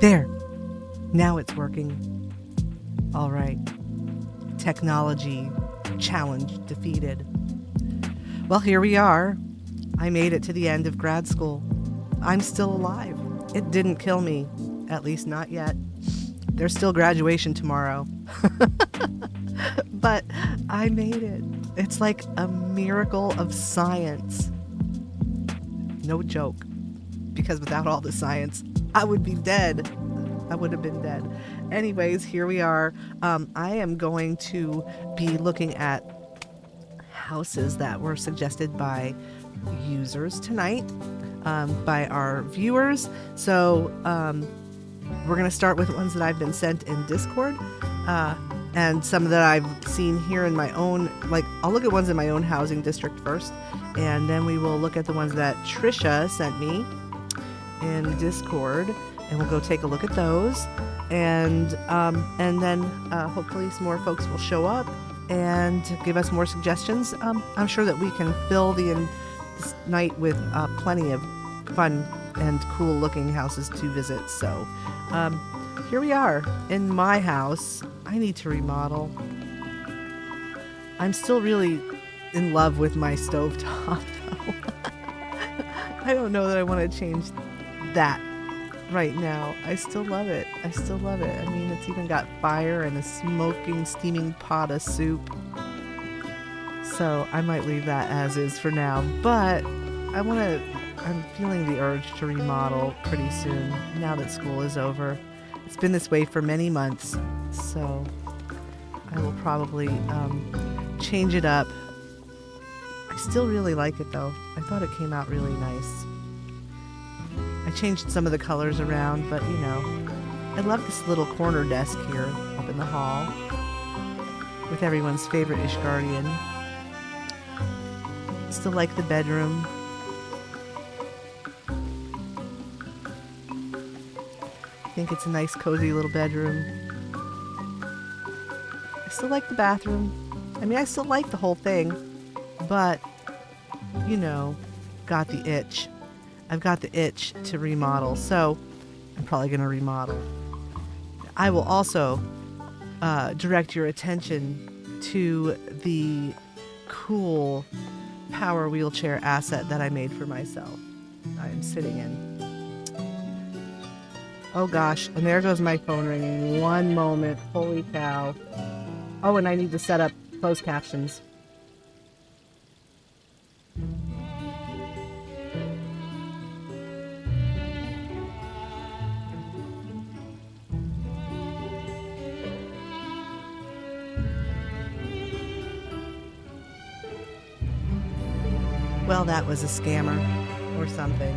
There. Now it's working. All right. Technology challenge defeated. Well, here we are. I made it to the end of grad school. I'm still alive. It didn't kill me. At least not yet. There's still graduation tomorrow. But I made it. It's like a miracle of science. No joke. Because without all the science, I would be dead. I would have been dead. Anyways, here we are. I am going to be looking at houses that were suggested by users tonight, by our viewers. So we're going to start with ones that I've been sent in Discord, and some that I've seen here in my own, like I'll look at ones in my own housing district first, and then we will look at the ones that Trisha sent me in Discord, and we'll go take a look at those, and then hopefully some more folks will show up and give us more suggestions. I'm sure that we can fill this night with plenty of fun and cool looking houses to visit. So here we are in my house. I need to remodel. I'm still really in love with my stovetop though. I don't know that I want to change that right now. I still love it. I mean, it's even got fire and a smoking, steaming pot of soup. So I might leave that as is for now. But I'm feeling the urge to remodel pretty soon, now that school is over. It's been this way for many months, so I will probably change it up. I still really like it though. I thought it came out really nice. I changed some of the colors around, but I love this little corner desk here up in the hall with everyone's favorite Ishgardian. Still like the bedroom. I think it's a nice cozy little bedroom. I still like the bathroom. I mean, I still like the whole thing, but got the itch. I've got the itch to remodel, so I'm probably going to remodel. I will also direct your attention to the cool power wheelchair asset that I made for myself. I am sitting in. Oh gosh, and there goes my phone ringing. One moment. Holy cow. Oh, and I need to set up closed captions. Well, that was a scammer or something.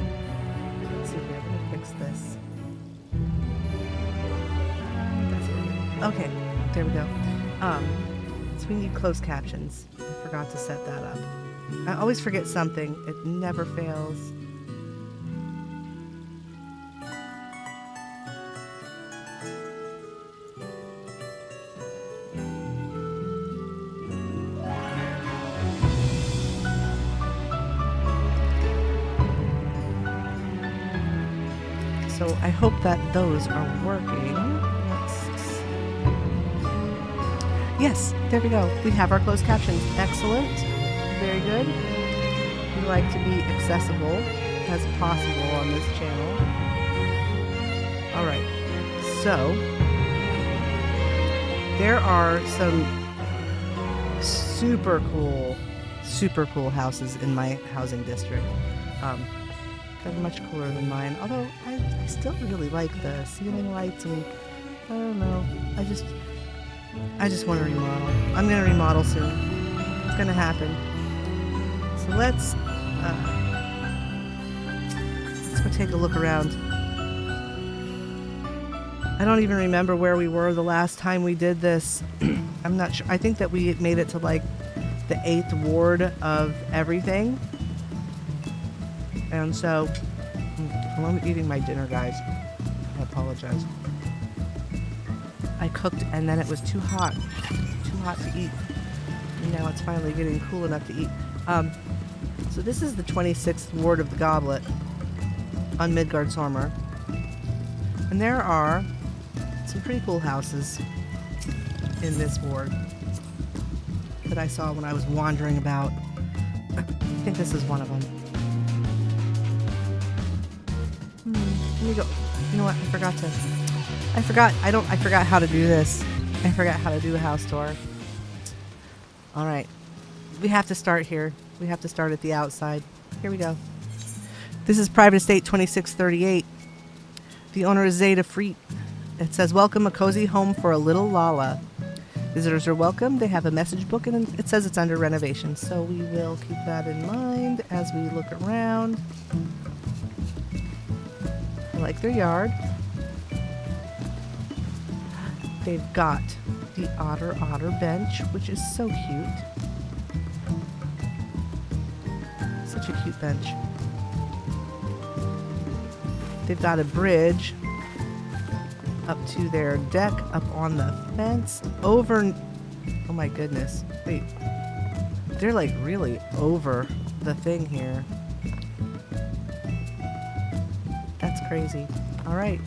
Let's see here. Let me fix this. That's it. Okay, there we go. So we need closed captions. I forgot to set that up. I always forget something. It never fails. So I hope that those are working. Yes, there we go. We have our closed captions. Excellent. Very good. We like to be accessible as possible on this channel. All right. So there are some super cool houses in my housing district. They're much cooler than mine, although I still really like the ceiling lights, and I don't know, I just want to remodel. I'm going to remodel soon. It's going to happen. So let's go take a look around. I don't even remember where we were the last time we did this. I'm not sure. I think that we made it to like the 8th ward of everything. And so, I'm eating my dinner, guys. I apologize. I cooked and then it was too hot to eat. And now it's finally getting cool enough to eat. So this is the 26th ward of the Goblet on Midgard Sormer. And there are some pretty cool houses in this ward that I saw when I was wandering about. I think this is one of them. Let me go. You know what? I forgot how to do this. I forgot how to do a house tour. All right. We have to start here. We have to start at the outside. Here we go. This is Private Estate 2638. The owner is Zeta Freet. It says, welcome, a cozy home for a little Lala. Visitors are welcome. They have a message book, and it says it's under renovation. So we will keep that in mind as we look around. I like their yard. They've got the otter bench, which is so cute. Such a cute bench. They've got a bridge up to their deck, up on the fence, over. Oh my goodness. Wait. They're like really over the thing here. That's crazy. All right.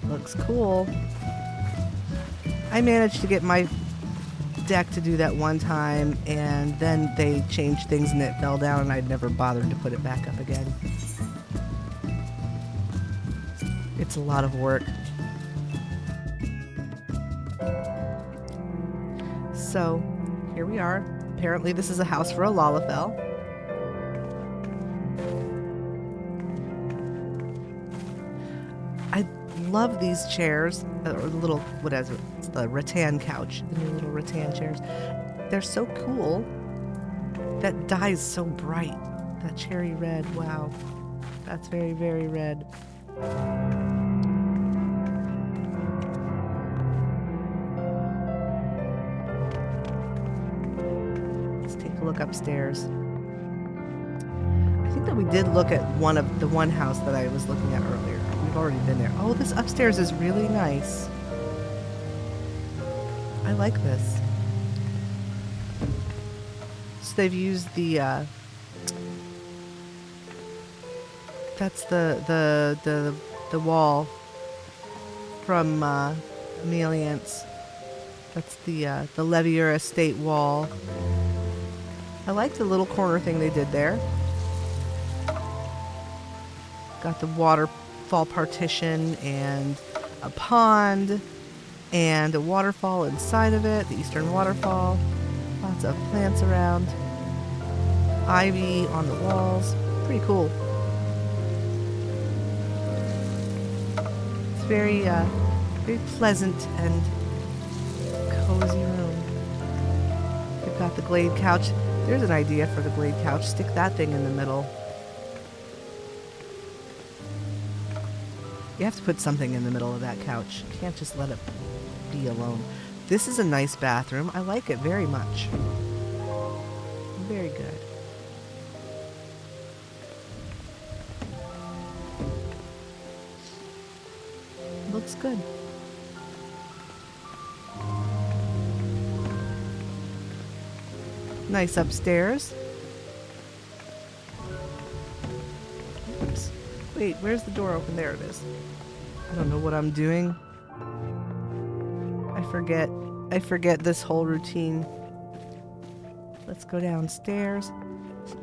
Looks cool. I managed to get my deck to do that one time, and then they changed things and it fell down, and I'd never bothered to put it back up again. It's a lot of work. So, here we are. Apparently this is a house for a Lalafell. I love these chairs, or the little, what is it? It's the rattan couch, the new little rattan chairs. They're so cool. That dye is so bright. That cherry red, wow. That's very, very red. Let's take a look upstairs. I think that we did look at one house that I was looking at earlier. We've already been there. Oh, this upstairs is really nice. I like this. So they've used the that's the wall from Ameliance. That's the Levier Estate wall. I like the little corner thing they did there. Got the waterfall partition and a pond and a waterfall inside of it, the Eastern Waterfall. Lots of plants around. Ivy on the walls. Pretty cool. It's very, very pleasant and cozy room. We've got the Glade couch. There's an idea for the Glade couch. Stick that thing in the middle. You have to put something in the middle of that couch. You can't just let it be alone. This is a nice bathroom. I like it very much. Very good. Looks good. Nice upstairs. Oops. Wait, where's the door open? There it is. I don't know what I'm doing. I forget this whole routine. Let's go downstairs.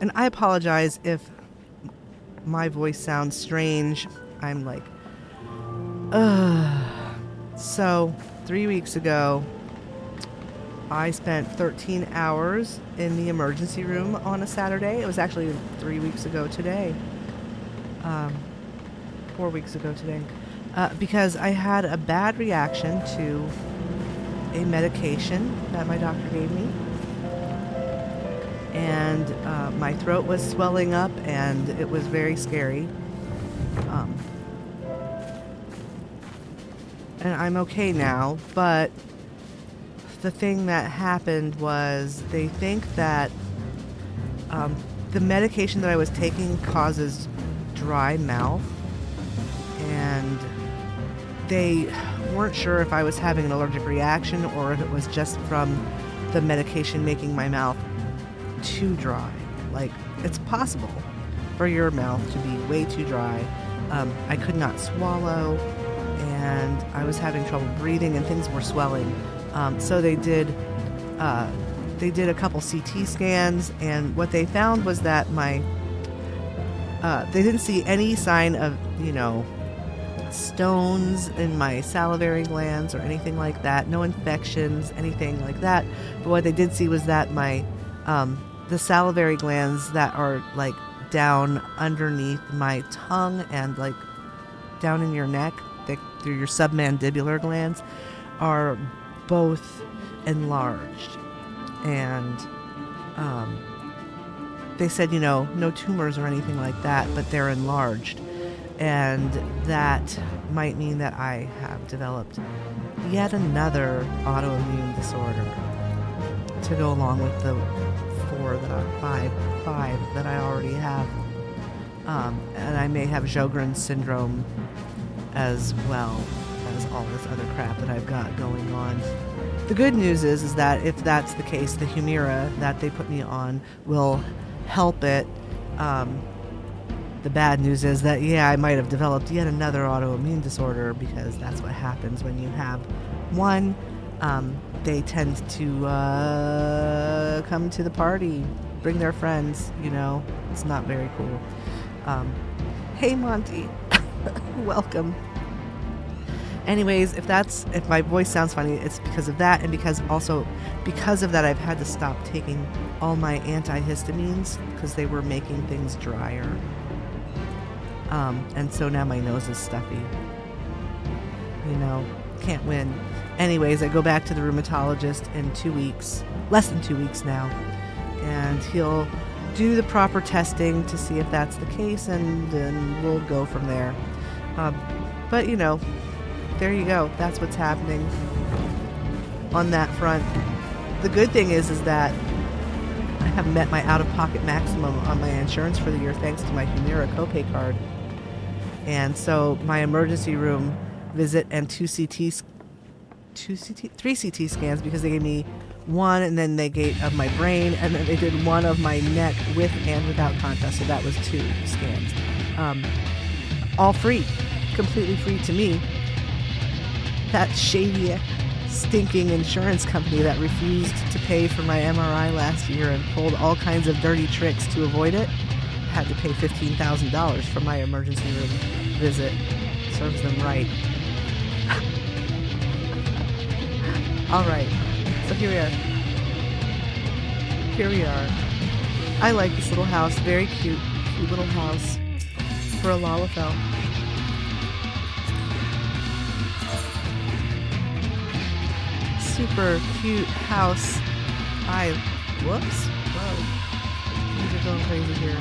And I apologize if my voice sounds strange. I'm like, So, 3 weeks ago, I spent 13 hours in the emergency room on a Saturday. It was actually 3 weeks ago today. 4 weeks ago today. Because I had a bad reaction to a medication that my doctor gave me. And my throat was swelling up, and it was very scary. And I'm okay now, but the thing that happened was they think that the medication that I was taking causes dry mouth, and they weren't sure if I was having an allergic reaction or if it was just from the medication making my mouth too dry. Like, it's possible for your mouth to be way too dry. I could not swallow, and I was having trouble breathing, and things were swelling. So they did a couple CT scans, and what they found was that they didn't see any sign of, stones in my salivary glands or anything like that. No infections, anything like that. But what they did see was that the salivary glands that are like down underneath my tongue and like down in your neck, through your submandibular glands, are both enlarged. And they said, no tumors or anything like that, but they're enlarged. And that might mean that I have developed yet another autoimmune disorder to go along with the five that I already have. And I may have Sjogren's syndrome as well as all this other crap that I've got going on. The good news is that if that's the case, the Humira that they put me on will help it. The bad news is that, I might have developed yet another autoimmune disorder, because that's what happens when you have one. They tend to come to the party, bring their friends, It's not very cool. Hey, Monty. Welcome. Anyways, if my voice sounds funny, it's because of that, and because of that I've had to stop taking all my antihistamines because they were making things drier. And so now my nose is stuffy. Can't win. Anyways, I go back to the rheumatologist in 2 weeks, less than 2 weeks now, and he'll do the proper testing to see if that's the case, and then we'll go from there. But there you go. That's what's happening on that front. The good thing is that I have met my out-of-pocket maximum on my insurance for the year thanks to my Humira copay card. And so my emergency room visit and 3 CT scans, because they gave me one, and then they gave of my brain, and then they did one of my neck with and without contrast. So that was 2 scans. All free, completely free to me. That shady, stinking insurance company that refused to pay for my MRI last year and pulled all kinds of dirty tricks to avoid it had to pay $15,000 for my emergency room visit. Serves them right. All right, so here we are. I like this little house. Very cute little house for a Lalafell. Super cute house. Whoops. Whoa. Things are going crazy here.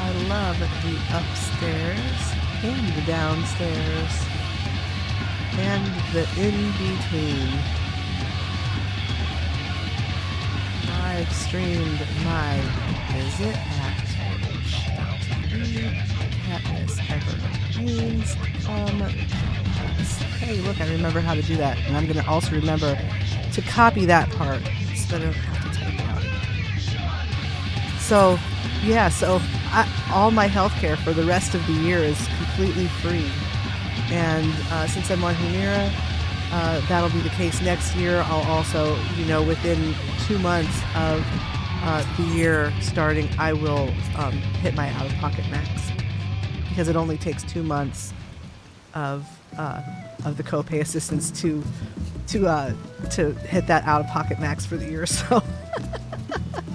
I love the upstairs and the downstairs and the in-between. I've streamed my visit at Katniss Evergreens. Hey, look, I remember how to do that. And I'm going to also remember to copy that part so that I don't have to type it out. So, all my healthcare for the rest of the year is completely free. And since I'm on Humira, that'll be the case next year. I'll also, within 2 months of the year starting, I will hit my out-of-pocket max, because it only takes 2 months of the copay assistance to hit that out-of-pocket max for the year. So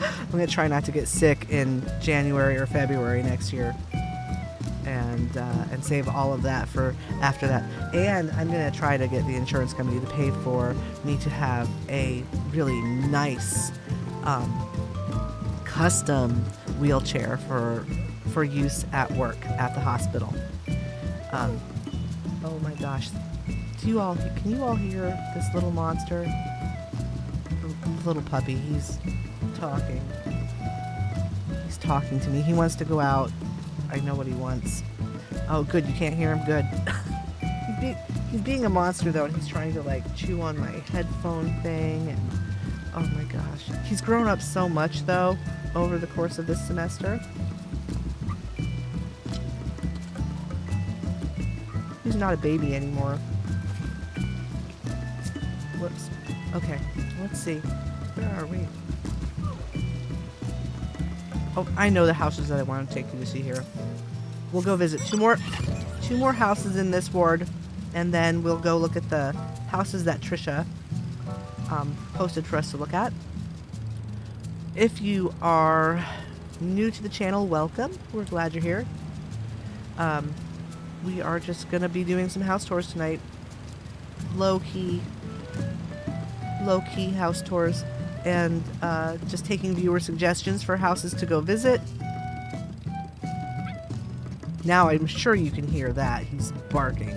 I'm going to try not to get sick in January or February next year, and save all of that for after that. And I'm going to try to get the insurance company to pay for me to have a really nice custom wheelchair for use at work at the hospital. Oh my gosh. Can you all hear this little monster? Little puppy, he's talking. He's talking to me. He wants to go out. I know what he wants. Oh, good. You can't hear him. Good. He's being a monster, though, and he's trying to, chew on my headphone thing. And, oh, my gosh. He's grown up so much, though, over the course of this semester. she's not a baby anymore. Whoops. Okay, let's see. Where are we? Oh, I know the houses that I want to take you to see here. We'll go visit two more houses in this ward, and then we'll go look at the houses that Trisha posted for us to look at. If you are new to the channel, welcome. We're glad you're here. We are just gonna be doing some house tours tonight. Low-key house tours, and just taking viewer suggestions for houses to go visit. Now I'm sure you can hear that. He's barking.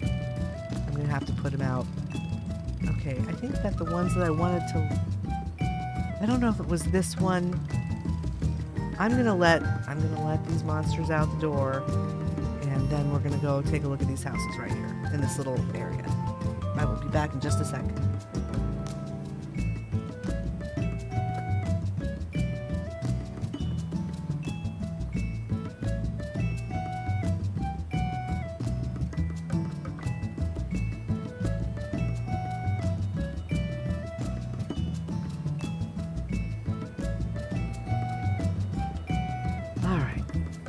I'm gonna have to put him out. Okay, I think that the ones that I wanted to... I don't know if it was this one. I'm gonna let these monsters out the door, and then we're gonna go take a look at these houses right here in this little area. I will be back in just a second.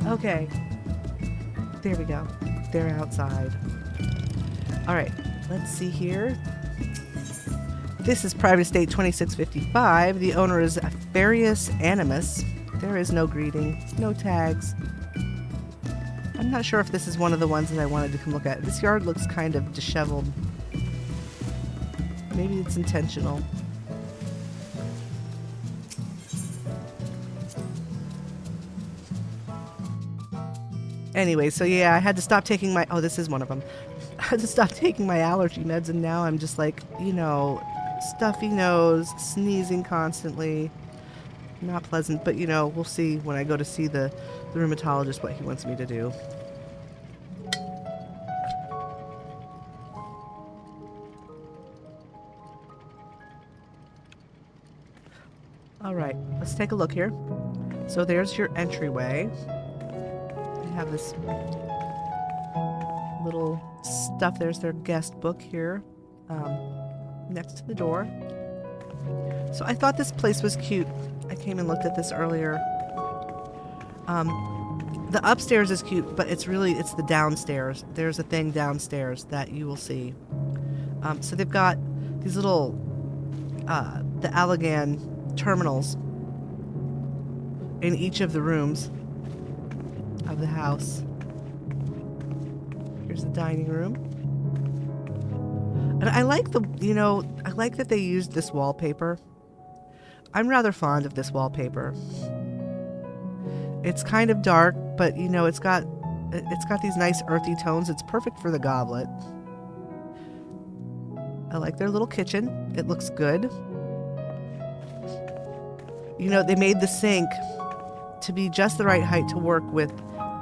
Okay, there we go. They're outside. All right, let's see here. This is Private Estate 2655. The owner is Farius Animus. There is no greeting, no tags. I'm not sure if this is one of the ones that I wanted to come look at. This yard looks kind of disheveled. Maybe it's intentional. Anyway, so yeah, I had to stop taking my... Oh, this is one of them. I had to stop taking my allergy meds, and now I'm just like, you know, stuffy nose, sneezing constantly. Not pleasant, but, you know, we'll see when I go to see the rheumatologist what he wants me to do. All right, let's take a look here. So there's your entryway. Have this little stuff. There's their guest book here next to the door. So I thought this place was cute. I came and looked at this earlier. The upstairs is cute, but it's the downstairs. There's a thing downstairs that you will see. So they've got these little the Allegan terminals in each of the rooms of the house. Here's the dining room. And I like I like that they used this wallpaper. I'm rather fond of this wallpaper. It's kind of dark, but you know, it's got these nice earthy tones. It's perfect for the goblet. I like their little kitchen. It looks good. You know, they made the sink to be just the right height to work with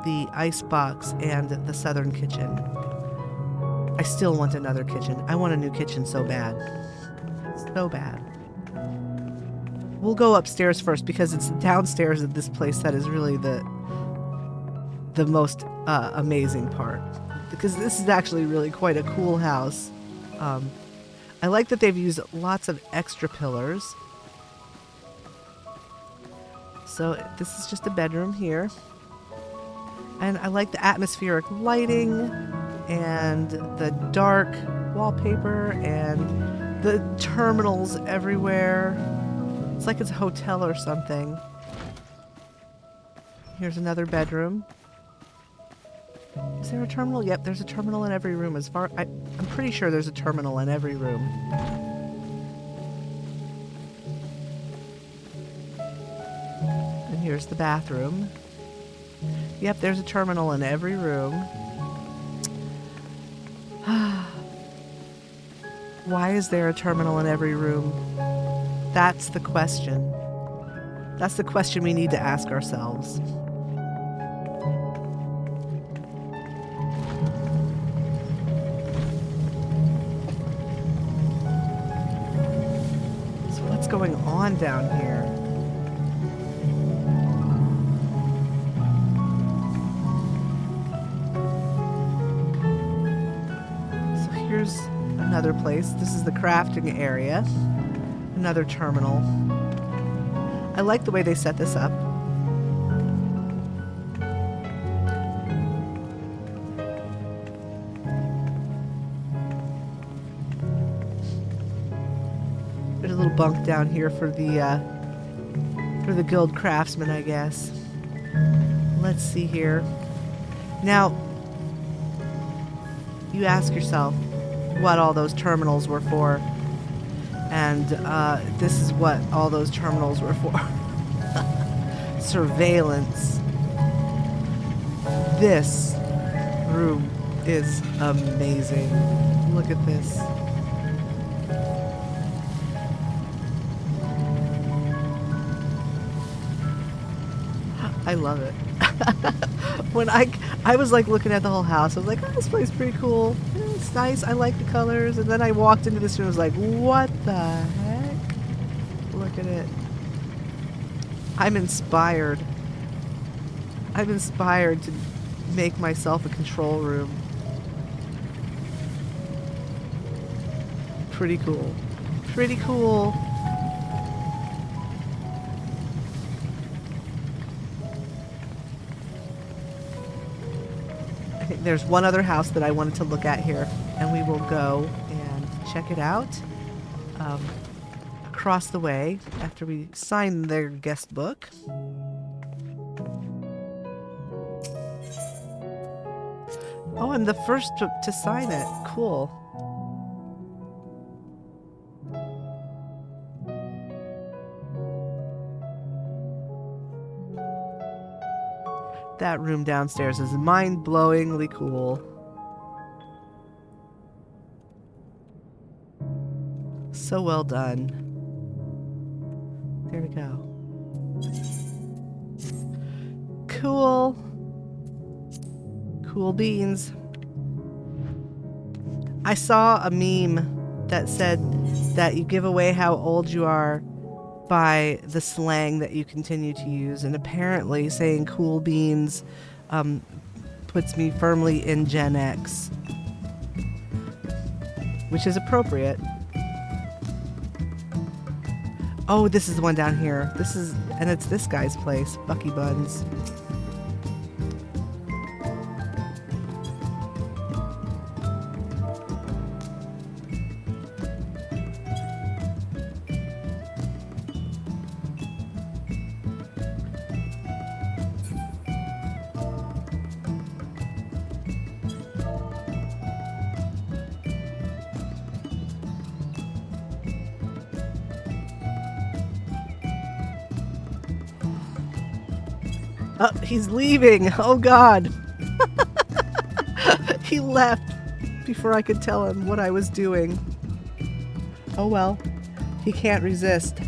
the ice box and the southern kitchen. I still want another kitchen. I want a new kitchen so bad. So bad. We'll go upstairs first because it's downstairs of this place that is really the most amazing part. Because this is actually really quite a cool house. I like that they've used lots of extra pillars. So this is just a bedroom here. And I like the atmospheric lighting and the dark wallpaper and the terminals everywhere. It's like it's a hotel or something. Here's another bedroom. Is there a terminal? Yep, there's a terminal in every room. I'm pretty sure there's a terminal in every room. And here's the bathroom. Yep, there's a terminal in every room. Why is there a terminal in every room? That's the question. That's the question we need to ask ourselves. So what's going on down here? another place. This is the crafting area. Another terminal. I like the way they set this up. There's a little bunk down here for the guild craftsman, I guess. Let's see here. Now, you ask yourself what all those terminals were for. And this is what all those terminals were for. Surveillance. This room is amazing. Look at this. I love it. When I was like looking at the whole house, I was like, oh, this place is pretty cool. Yeah, it's nice. I like the colors. And then I walked into this room and was like, what the heck? Look at it. I'm inspired. I'm inspired to make myself a control room. Pretty cool. Pretty cool. I think there's one other house that I wanted to look at here, and we will go and check it out across the way after we sign their guest book. Oh, I'm the first to sign it. Cool. That room downstairs is mind-blowingly cool. So well done. There we go. Cool. Cool beans. I saw a meme that said that you give away how old you are by the slang that you continue to use, and apparently saying cool beans puts me firmly in Gen X, which is appropriate. Oh, this is the one down here. And it's this guy's place, Bucky Buns. Oh, he's leaving. Oh, God. He left before I could tell him what I was doing. Oh, well. He can't resist.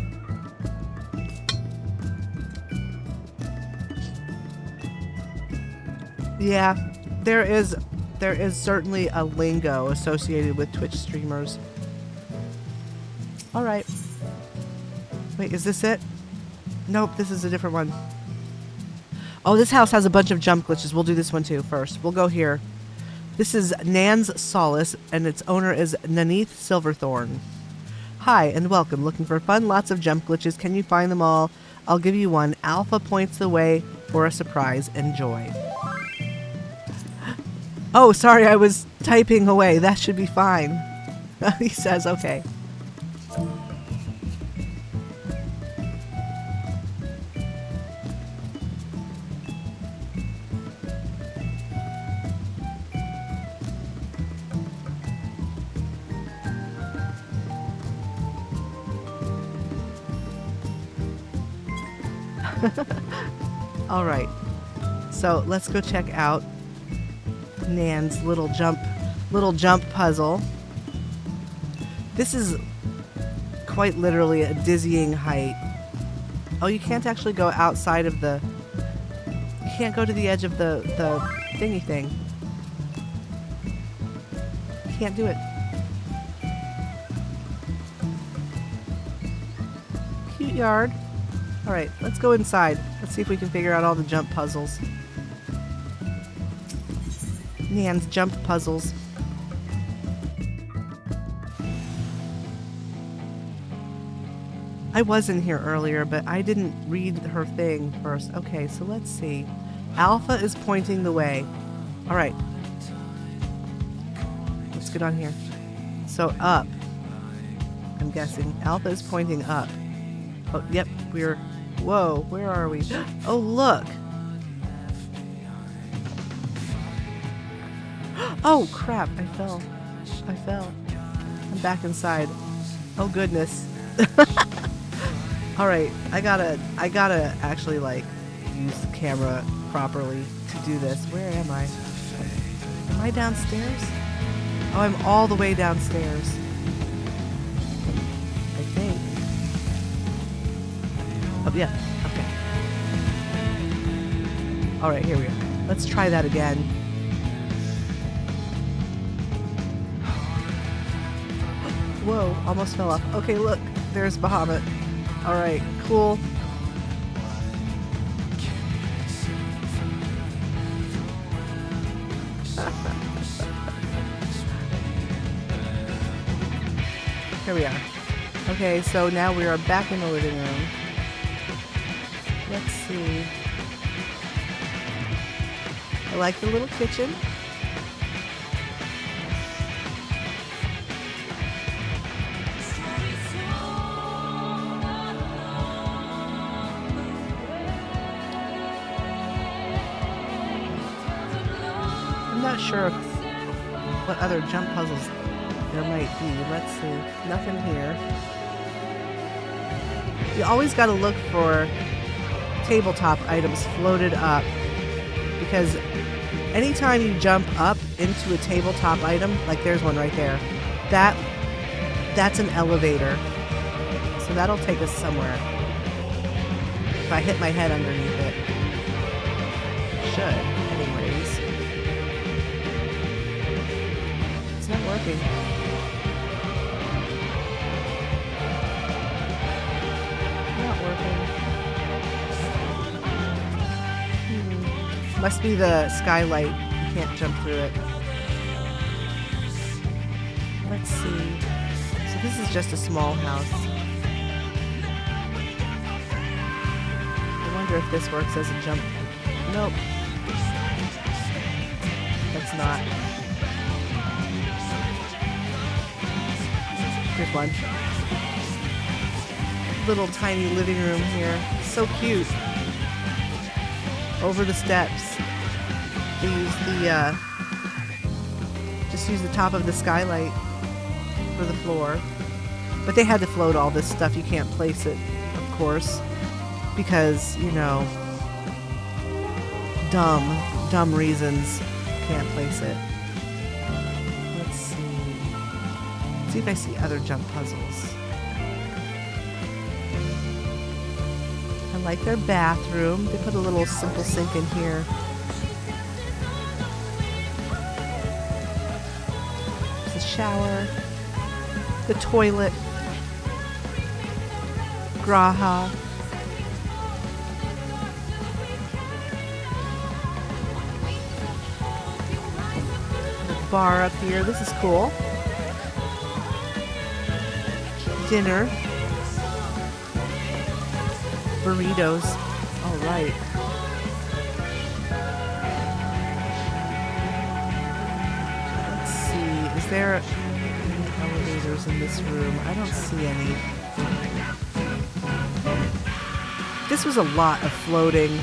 Yeah, there is certainly a lingo associated with Twitch streamers. All right. Wait, is this it? Nope, this is a different one. Oh, this house has a bunch of jump glitches. We'll do this one too first. We'll go here. This is Nan's Solace, and its owner is Nanith Silverthorn. Hi, and welcome. Looking for fun? Lots of jump glitches. Can you find them all? I'll give you one. Alpha points the way for a surprise. Enjoy. Oh, sorry, I was typing away. That should be fine. He says, okay. All right, so let's go check out Nan's little jump puzzle. This is quite literally a dizzying height. Oh, you can't actually go outside of the... You can't go to the edge of the thingy thing. You can't do it. Cute yard. Alright, let's go inside. Let's see if we can figure out all the jump puzzles. Nan's jump puzzles. I was in here earlier, but I didn't read her thing first. Okay, so let's see. Alpha is pointing the way. All right. Let's get on here. So up. I'm guessing. Alpha is pointing up. Oh, yep. Whoa, where are we? Oh, look. Oh, crap. I fell. I'm back inside. Oh, goodness. All right. I gotta actually, like, use the camera properly to do this. Where am I? Am I downstairs? Oh, I'm all the way downstairs. I think. Oh, yeah. Okay. All right, here we go. Let's try that again. Whoa, almost fell off. Okay, look. There's Bahamut. All right, cool. Here we are. Okay, so now we are back in the living room. Let's see. I like the little kitchen. I'm not sure what other jump puzzles there might be. Let's see. Nothing here. You always got to look for tabletop items floated up, because anytime you jump up into a tabletop item, like there's one right there, that's an elevator. So that'll take us somewhere. If I hit my head underneath it. Should, anyways. It's not working. Not working. Must be the skylight. You can't jump through it. Let's see. So this is just a small house. I wonder if this works as a jump. Nope. That's not. Here's one. Little tiny living room here. So cute. Over the steps. They use just use the top of the skylight for the floor. But they had to float all this stuff. You can't place it, of course, because, you know, dumb reasons. Can't place it. Let's see. See if I see other jump puzzles. I like their bathroom. They put a little simple sink in here. There's a shower. The toilet. Graha. The bar up here. This is cool. Dinner. Burritos. All right. Let's see. Is there any elevators in this room? I don't see any. This was a lot of floating.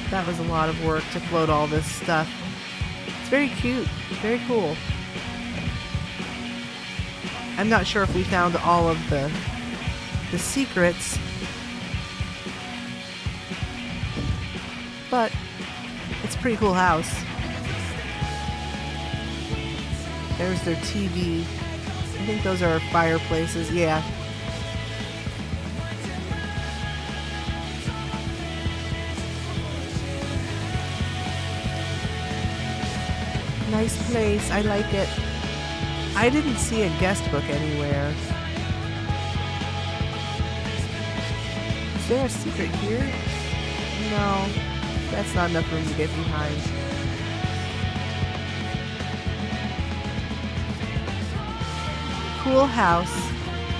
That was a lot of work to float all this stuff. It's very cute. Very cool. I'm not sure if we found all of the secrets, but it's a pretty cool house. There's their TV. I think those are fireplaces. Yeah. Nice place. I like it. I didn't see a guest book anywhere. Is there a secret here? No. That's not enough room to get behind. cool house.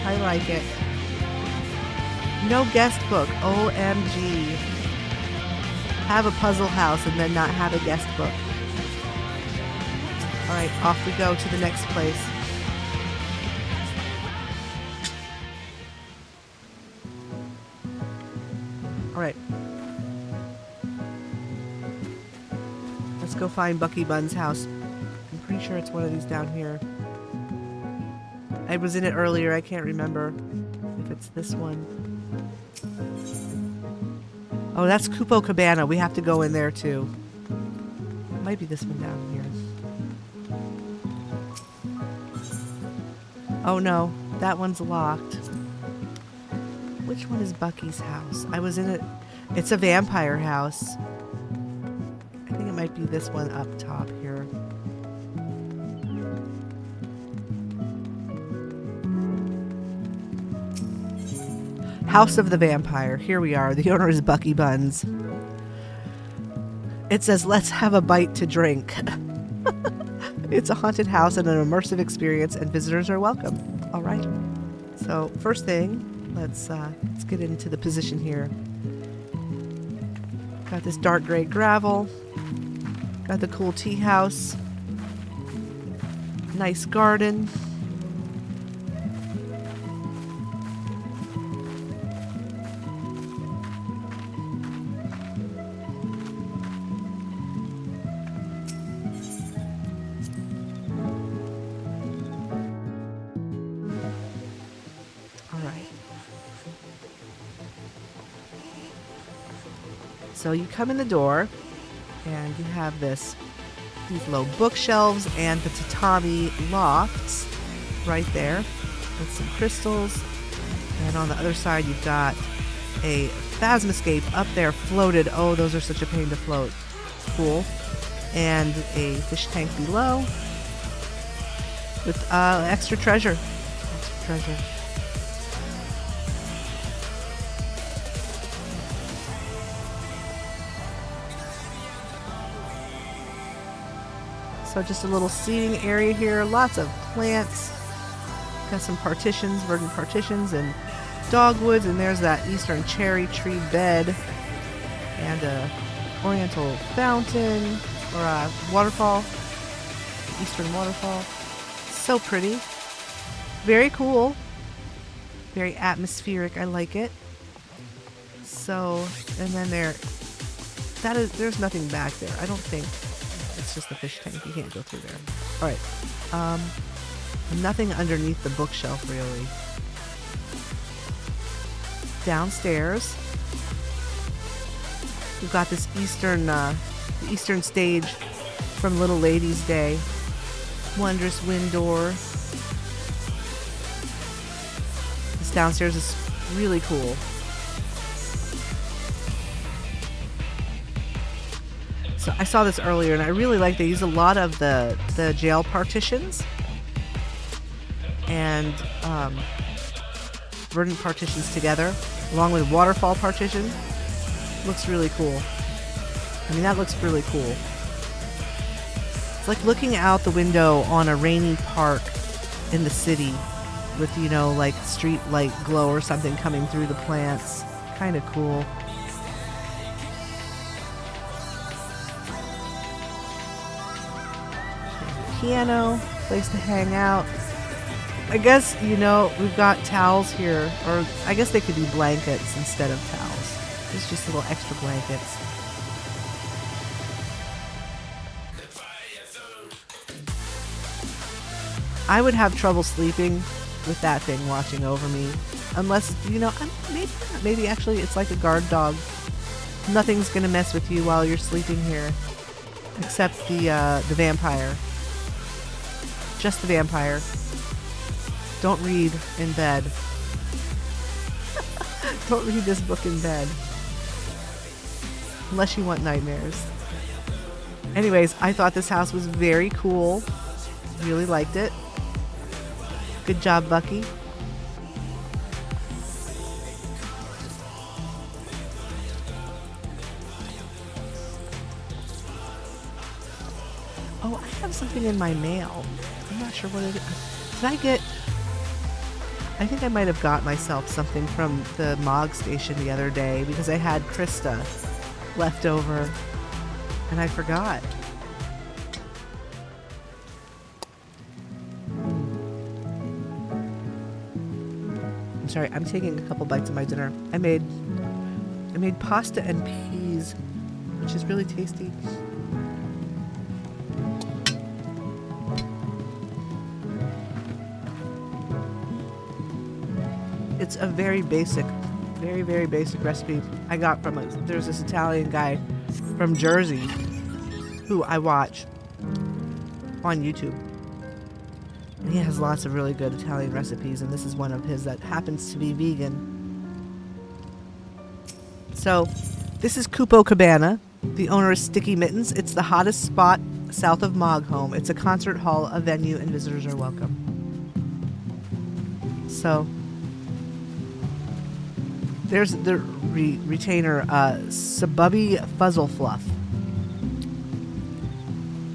I like it. No guest book. OMG. Have a puzzle house and then not have a guest book. Alright, off we go to the next place. Alright. Let's go find Bucky Bun's house. I'm pretty sure it's one of these down here. I was in it earlier. I can't remember if it's this one. Oh, that's Cupo Cabana. We have to go in there too. It might be this one down here. Oh no, that one's locked. Which one is Bucky's house? I was in it. It's a vampire house. I think it might be this one up top here. House of the Vampire. Here we are. The owner is Bucky Buns. It says, let's have a bite to drink. It's a haunted house and an immersive experience, and visitors are welcome. All right. So first thing, let's get into the position here. Got this dark gray gravel. Got the cool tea house. Nice garden. So you come in the door, and you have these low bookshelves and the tatami lofts right there with some crystals. And on the other side, you've got a phasmascape up there floated. Oh, those are such a pain to float. Cool. And a fish tank below with extra treasure. Extra treasure. So just a little seating area here, lots of plants, got some partitions, verdant partitions, and dogwoods, and there's that eastern cherry tree bed, and a oriental fountain, or a waterfall, eastern waterfall. So pretty. Very cool. Very atmospheric, I like it. So, and then there's nothing back there, I don't think. It's just the fish tank. You can't go through there. Alright. Nothing underneath the bookshelf, really. Downstairs, we've got this eastern stage from Little Lady's Day. Wondrous wind door. This downstairs is really cool. So I saw this earlier, and I really like they use a lot of the jail partitions and verdant partitions together, along with waterfall partition. Looks really cool. I mean, that looks really cool. It's like looking out the window on a rainy park in the city with, you know, like street light glow or something coming through the plants. Kind of cool. Piano, place to hang out. I guess, you know, we've got towels here, or I guess they could be blankets instead of towels. There's just little extra blankets. I would have trouble sleeping with that thing watching over me, unless, you know, maybe actually it's like a guard dog. Nothing's gonna mess with you while you're sleeping here, except the vampire. Just the vampire. Don't read in bed. Don't read this book in bed. Unless you want nightmares. Anyways, I thought this house was very cool. Really liked it. Good job, Bucky. Oh, I have something in my mail. I'm not sure what it is. Did I get I think I might have got myself something from the Mog station the other day because I had Krista left over and I forgot. I'm sorry, I'm taking a couple bites of my dinner. I made pasta and peas, which is really tasty. It's a very basic, very, very basic recipe I got from there's this Italian guy from Jersey who I watch on YouTube. And he has lots of really good Italian recipes, and this is one of his that happens to be vegan. So, this is Cupo Cabana. The owner is Sticky Mittens. It's the hottest spot south of Moghome. It's a concert hall, a venue, and visitors are welcome. So, there's the retainer, Sabubby Fuzzle Fluff.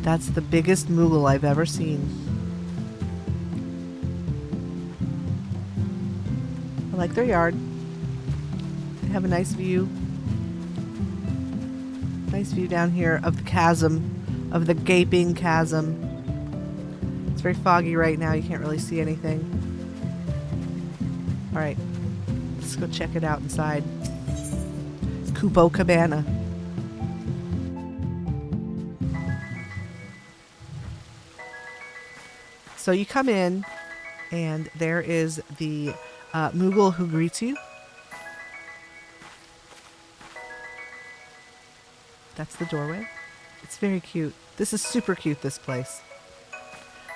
That's the biggest Moogle I've ever seen. I like their yard. They have a nice view. Nice view down here of the chasm, of the gaping chasm. It's very foggy right now. You can't really see anything. All right. Let's go check it out inside. Cupo Cabana. So you come in, and there is the Moogle who greets you. That's the doorway. It's very cute. This is super cute, this place.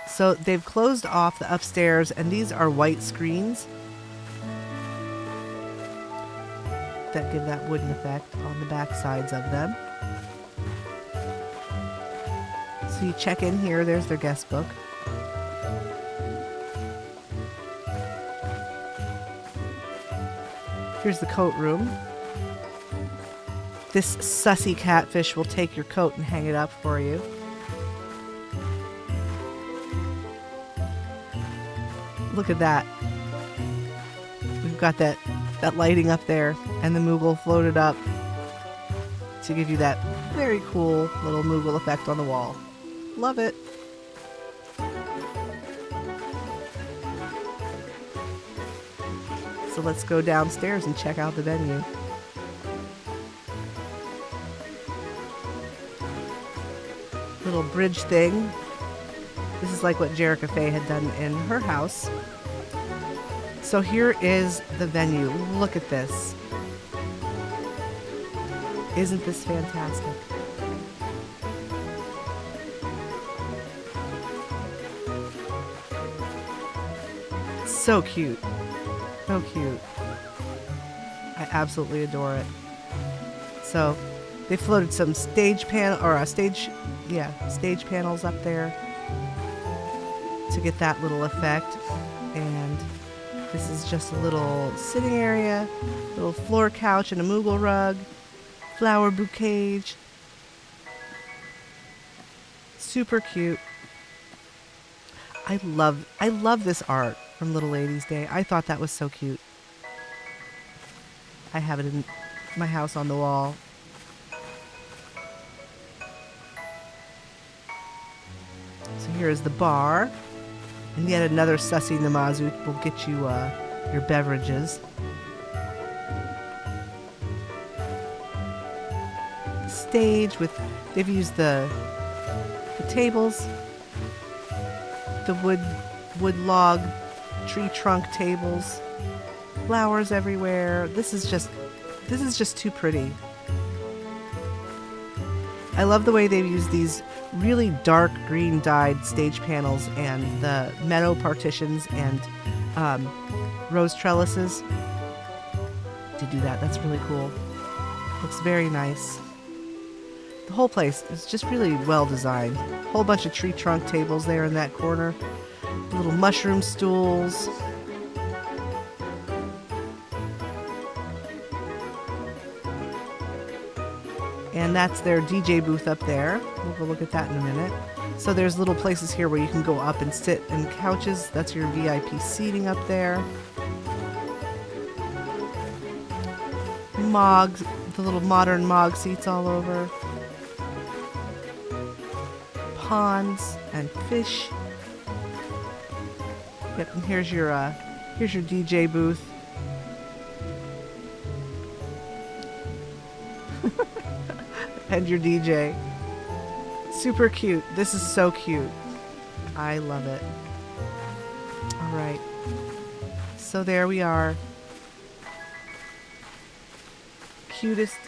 So they've closed off the upstairs, and these are white screens that give that wooden effect on the back sides of them. So you check in here, there's their guest book. Here's the coat room. This sussy catfish will take your coat and hang it up for you. Look at that. We've got that lighting up there, and the Moogle floated up to give you that very cool little Moogle effect on the wall. Love it. So let's go downstairs and check out the venue. Little bridge thing. This is like what Jerica Faye had done in her house. So here is the venue. Look at this. Isn't this fantastic? So cute. So cute. I absolutely adore it. So they floated some stage panels up there to get that little effect. And this is just a little sitting area, little floor couch and a Moogle rug, flower bouquet. Super cute. I love this art from Little Ladies Day. I thought that was so cute. I have it in my house on the wall. So here is the bar. And yet another sussy Namazu will get you your beverages. The stage they've used the tables, the wood log tree trunk tables, flowers everywhere. This is just too pretty. I love the way they've used these really dark green dyed stage panels and the meadow partitions and rose trellises to do that. That's really cool. Looks very nice. The whole place is just really well designed. Whole bunch of tree trunk tables there in that corner. Little mushroom stools. And And that's their DJ booth up there. We'll go look at that in a minute. So there's little places here where you can go up and sit in couches. That's your VIP seating up there. Mogs, the little modern Mog seats all over. Ponds and fish. Yep, and here's your DJ booth. And your DJ. Super cute. This is so cute. I love it. All right. So there we are. Cutest.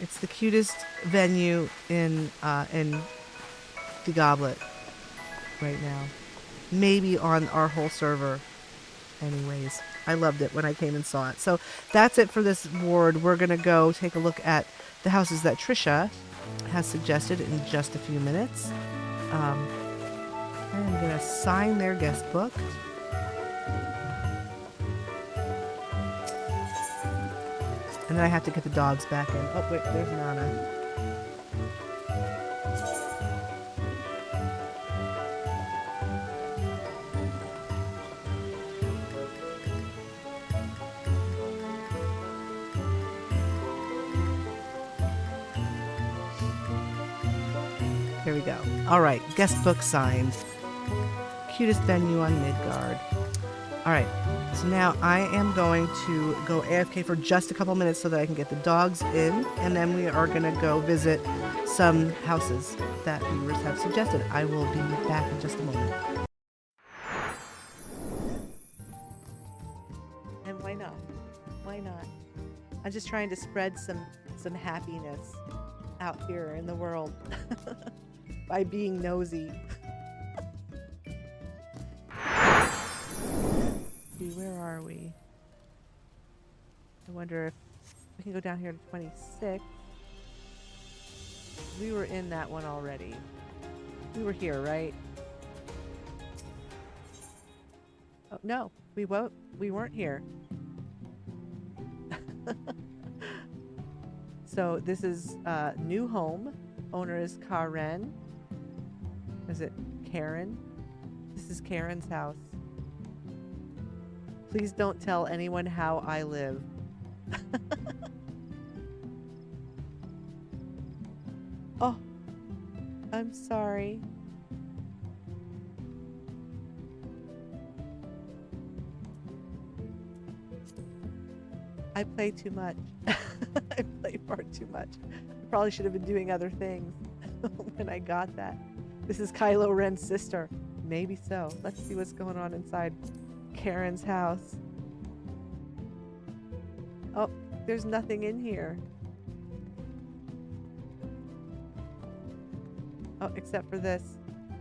It's the cutest venue in the Goblet right now. Maybe on our whole server. Anyways, I loved it when I came and saw it. So that's it for this ward. We're gonna go take a look at the houses that Trisha has suggested in just a few minutes. I'm gonna sign their guest book. And then I have to get the dogs back in. Oh wait, there's Nana. There we go. All right, guest book signed. Cutest venue on Midgard. All right, so now I am going to go AFK for just a couple minutes so that I can get the dogs in, and then we are going to go visit some houses that viewers have suggested. I will be back in just a moment. And why not? Why not? I'm just trying to spread some happiness out here in the world. By being nosy. See, where are we? I wonder if we can go down here to 26. We were in that one already. We were here, right? Oh, no, we weren't here. So this is new home. Owner is Karen. Is it Karen? This is Karen's house. Please don't tell anyone how I live. Oh, I'm sorry. I play too much. I play far too much. I probably should have been doing other things when I got that. This is Kylo Ren's sister. Maybe so. Let's see what's going on inside Karen's house. Oh, there's nothing in here. Oh, except for this.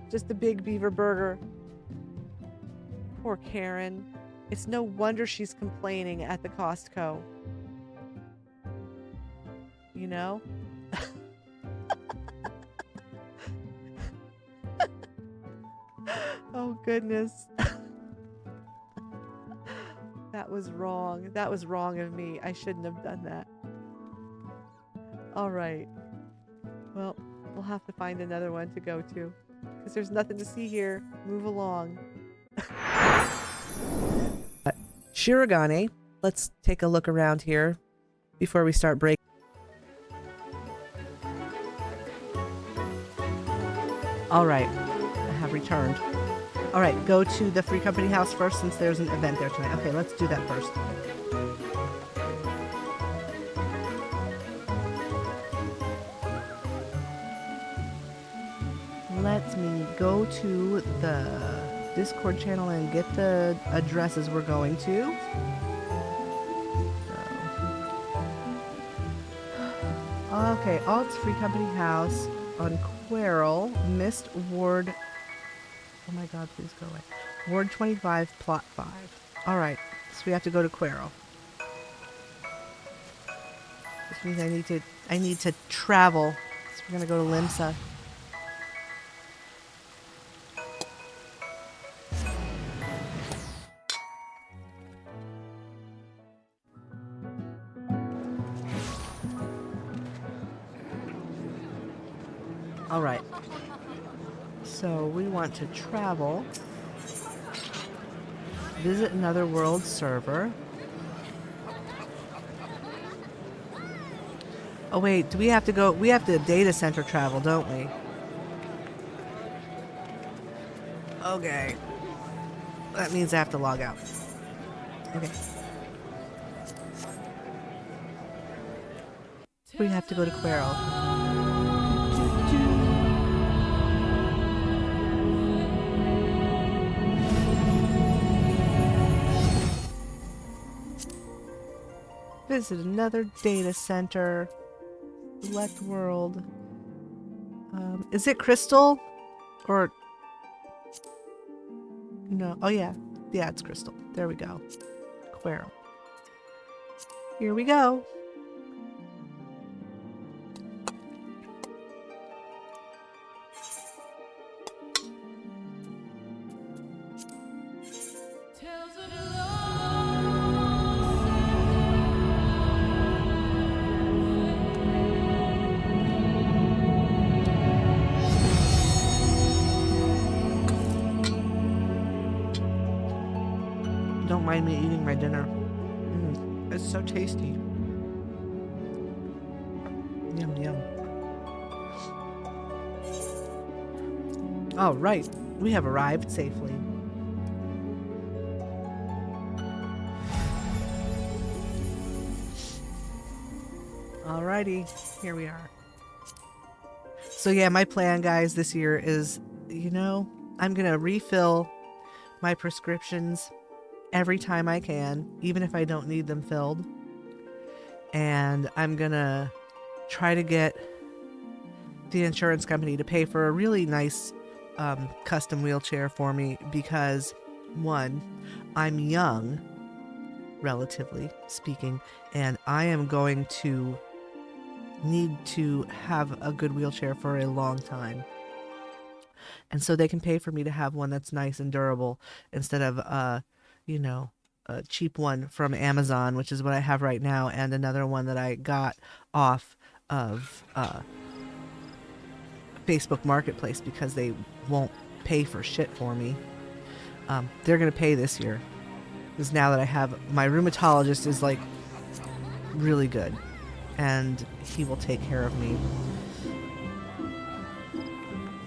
Just a big beaver burger. Poor Karen. It's no wonder she's complaining at the Costco. You know? Oh, goodness. That was wrong. That was wrong of me. I shouldn't have done that. All right. Well, we'll have to find another one to go to. Because there's nothing to see here. Move along. Shirogane. Let's take a look around here before we start breaking. All right. I have returned. All right, go to the Free Company House first since there's an event there tonight. Okay, let's do that first. Let me go to the Discord channel and get the addresses we're going to. So. Okay, Alt's Free Company House on Querl, Mist Ward. Oh my god, please go away. Ward 25, Plot 5. Alright, so we have to go to Querl. Which means I need to travel. So we're gonna go to Limsa. All right. So we want to travel, visit another world server. Oh wait, do we have to go? We have to data center travel, don't we? Okay. That means I have to log out. Okay. We have to go to Quero. Visit another data center. Select world. Is it Crystal? Or... No. Oh, yeah. Yeah, it's Crystal. There we go. Quero. Here we go. Don't mind me eating my dinner. It's so tasty. Yum, yum. All right. We have arrived safely. Alrighty. Here we are. So yeah, my plan, guys, this year is, I'm going to refill my prescriptions every time I can, even if I don't need them filled. And I'm gonna try to get the insurance company to pay for a really nice custom wheelchair for me because, one, I'm young, relatively speaking, and I am going to need to have a good wheelchair for a long time. And so they can pay for me to have one that's nice and durable instead of a cheap one from Amazon, which is what I have right now, and another one that I got off of Facebook Marketplace because they won't pay for shit for me. They're going to pay this year because now that I have my rheumatologist is like really good and he will take care of me.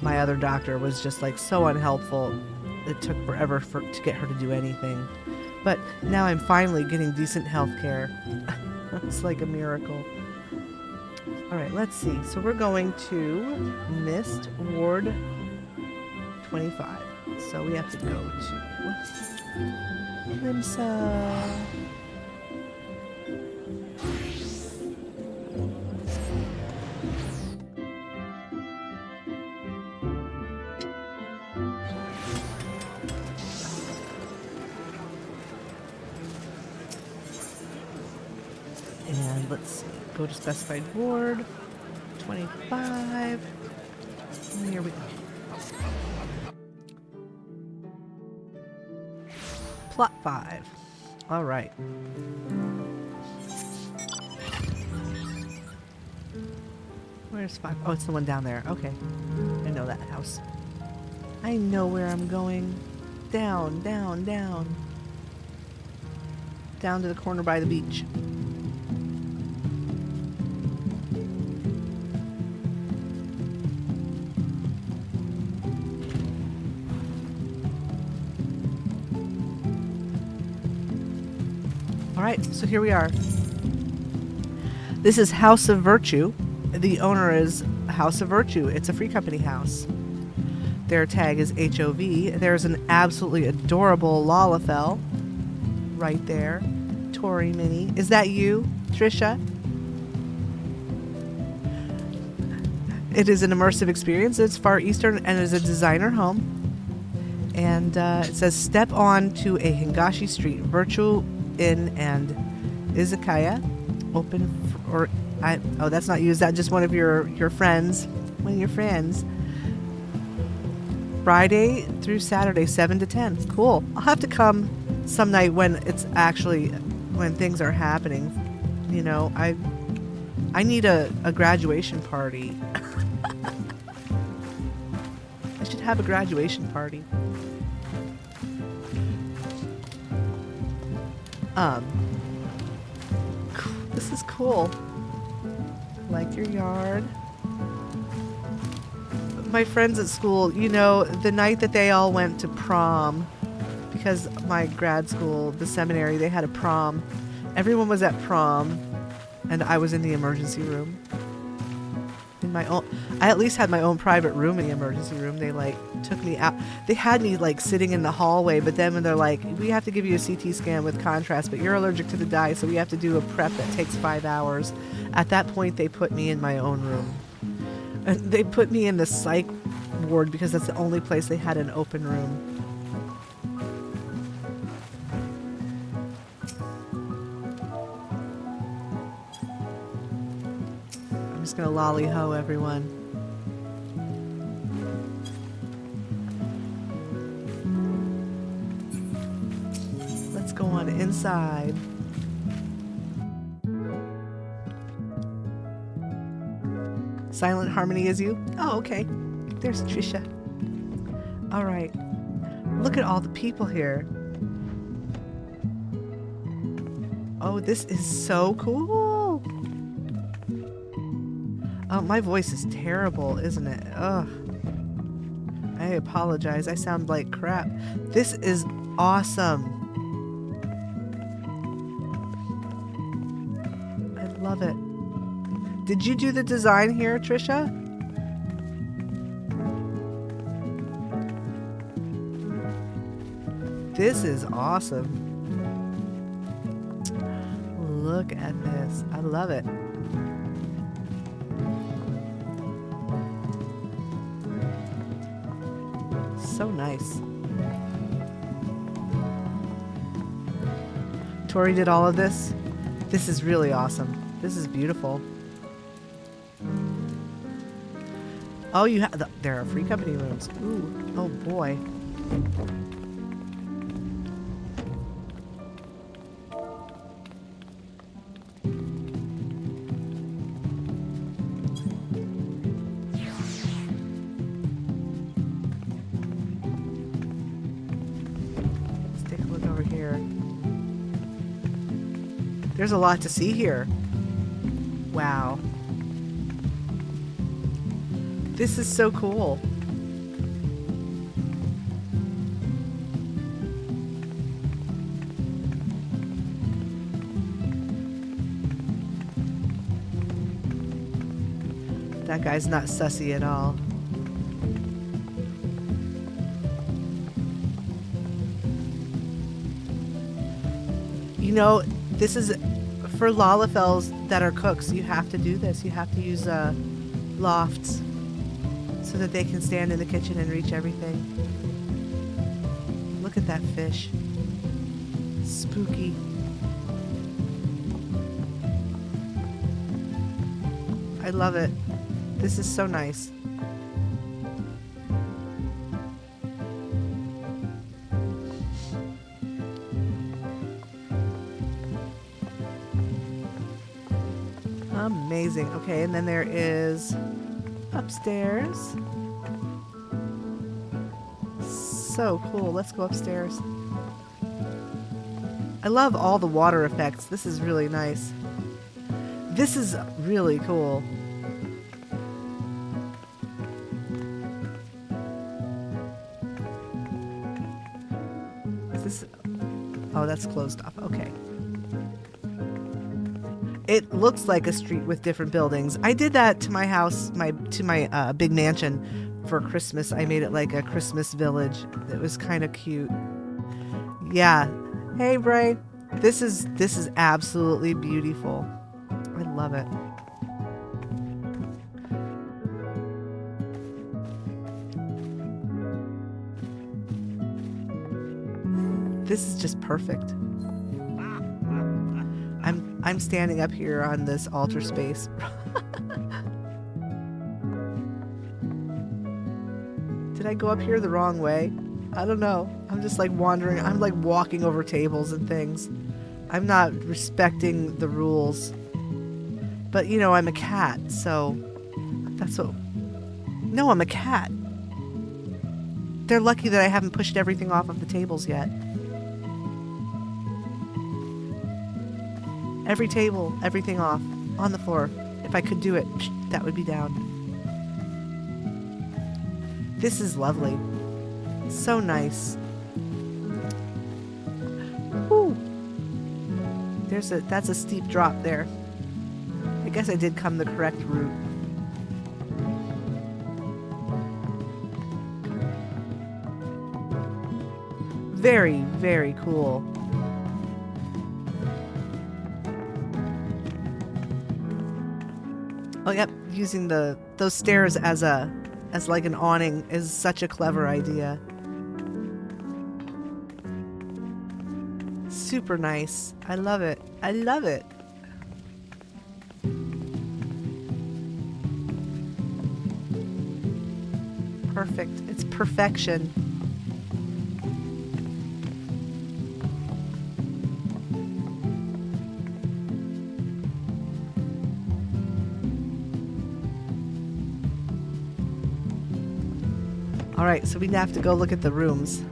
My other doctor was just like so unhelpful. It took forever to get her to do anything. But now I'm finally getting decent health care. It's like a miracle. All right, let's see. So we're going to Mist Ward 25. So we have to go to Limsa. And let's see, go to specified ward, 25, and here we go. Plot 5. All right. Where's 5? Oh, it's the one down there. Okay. I know that house. I know where I'm going. Down, down, down. Down to the corner by the beach. Alright, so here we are. This is House of Virtue. The owner is House of Virtue. It's a Free Company house. Their tag is HOV. There's an absolutely adorable Lalafell right there. Tori Mini. Is that you, Trisha? It is an immersive experience. It's Far Eastern and is a designer home. And it says, step on to a Hingashi Street Virtual Inn and Izakaya. Open for... Oh, that's not you. Is that just one of your friends? One of your friends. Friday through Saturday, 7 to 10. Cool. I'll have to come some night when it's actually... when things are happening. I need a graduation party. have a graduation party. This is cool. I like your yard. My friends at school, you know, the night that they all went to prom, because my grad school, the seminary, they had a prom. Everyone was at prom, and I was in the emergency room. In my own, I at least had my own private room in the emergency room. They like took me out. They had me like sitting in the hallway, but then when they're like, we have to give you a CT scan with contrast, but you're allergic to the dye, so we have to do a prep that takes 5 hours. At that point, they put me in my own room. And they put me in the psych ward because that's the only place they had an open room. I'm just gonna lolly-ho everyone. Let's go on inside. Silent Harmony is you? Oh, okay. There's Trisha. All right. Look at all the people here. Oh, this is so cool. Oh, my voice is terrible, isn't it? Ugh. I apologize. I sound like crap. This is awesome. I love it. Did you do the design here, Trisha? This is awesome. Look at this. I love it. So nice. Tori did all of this. This is really awesome. This is beautiful. Oh, you have there are free company rooms. Ooh, oh boy. Let's take a look over here. There's a lot to see here. Wow. This is so cool. That guy's not sussy at all. You know, this is for Lalafels that are cooks. You have to do this. You have to use lofts so that they can stand in the kitchen and reach everything. Look at that fish. Spooky. I love it. This is so nice. Amazing. Okay, and then there is upstairs. So cool. Let's go upstairs. I love all the water effects. This is really nice. This is really cool. Is this... Oh, that's closed off. Okay. It looks like a street with different buildings. I did that to my house, my big mansion for Christmas. I made it like a Christmas village. It was kind of cute. Yeah. Hey, Bray. This is absolutely beautiful. I love it. This is just perfect. I'm standing up here on this altar space. Did I go up here the wrong way? I don't know. I'm just like wandering. I'm like walking over tables and things. I'm not respecting the rules. But you know, I'm a cat, so that's what... No, I'm a cat. They're lucky that I haven't pushed everything off of the tables yet. Every table, everything off, on the floor. If I could do it, that would be down. This is lovely. So nice. Woo! That's a steep drop there. I guess I did come the correct route. Very, very cool. Oh, yep. Using those stairs as like an awning is such a clever idea. Super nice. I love it. I love it. Perfect. It's perfection. All right, so we have to go look at the rooms.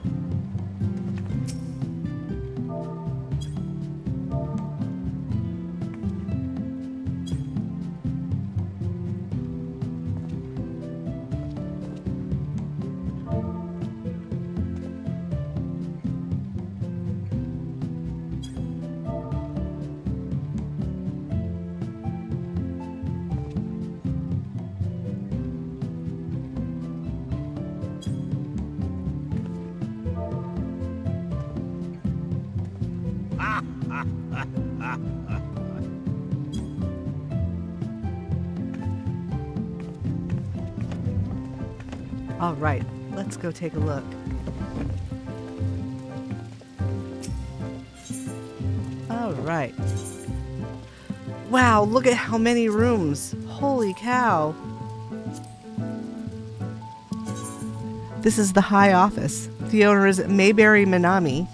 All right, let's go take a look. All right. Wow, look at how many rooms. Holy cow. This is the high office. The owner is Mayberry Minami.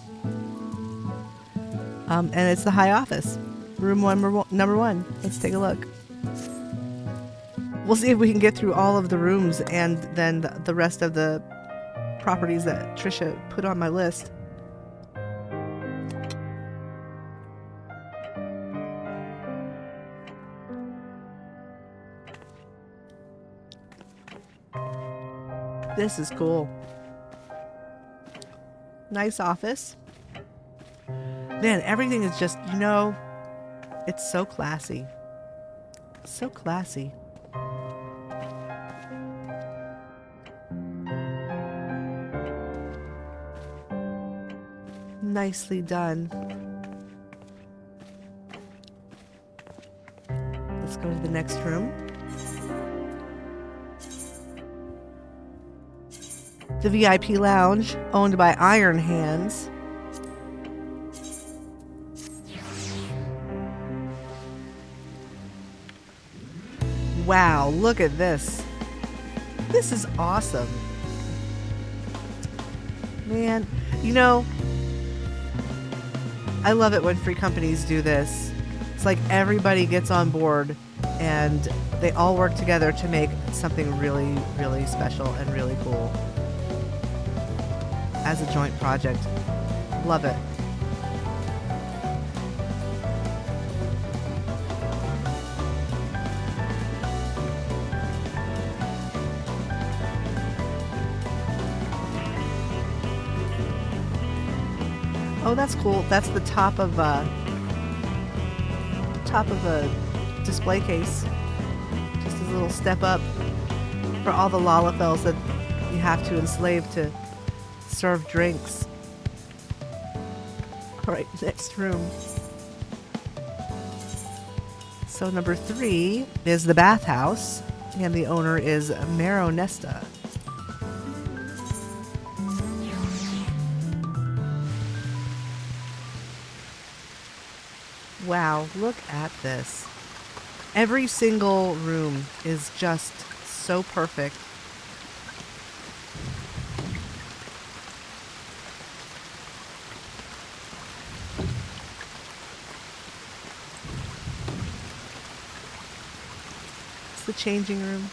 And it's the high office. Room number one. Let's take a look. We'll see if we can get through all of the rooms and then the rest of the properties that Trisha put on my list. This is cool. Nice office. Man, everything is just, it's so classy. So classy. Nicely done. Let's go to the next room. The VIP lounge, owned by Iron Hands. Wow, look at this. This is awesome. Man, I love it when free companies do this. It's like everybody gets on board and they all work together to make something really, really special and really cool as a joint project. Love it. Oh, that's cool. That's the top of a display case. Just a little step up for all the Lalafels that you have to enslave to serve drinks. All right, next room. So number 3 is the bathhouse, and the owner is Maro Nesta. Wow, look at this. Every single room is just so perfect. It's the changing room.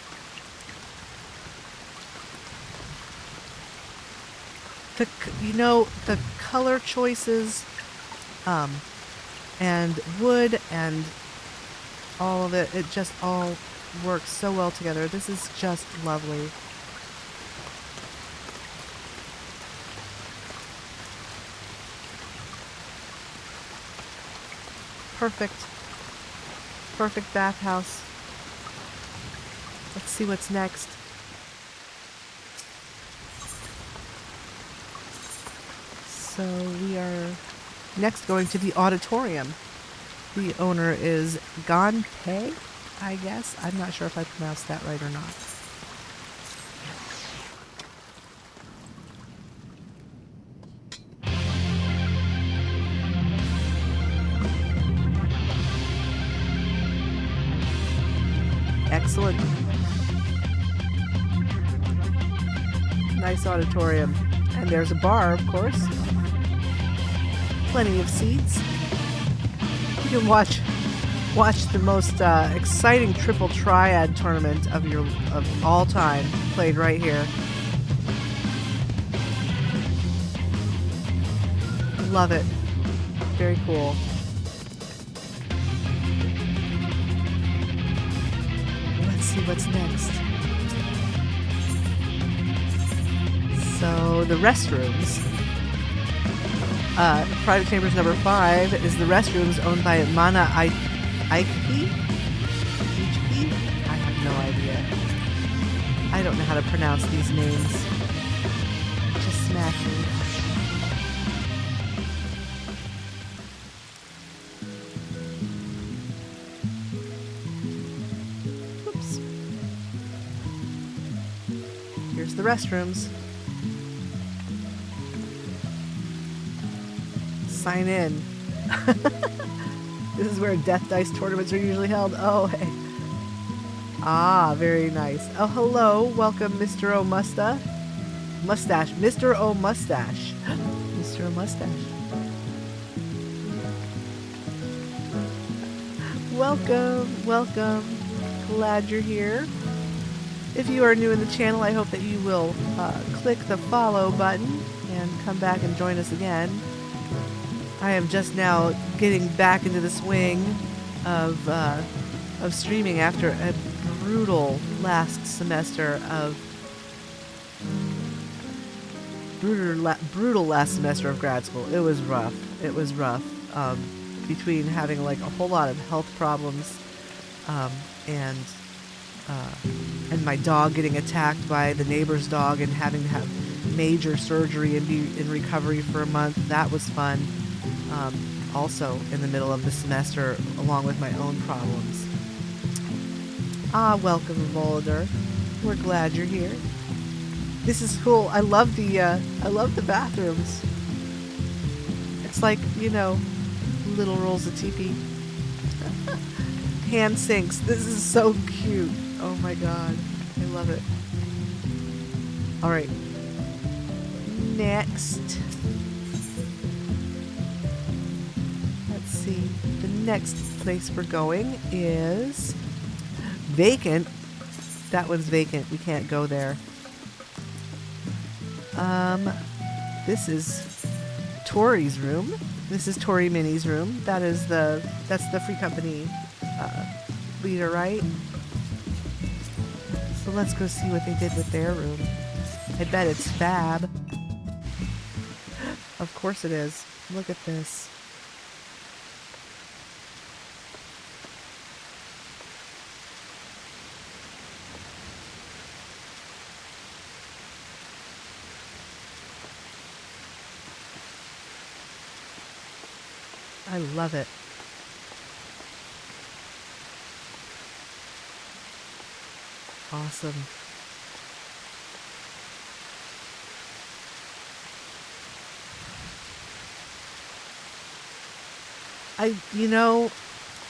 The color choices, and wood and all of it, it just all works so well together. This is just lovely. Perfect. Perfect bathhouse. Let's see what's next. So we are next going to the auditorium. The owner is Gonpei, I guess. I'm not sure if I pronounced that right or not. Excellent. Nice auditorium. And there's a bar, of course. Plenty of seats. You can watch the most exciting triple triad tournament of all time played right here. Love it. Very cool. Let's see what's next. So the restrooms. Private Chambers number 5 is the restrooms owned by Mana Aiki? I have no idea. I don't know how to pronounce these names. Just smack me. Oops. Here's the restrooms. Sign in. This is where Death Dice tournaments are usually held. Oh, hey. Ah, very nice. Oh, hello. Welcome, Mr. O Mustache. Mr. O Mustache. Mr. O Mustache. Welcome. Glad you're here. If you are new in the channel, I hope that you will click the follow button and come back and join us again. I am just now getting back into the swing of streaming after a brutal last semester of brutal last semester of grad school. It was rough. Between having like a whole lot of health problems, and my dog getting attacked by the neighbor's dog and having to have major surgery and be in recovery for a month. That was fun. Also in the middle of the semester, along with my own problems. Welcome, Volder. We're glad you're here. This is cool. I love the bathrooms. It's like, little rolls of teepee. Hand sinks. This is so cute. Oh my god. I love it. Alright. Next. Let's see. The next place we're going is vacant. That one's vacant. We can't go there. This is Tori's room. This is Tori Mini's room. That's the Free Company leader, right? So let's go see what they did with their room. I bet it's fab. Of course it is. Look at this. I love it. Awesome.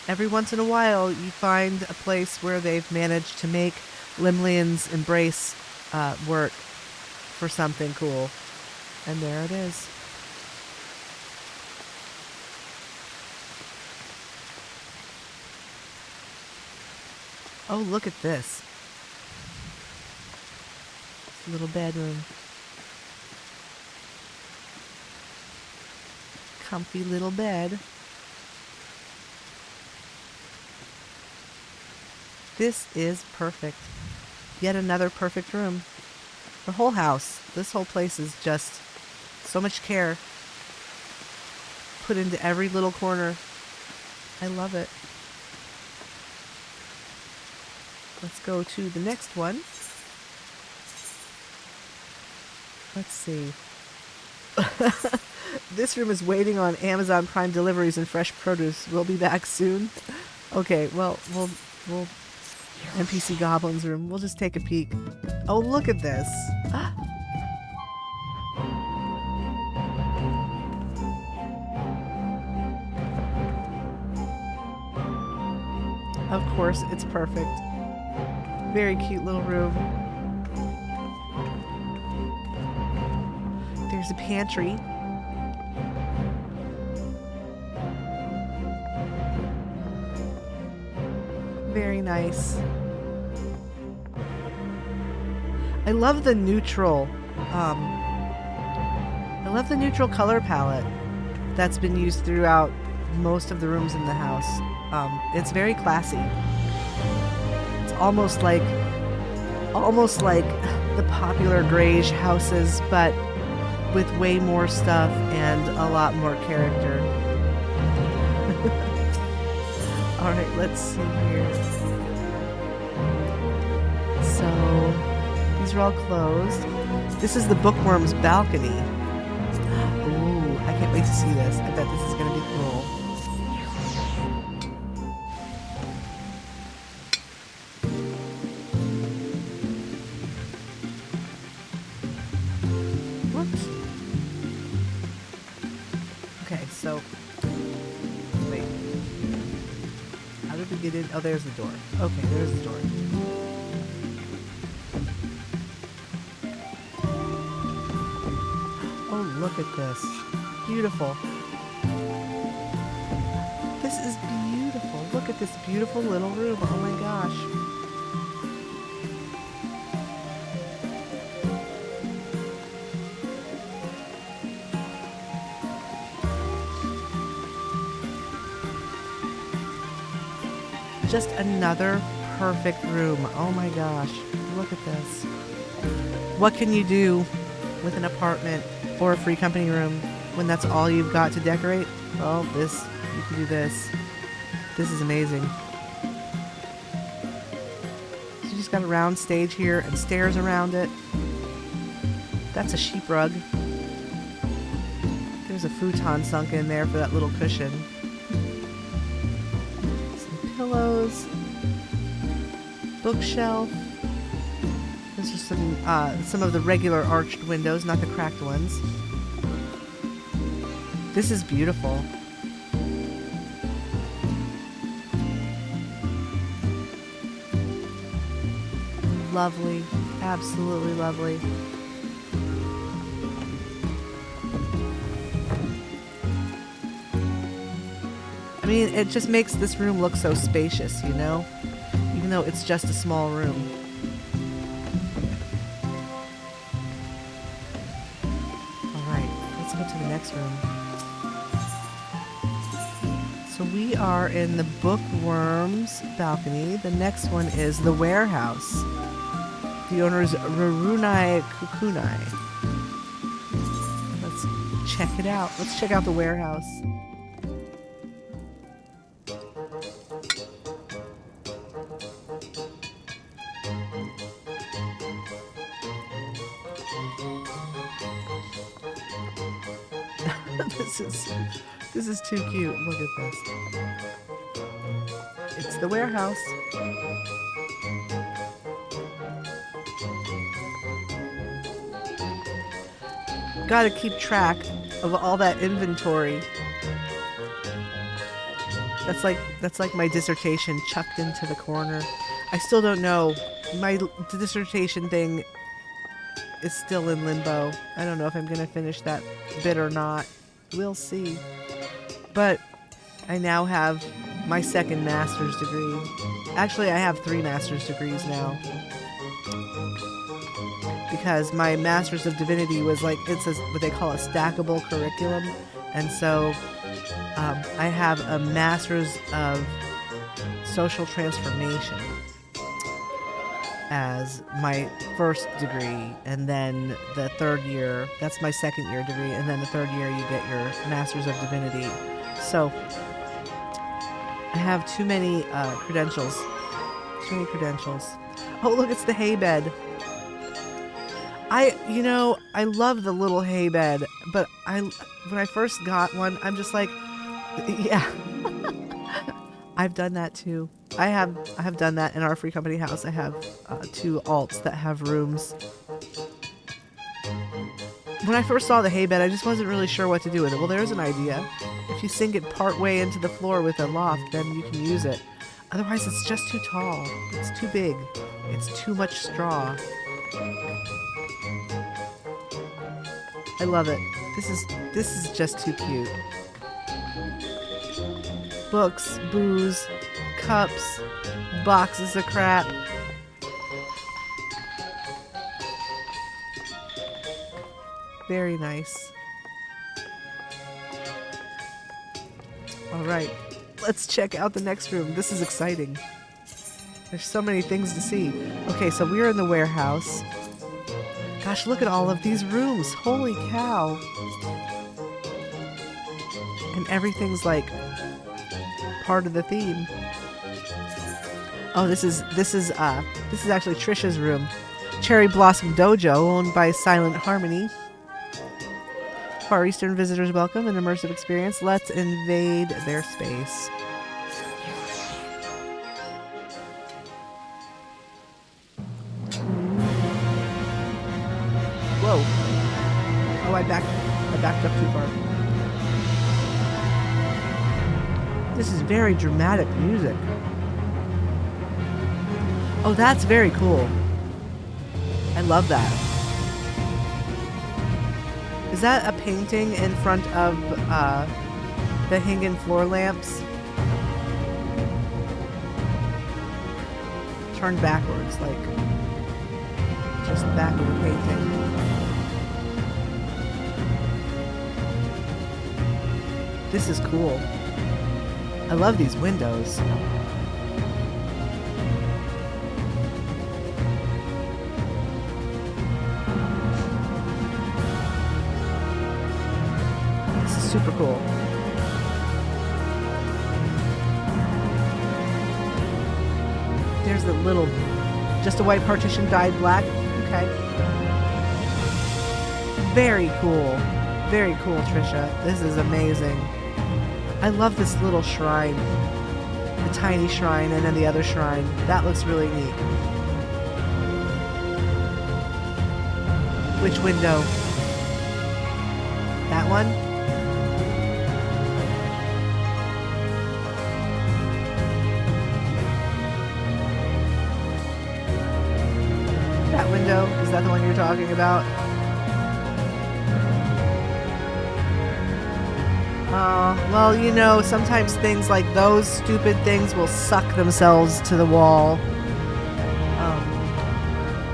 Every once in a while you find a place where they've managed to make Limlian's Embrace work for something cool. And there it is. Oh, look at this. Little bedroom. comfy little bed. This is perfect. Yet another perfect room. The whole house, this whole place is just so much care put into every little corner. I love it. Let's go to the next one. Let's see. This room is waiting on Amazon Prime deliveries and fresh produce. We'll be back soon. Okay, well, we'll NPC Goblin's room. We'll just take a peek. Oh, look at this. Of course, it's perfect. Very cute little room. There's a pantry. Very nice. I love the neutral color palette that's been used throughout most of the rooms in the house. It's very classy. It's almost like the popular grayish houses, but with way more stuff and a lot more character. All right, let's see here. So these are all closed. This is the bookworm's balcony. Ooh, I can't wait to see this. I bet this is going to be cool. Whoops. Okay, so wait. How did we get in? Oh, there's the door. Okay, there's the door. Oh, look at this. Beautiful. This is beautiful. Look at this beautiful little room. Oh my gosh. Just another perfect room. Oh my gosh. Look at this. What can you do with an apartment or a free company room when that's all you've got to decorate? Well, you can do this. This is amazing. So you just got a round stage here and stairs around it. That's a sheep rug. There's a futon sunk in there for that little cushion. Pillows, bookshelf. This is some of the regular arched windows, not the cracked ones. This is beautiful. Lovely, absolutely lovely. I mean, it just makes this room look so spacious, you know? Even though it's just a small room. Alright, let's go to the next room. So we are in the bookworm's balcony. The next one is the warehouse. The owner is Rarunai Kukunai. Let's check it out. Let's check out the warehouse. This is too cute. Look at this. It's the warehouse. Gotta keep track of all that inventory. That's like my dissertation chucked into the corner. I still don't know. My dissertation thing is still in limbo. I don't know if I'm gonna finish that bit or not. We'll see. But I now have my second master's degree. Actually, I have 3 master's degrees now. Because my master's of divinity was like, it's what they call a stackable curriculum. And so I have a master's of social transformation as my first degree, and then the third year, that's my second year degree, and then the third year you get your master's of divinity. So I have too many credentials. Too many credentials. Oh, look, it's the hay bed. I love the little hay bed, but when I first got one, I'm just like, yeah. I've done that too. I have done that in our free company house. I have 2 alts that have rooms. When I first saw the hay bed, I just wasn't really sure what to do with it. Well, there's an idea. If you sink it part way into the floor with a loft, then you can use it. Otherwise, it's just too tall. It's too big. It's too much straw. I love it. This is just too cute. Books, booze, cups, boxes of crap. Very nice. All right, let's check out the next room. This is exciting. There's so many things to see. Okay, so we're in the warehouse. Gosh, look at all of these rooms. Holy cow. And everything's like part of the theme. Oh, this is actually Trisha's room. Cherry Blossom Dojo, owned by Silent Harmony. Far Eastern visitors welcome, an immersive experience. Let's invade their space. Whoa. Oh, I backed up too far. This is very dramatic music. Oh, that's very cool. I love that. Is that a painting in front of the hanging floor lamps? Turned backwards, like just the back of the painting. This is cool. I love these windows. This is super cool. There's the little, just a white partition dyed black. Okay. Very cool. Very cool, Trisha. This is amazing. I love this little shrine. The tiny shrine and then the other shrine. That looks really neat. Which window? That one? That window? Is that the one you're talking about? Well, you know, sometimes things like those stupid things will suck themselves to the wall.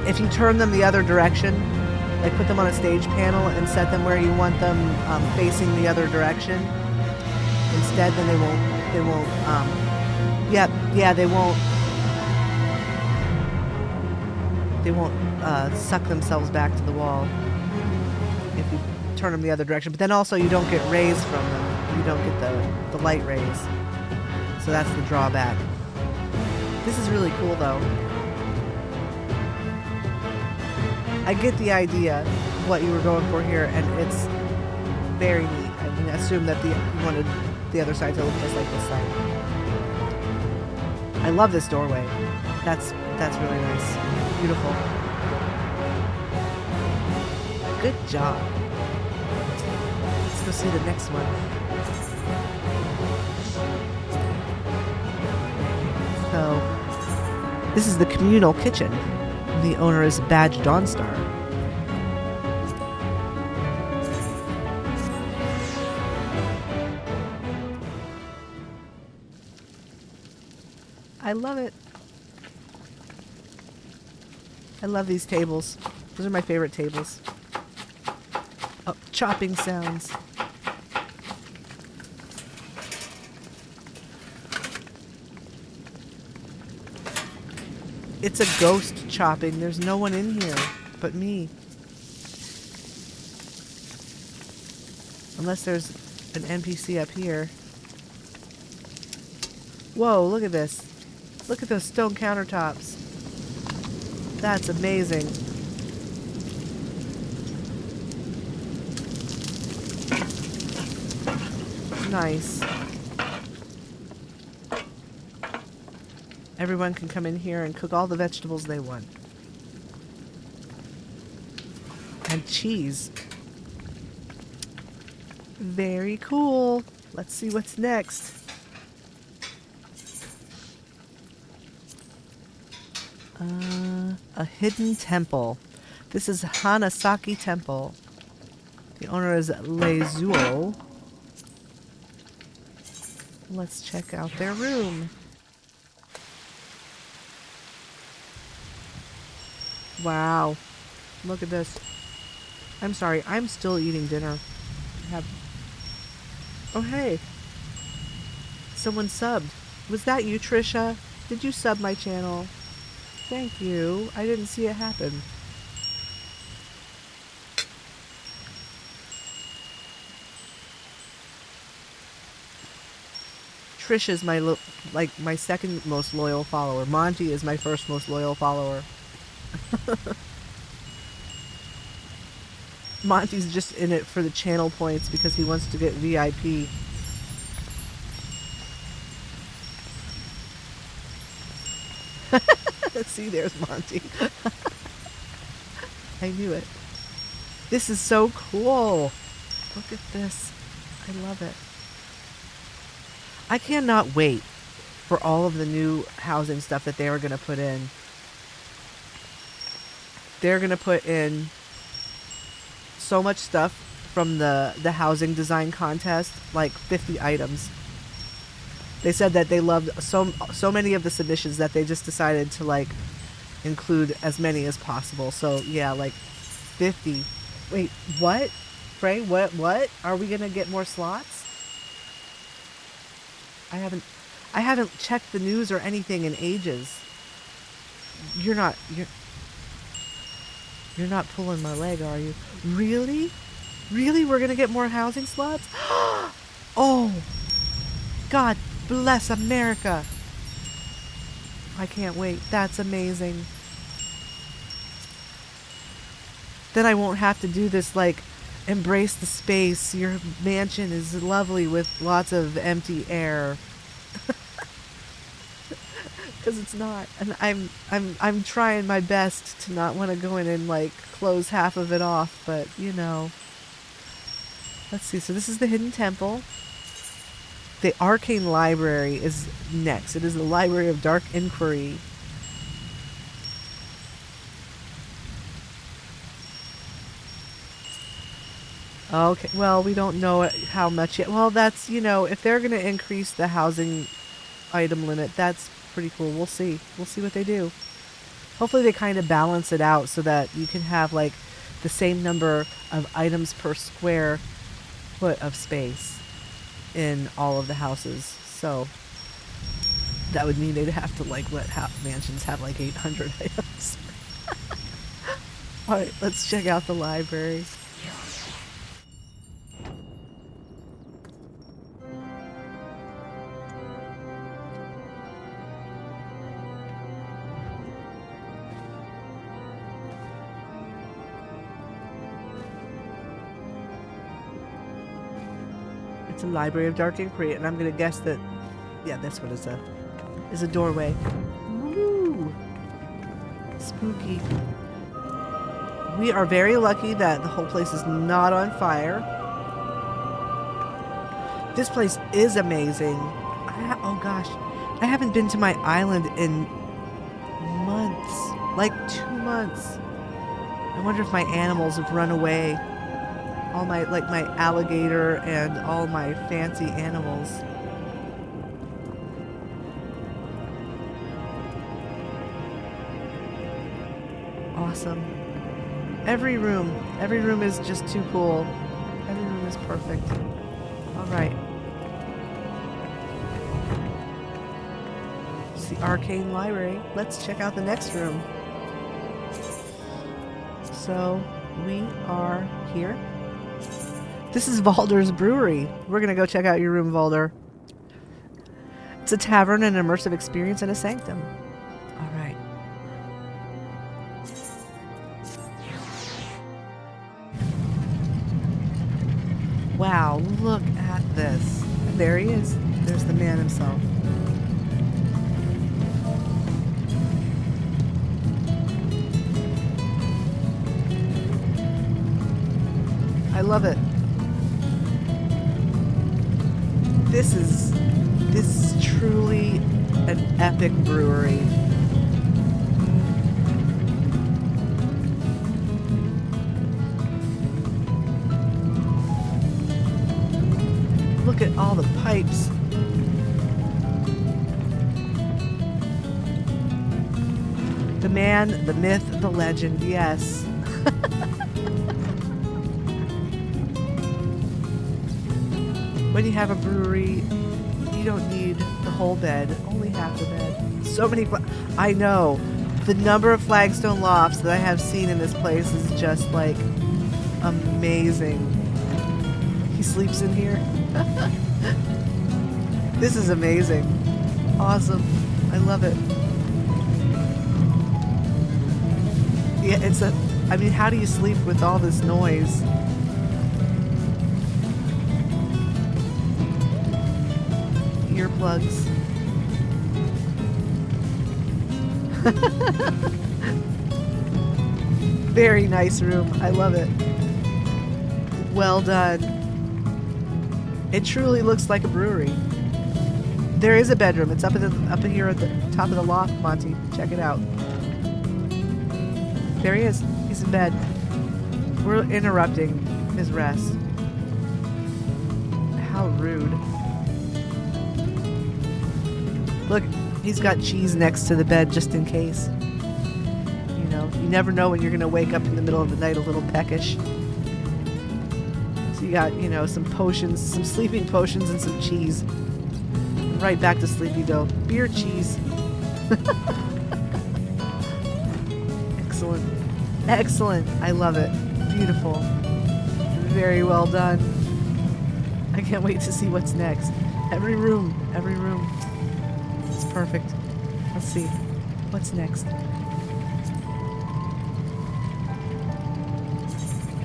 If you turn them the other direction, like put them on a stage panel and set them where you want them facing the other direction, instead, then they won't, they won't suck themselves back to the wall if you turn them the other direction. But then also you don't get rays from them. You don't get the light rays. So that's the drawback. This is really cool though. I get the idea of what you were going for here, and it's very neat. I mean, I assume that you wanted the other side to look just like this side. I love this doorway. That's really nice. Beautiful. Good job. Let's go see the next one. So, this is the communal kitchen. The owner is Badge Dawnstar. I love it. I love these tables. Those are my favorite tables. Oh, chopping sounds. It's a ghost chopping. There's no one in here but me. Unless there's an NPC up here. Whoa, look at this. Look at those stone countertops. That's amazing. Nice. Everyone can come in here and cook all the vegetables they want. And cheese. Very cool. Let's see what's next. A hidden temple. This is Hanasaki Temple. The owner is Leizuo. Let's check out their room. Wow. Look at this. I'm sorry, I'm still eating dinner. Oh, hey. Someone subbed. Was that you, Trisha? Did you sub my channel? Thank you. I didn't see it happen. Trish is my second most loyal follower. Monty is my first most loyal follower. Monty's just in it for the channel points because he wants to get VIP. See, there's Monty. I knew it. This is so cool. Look at this. I love it. I cannot wait for all of the new housing stuff that they are going to put in. They're going to put in so much stuff from the housing design contest, like 50 items. They said that they loved so many of the submissions that they just decided to like include as many as possible. So yeah, like 50. Wait, what? Frey, what? Are we gonna get more slots? I haven't checked the news or anything in ages. You're not pulling my leg, are you? Really? Really? We're gonna get more housing slots? Oh, God bless America. I can't wait. That's amazing. Then I won't have to do this, like, embrace the space. Your mansion is lovely with lots of empty air. Because it's not. And I'm trying my best to not want to go in and, like, close half of it off. But, you know. Let's see. So this is the Hidden Temple. The Arcane Library is next. It is the Library of Dark Inquiry. Okay, well, we don't know how much yet. Well, that's, you know, if they're going to increase the housing item limit, that's pretty cool. We'll see. We'll see what they do. Hopefully they kind of balance it out so that you can have, like, the same number of items per square foot of space in all of the houses. So that would mean they'd have to, like, let mansions have, like, 800 items. Alright, let's check out the library. It's a Library of Dark Inquiry, and I'm gonna guess that, yeah, this one is a doorway. Ooh, spooky. We are very lucky that the whole place is not on fire. This place is amazing. Oh gosh, I haven't been to my island in months, like 2 months. I wonder if my animals have run away. All my, like, my alligator and all my fancy animals. Awesome. Every room is just too cool. Every room is perfect. All right. the Arcane Library. Let's check out the next room. So we are here. This is Valder's Brewery. We're going to go check out your room, Valder. It's a tavern, an immersive experience, and a sanctum. All right. Wow, look at this. There he is. There's the man himself. I love it. This is truly an epic brewery. Look at all the pipes. The man, the myth, the legend, yes. When you have a brewery, you don't need the whole bed, only half the bed. So many, I know. The number of flagstone lofts that I have seen in this place is just like amazing. He sleeps in here. This is amazing. Awesome. I love it. Yeah, I mean, how do you sleep with all this noise? Earplugs. Very nice room. I love it. Well done. It truly looks like a brewery. There is a bedroom. It's up in here at the top of the loft, Monty. Check it out. There he is. He's in bed. We're interrupting his rest. How rude. Look, he's got cheese next to the bed just in case. You know, you never know when you're going to wake up in the middle of the night a little peckish. So you got, you know, some potions, some sleeping potions and some cheese. And right back to sleep you go. Beer cheese. Excellent. Excellent. I love it. Beautiful. Very well done. I can't wait to see what's next. Every room. Every room. It's perfect. Let's see. What's next?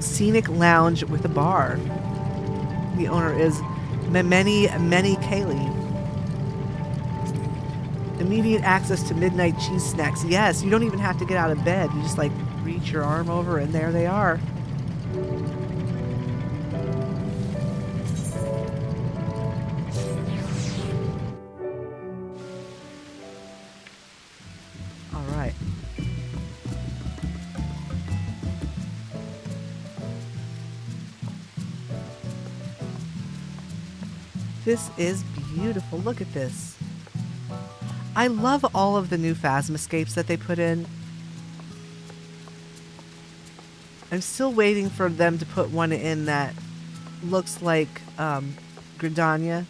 Scenic lounge with a bar. The owner is Many Kaylee. Immediate access to midnight cheese snacks. Yes, you don't even have to get out of bed. You just like reach your arm over and there they are. All right. This is beautiful. Look at this. I love all of the new Phasmoscapes that they put in. I'm still waiting for them to put one in that looks like Gridania.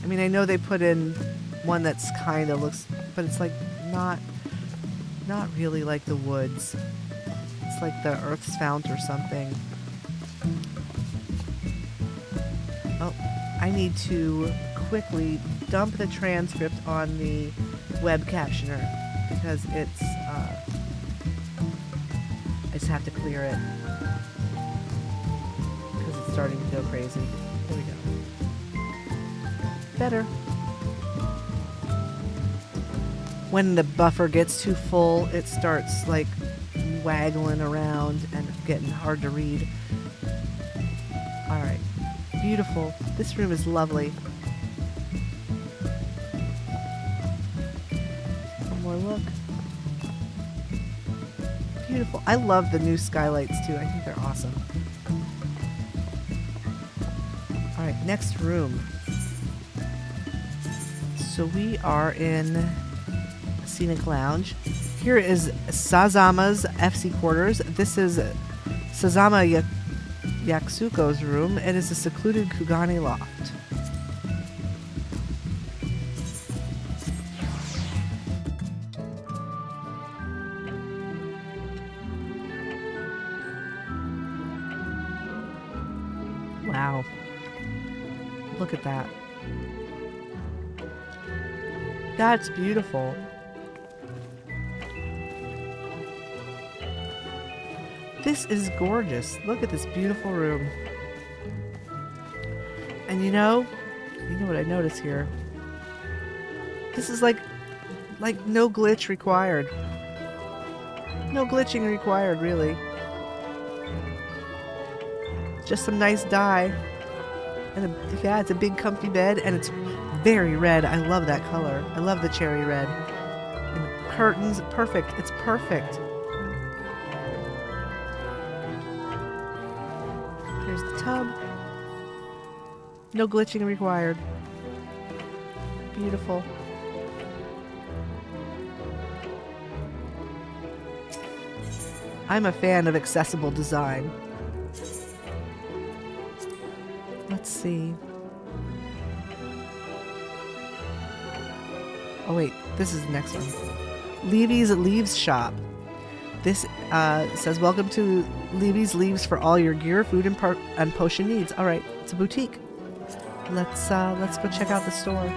I mean, I know they put in one that's kind of looks, but it's like not really like the woods. It's like the Earth's Fount or something. Oh, I need to quickly dump the transcript on the web captioner because it's I just have to clear it because it's starting to go crazy. There we go. Better. When the buffer gets too full, it starts like waggling around and getting hard to read. All right. Beautiful. This room is lovely. Look. Beautiful. I love the new skylights too. I think they're awesome. All right, next room. So we are in a scenic lounge. Here is Sazama's FC quarters. This is Sazama Yaksuko's room. It is a secluded Kugane loft. Look at that. That's beautiful. This is gorgeous. Look at this beautiful room. And you know what I notice here? This is like no glitch required. No glitching required, really. Just some nice dye. And yeah, it's a big comfy bed, and it's very red. I love that color. I love the cherry red. And the curtains, perfect. It's perfect. Here's the tub. No glitching required. Beautiful. I'm a fan of accessible design. Let's see. Oh wait, this is the next one. Levy's Leaves Shop. This says, welcome to Levy's Leaves for all your gear, food, and potion needs. All right, it's a boutique. Let's go check out the store.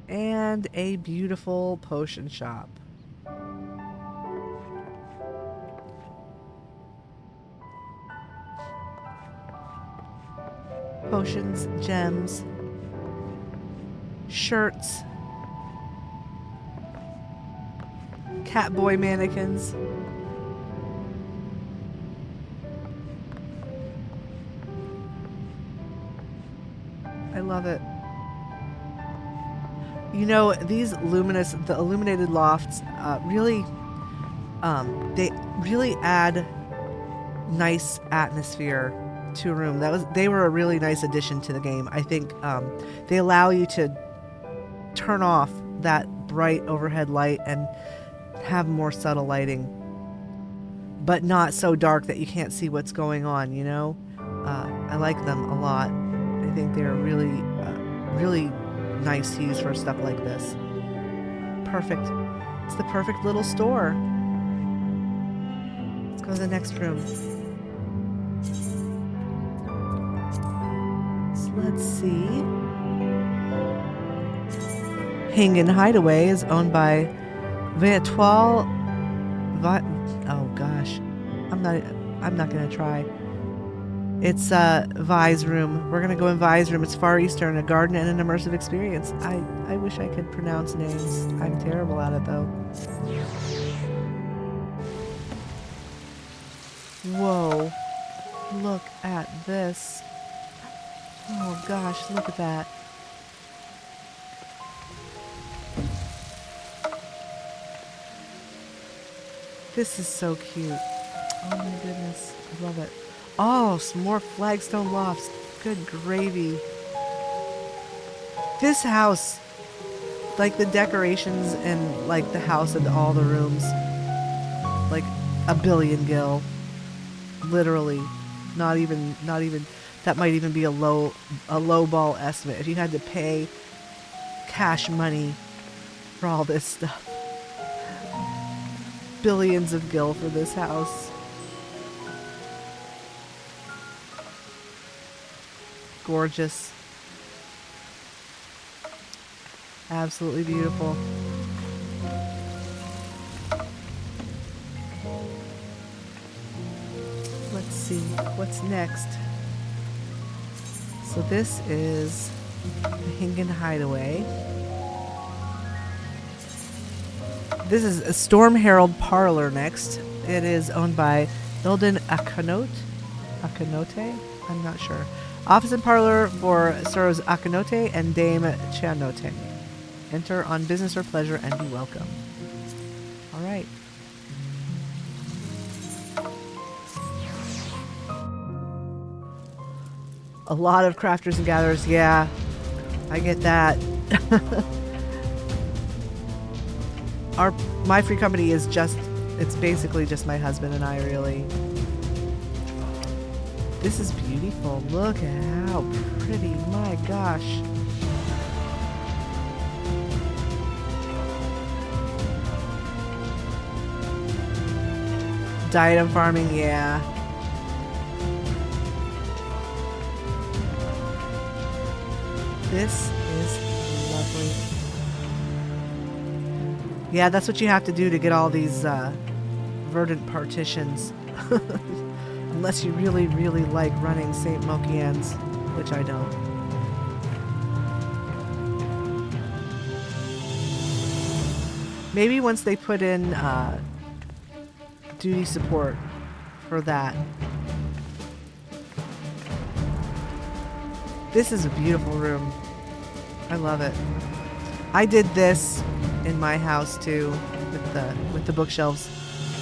And a beautiful potion shop. Potions, gems, shirts, Catboy mannequins. I love it. You know, these the illuminated lofts, really, they really add nice atmosphere to a room. They were a really nice addition to the game. I think they allow you to turn off that bright overhead light and have more subtle lighting, but not so dark that you can't see what's going on, you know? I like them a lot. I think they're really, really nice to use for stuff like this. Perfect. It's the perfect little store. Let's go to the next room. So let's see. Hingen Hideaway is owned by Vétoile. Oh gosh, I'm not gonna try. It's Vi's room. We're gonna go in Vi's room. It's Far Eastern, a garden and an immersive experience. I wish I could pronounce names. I'm terrible at it though. Whoa, look at this. Oh gosh, look at that. This is so cute. Oh my goodness, I love it. Oh, some more flagstone lofts. Good gravy. This house, like the decorations in like the house and all the rooms, like a billion gil. Literally. Not even that might even be a low ball estimate. If you had to pay cash money for all this stuff. Billions of gil for this house. Gorgeous. Absolutely beautiful. Let's see what's next. So this is the Hingen Hideaway. This is a Storm Herald Parlor next. It is owned by Ilden Akanote. I'm not sure. Office and parlor for Sirs Akanote and Dame Chianote. Enter on business or pleasure and be welcome. All right. A lot of crafters and gatherers. Yeah, I get that. My free company is it's basically just my husband and I, really. This is beautiful. Look at how pretty. My gosh. Diadem farming, yeah. This is lovely. Yeah, that's what you have to do to get all these verdant partitions. Unless you really, really like running St. Mokians, which I don't. Maybe once they put in duty support for that. This is a beautiful room. I love it. I did this in my house too with the bookshelves.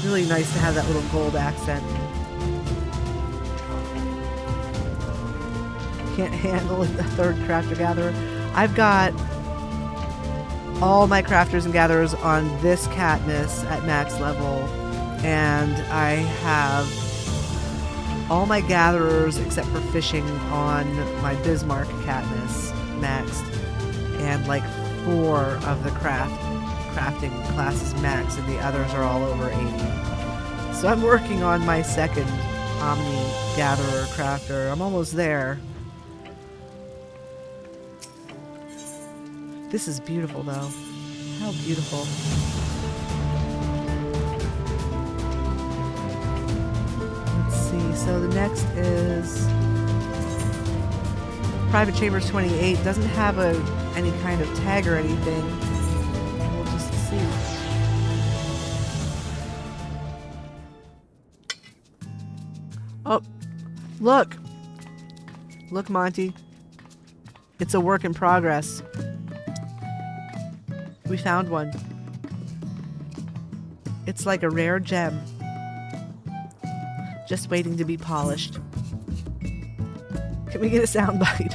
Really nice to have that little gold accent. Can't handle a third crafter gatherer. I've got all my crafters and gatherers on this Katniss at max level, and I have all my gatherers except for fishing on my Bismarck Katniss maxed, and like 4 of the crafting classes maxed, and the others are all over 80. So I'm working on my second Omni gatherer crafter. I'm almost there. This is beautiful though. How beautiful. Let's see, so the next is Private Chambers 28. Doesn't have any kind of tag or anything. We'll just see. Oh, look. Look, Monty. It's a work in progress. We found one. It's like a rare gem. Just waiting to be polished. Can we get a sound bite?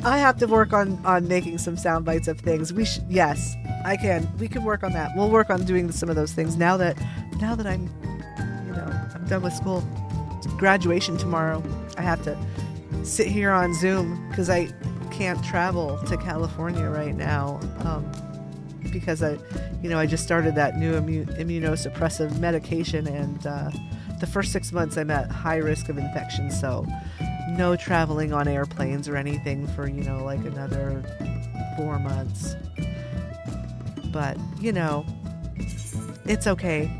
I have to work on making some sound bites of things. Yes, I can. We can work on that. We'll work on doing some of those things now that I'm done with school. It's graduation tomorrow. I have to sit here on Zoom because I can't travel to California right now because I just started that new immunosuppressive medication, and the first 6 months I'm at high risk of infection, so no traveling on airplanes or anything for like another 4 months. But it's okay.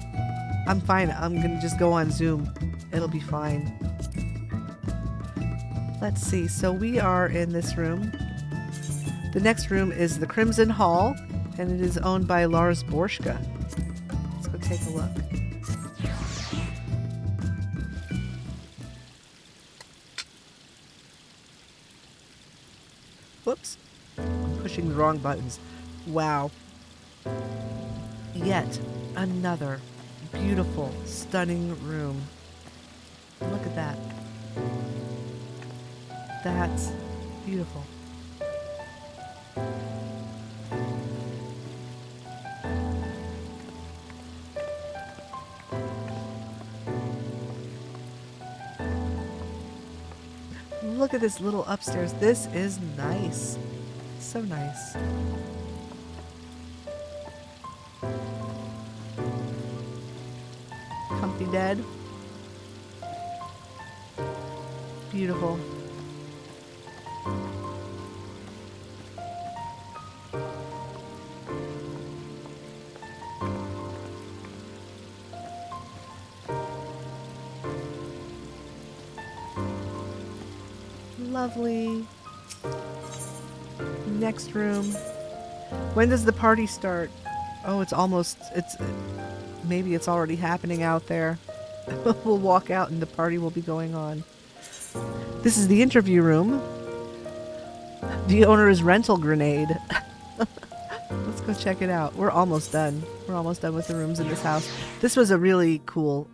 I'm fine. I'm gonna just go on Zoom. It'll be fine. Let's see, so we are in this room. The next room is the Crimson Hall, and it is owned by Lars Borschka. Let's go take a look. Whoops, I'm pushing the wrong buttons. Wow. Yet another beautiful, stunning room. Look at that. That's beautiful. Look at this little upstairs. This is nice. So nice. Comfy bed. Beautiful. Lovely. Next room. When does the party start? Oh, maybe it's already happening out there. We'll walk out and the party will be going on. This is the interview room. The owner is Rental Grenade. Let's go check it out. We're almost done. We're almost done with the rooms in this house. This was a really cool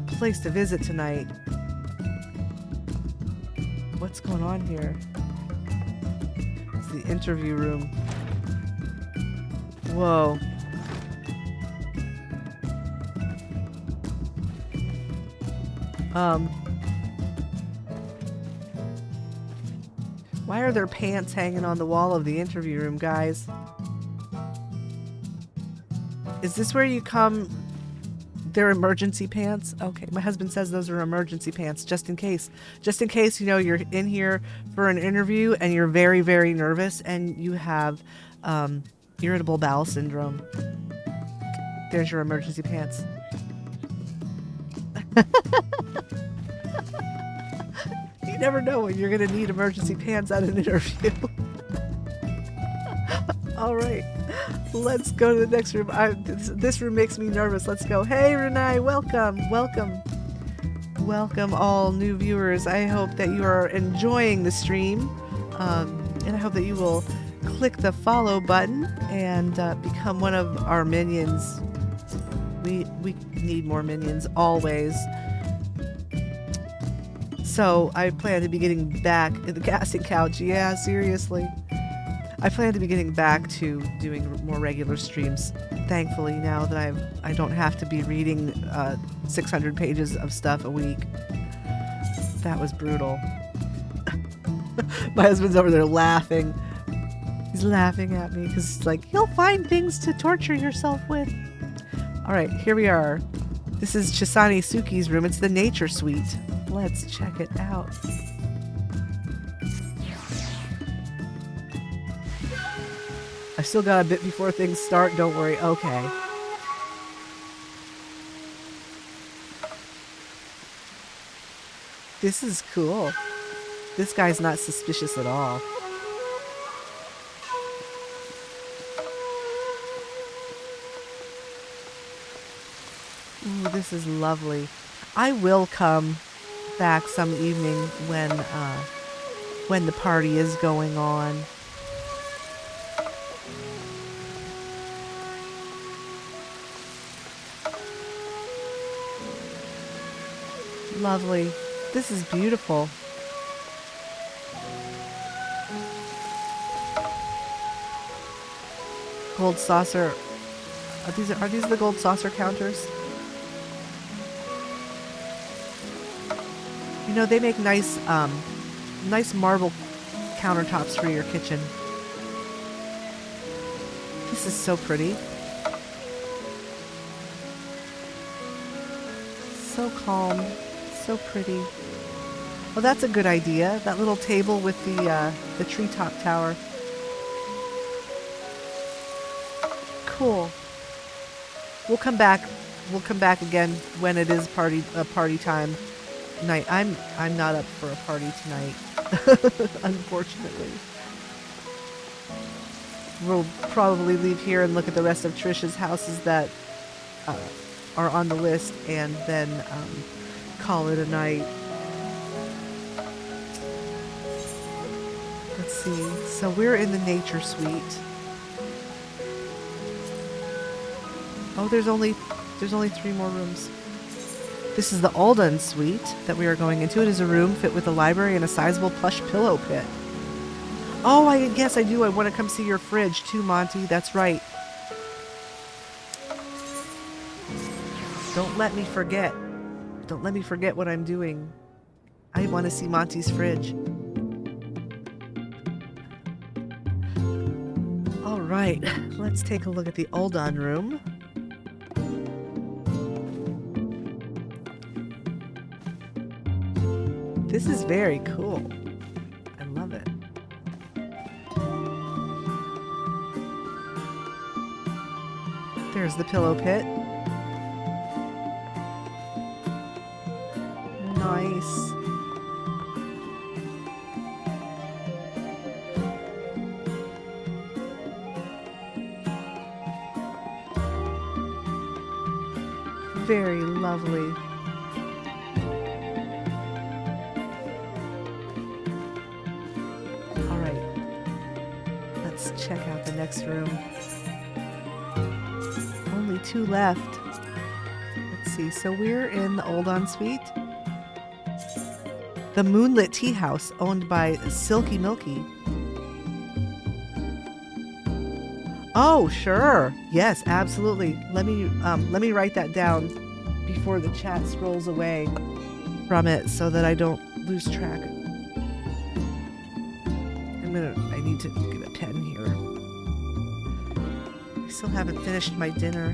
place to visit tonight. What's going on here? It's the interview room. Whoa. Why are there pants hanging on the wall of the interview room, guys? Is this where you come? They're emergency pants? Okay, my husband says those are emergency pants, just in case. Just in case, you know, you're in here for an interview and you're very, very nervous and you have irritable bowel syndrome. There's your emergency pants. You never know when you're going to need emergency pants at an interview. All right, let's go to the next room. This room makes me nervous. Let's go. Hey, Renee, welcome, welcome. Welcome all new viewers. I hope that you are enjoying the stream. And I hope that you will click the follow button and become one of our minions. We need more minions, always. So I plan to be getting back in the casting couch. Yeah, seriously. I plan to be getting back to doing more regular streams, thankfully, now that I don't have to be reading 600 pages of stuff a week. That was brutal. My husband's over there laughing. He's laughing at me because it's like, you'll find things to torture yourself with. All right, here we are. This is Chisani Suki's room. It's the nature suite. Let's check it out. I still got a bit before things start. Don't worry. Okay. This is cool. This guy's not suspicious at all. Ooh, this is lovely. I will come back some evening when the party is going on. Lovely. This is beautiful. Gold saucer. Are these the gold saucer counters? You know, they make nice marble countertops for your kitchen. This is so pretty. So calm. So pretty. Well, that's a good idea. That little table with the treetop tower. Cool. We'll come back. We'll come back again when it is party time night. I'm not up for a party tonight, unfortunately. We'll probably leave here and look at the rest of Trisha's houses that are on the list, and then call it a night. Let's see. So we're in the nature suite. Oh, there's only 3 more rooms. This is the Alden suite that we are going into. It is a room fit with a library and a sizable plush pillow pit. Oh, I guess I do. I want to come see your fridge too, Monty. That's right. Don't let me forget. Don't let me forget what I'm doing. I want to see Monty's fridge. All right, let's take a look at the Alden room. This is very cool. I love it. There's the pillow pit. Nice. Very lovely. All right. Let's check out the next room. Only 2 left. Let's see. So we're in the Alden suite. The Moonlit Tea House, owned by Silky Milky. Oh, sure. Yes, absolutely. Let me write that down before the chat scrolls away from it so that I don't lose track. I need to get a pen here. I still haven't finished my dinner.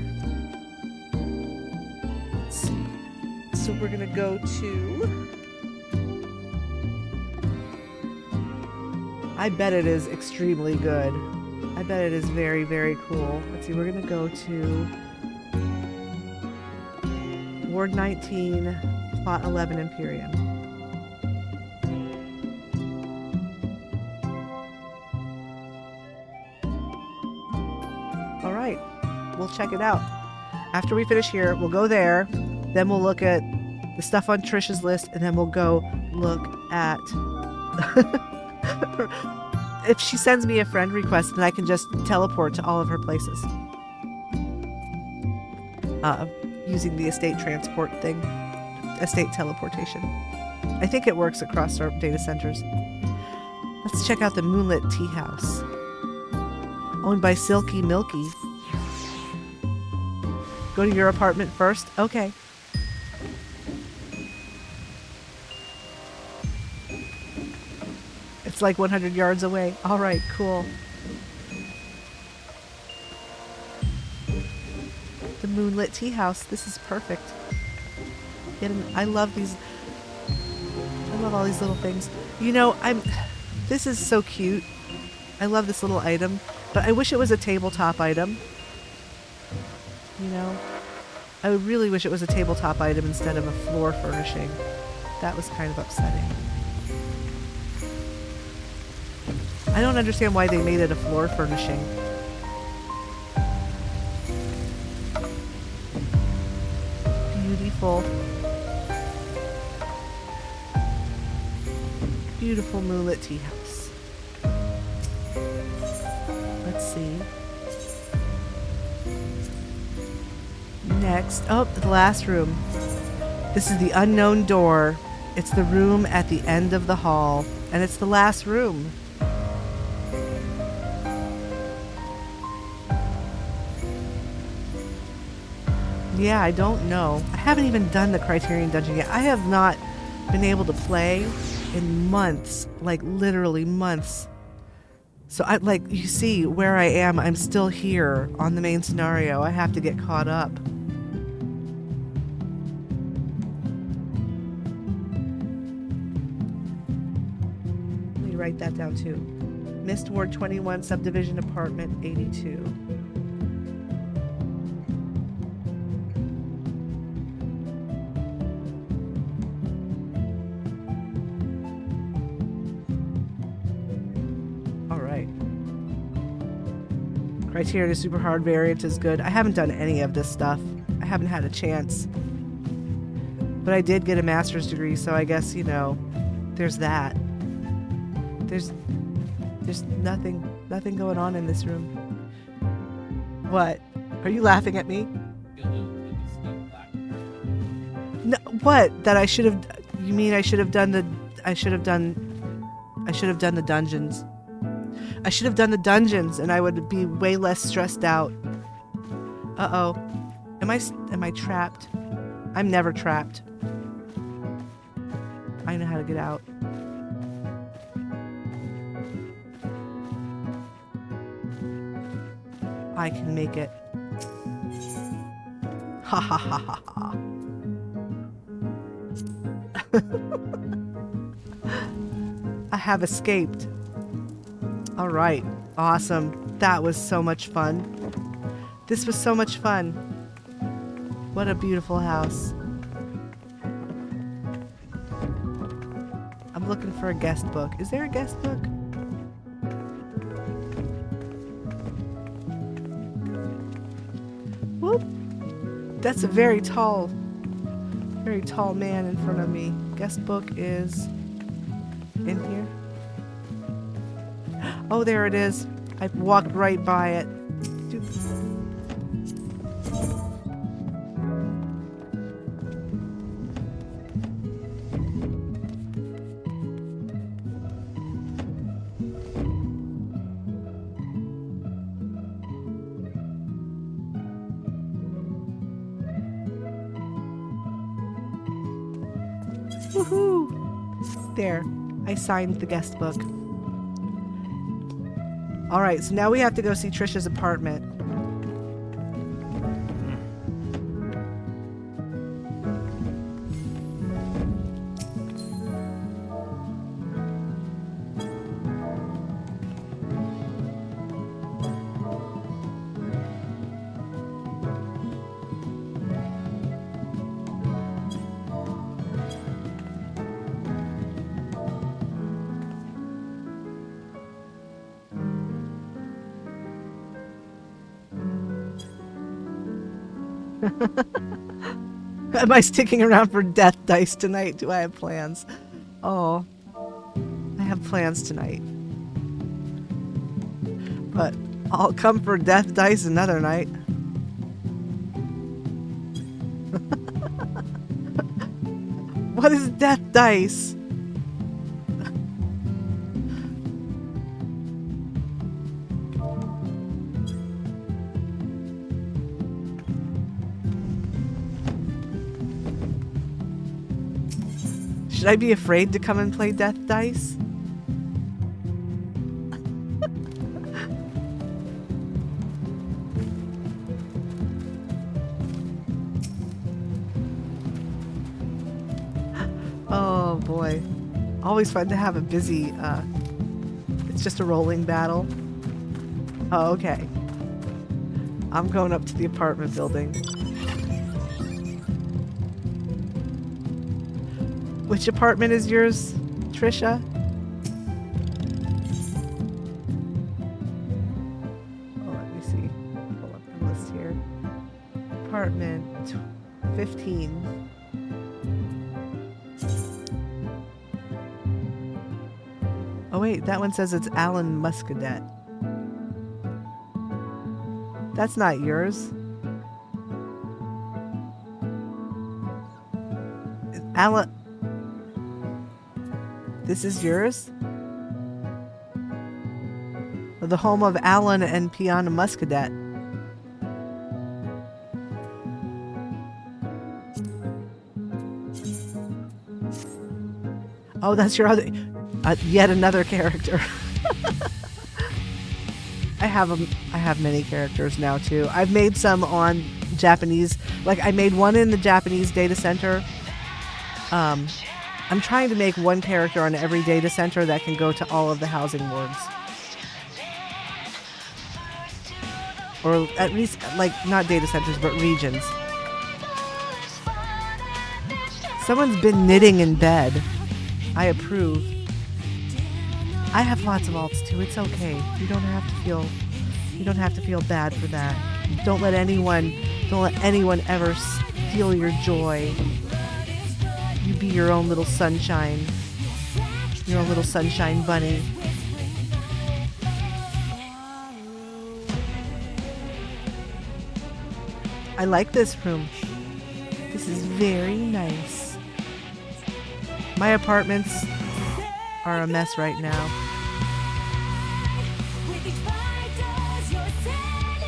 Let's see. So we're gonna go to... I bet it is extremely good. I bet it is very, very cool. Let's see, we're gonna go to Ward 19, Plot 11, Imperium. All right, we'll check it out. After we finish here, we'll go there, then we'll look at the stuff on Trish's list, and then we'll go look at... If she sends me a friend request, then I can just teleport to all of her places. Using the estate transport thing. Estate teleportation. I think it works across our data centers. Let's check out the Moonlit Tea House. Owned by Silky Milky. Go to your apartment first? Okay. It's like 100 yards away. All right, cool. The Moonlit Tea House. This is perfect. I love these. I love all these little things. You know, this is so cute. I love this little item, but I wish it was a tabletop item. You know, I really wish it was a tabletop item instead of a floor furnishing. That was kind of upsetting. I don't understand why they made it a floor furnishing. Beautiful. Beautiful Moonlit Tea House. Let's see. Next, oh, the last room. This is the unknown door. It's the room at the end of the hall, and it's the last room. Yeah, I don't know. I haven't even done the Criterion Dungeon yet. I have not been able to play in months, like literally months. So you see where I am, I'm still here on the main scenario. I have to get caught up. Let me write that down too. Mist Ward 21, Subdivision Apartment 82. Criterion is super hard, variant is good. I haven't done any of this stuff. I haven't had a chance. But I did get a master's degree, so I guess, you know, there's that. There's nothing going on in this room. What? Are you laughing at me? No, what? That I should have, you mean I should have done the dungeons. I should have done the dungeons, and I would be way less stressed out. Uh-oh. Am I trapped? I'm never trapped. I know how to get out. I can make it. Ha ha ha ha ha. I have escaped. All right, awesome. That was so much fun. This was so much fun. What a beautiful house. I'm looking for a guest book. Is there a guest book? Whoop. That's a very tall man in front of me. Guest book is in here. Oh, there it is. I walked right by it. Woohoo! There. I signed the guest book. Alright, so now we have to go see Trisha's apartment. Am I sticking around for death dice tonight? Do I have plans? Oh, I have plans tonight. But I'll come for death dice another night. What is death dice? Should I be afraid to come and play death dice? Oh boy. Always fun to have a busy, it's just a rolling battle. Oh, okay. I'm going up to the apartment building. Which apartment is yours, Trisha? Oh, let me see. Pull up the list here. Apartment 15. Oh wait, that one says it's Alan Muscadet. That's not yours. Alan... This is yours? The home of Alan and Piana Muscadet. Oh, that's your other... yet another character. I have many characters now too. I've made some on Japanese. Like I made one in the Japanese data center. I'm trying to make one character on every data center that can go to all of the housing wards. Or at least, like, not data centers, but regions. Someone's been knitting in bed. I approve. I have lots of alts too. It's okay. You don't have to feel bad for that. Don't let anyone ever steal your joy. You be your own little sunshine. Your own little sunshine bunny. I like this room. This is very nice. My apartments are a mess right now.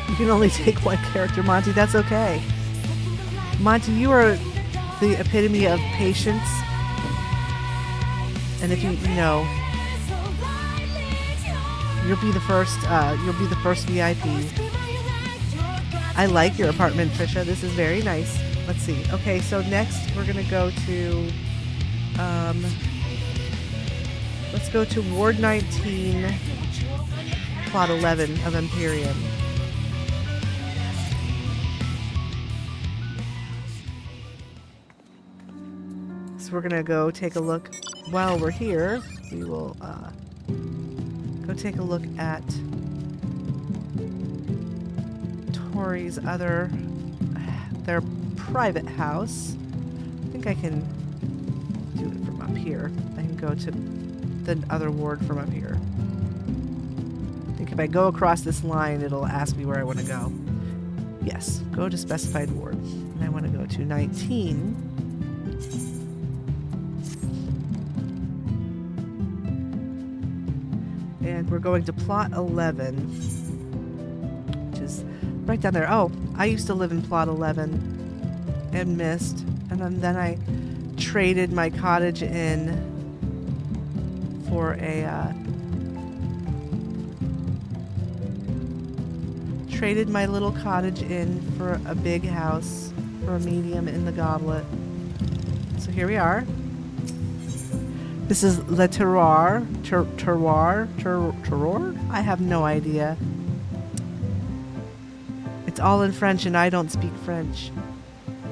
You can only take one character, Monty. That's okay. Monty, you are the epitome of patience. And if you know, you'll be the first VIP. I like your apartment, Trisha. This is very nice. Let's see. Okay, so next we're gonna go to let's go to Ward 19, Plot 11 of Imperium. So we're gonna go take a look. While we're here, we will go take a look at Tori's their private house. I think I can do it from up here. I can go to the other ward from up here. I think if I go across this line, it'll ask me where I want to go. Yes, go to specified ward. And I want to go to 19. And we're going to plot 11, which is right down there. Oh, I used to live in plot 11 and missed. And then I traded my cottage in for traded my little cottage in for a big house, for a medium in the goblet. So here we are. This is Le Terroir. Terroir? I have no idea. It's all in French and I don't speak French.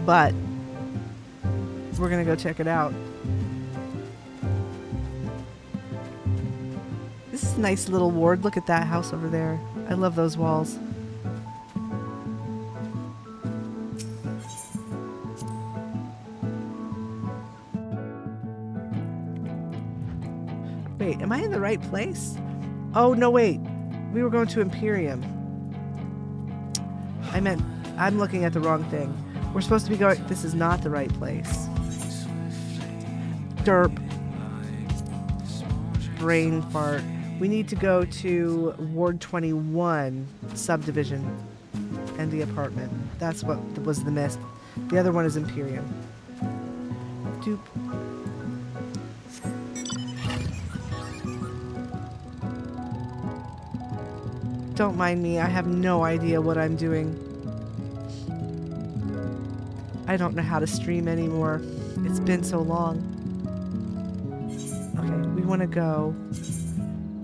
But we're gonna go check it out. This is a nice little ward. Look at that house over there. I love those walls. Wait, am I in the right place? Oh, no, wait. We were going to Imperium. I'm looking at the wrong thing. We're supposed to be going... This is not the right place. Derp. Brain fart. We need to go to Ward 21 subdivision and the apartment. That's what was the miss. The other one is Imperium. Doop. Don't mind me. I have no idea what I'm doing. I don't know how to stream anymore. It's been so long. Okay, we want to go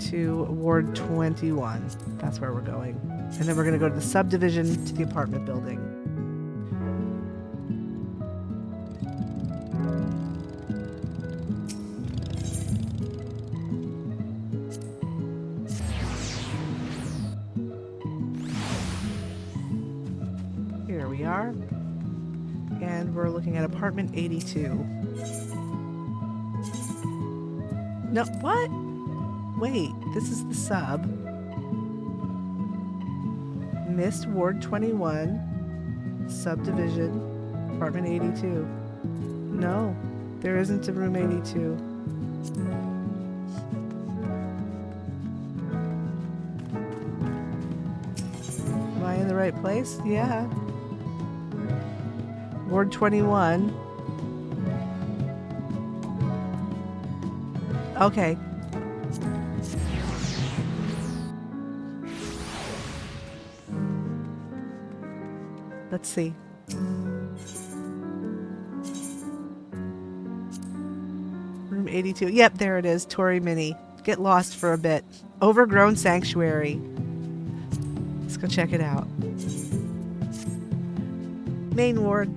to Ward 21. That's where we're going. And then we're going to go to the subdivision to the apartment building. Here we are. And we're looking at apartment 82. No, what? Wait, this is the sub. Missed Ward 21, subdivision, apartment 82. No, there isn't a room 82. Am I in the right place? Yeah. Ward 21. Okay. Let's see. Room 82. Yep, there it is. Tory Mini. Get lost for a bit. Overgrown sanctuary. Let's go check it out. Main ward.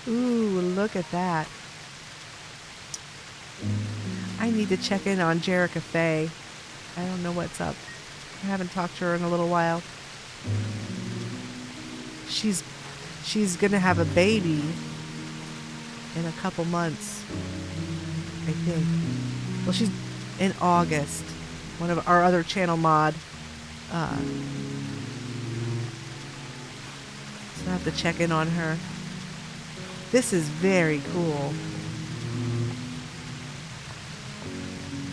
Ooh, look at that. I need to check in on Jerica Faye. I don't know what's up. I haven't talked to her in a little while. She's gonna have a baby in a couple months, I think. Well, she's in August. One of our other channel mod. So I have to check in on her. This is very cool.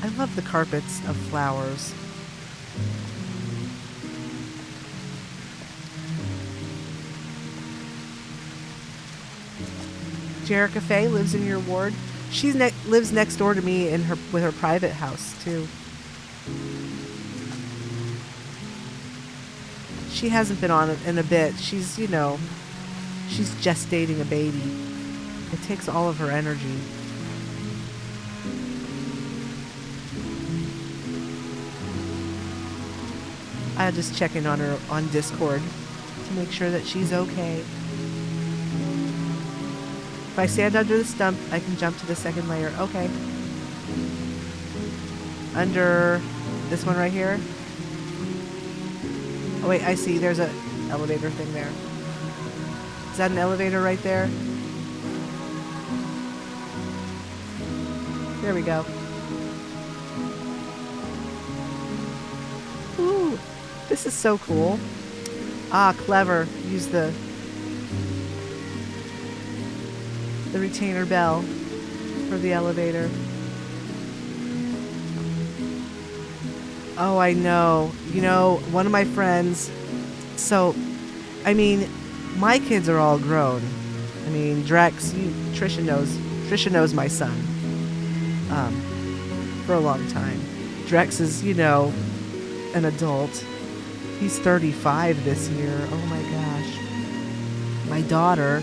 I love the carpets of flowers. Jerica Faye lives in your ward. She lives next door to me with her private house too. She hasn't been on in a bit. She's gestating a baby. It takes all of her energy. I'll just check in on her on Discord to make sure that she's okay. If I stand under the stump, I can jump to the second layer. Okay. Under this one right here. Oh wait, I see. There's an elevator thing there. Is that an elevator right there? There we go. Ooh, this is so cool. Ah, clever. Use the retainer bell for the elevator. Oh, I know. You know, one of my friends... So, I mean, my kids are all grown. I mean, Drex, Trisha knows my son. For a long time. Drex is, an adult. He's 35 this year. Oh my gosh. My daughter,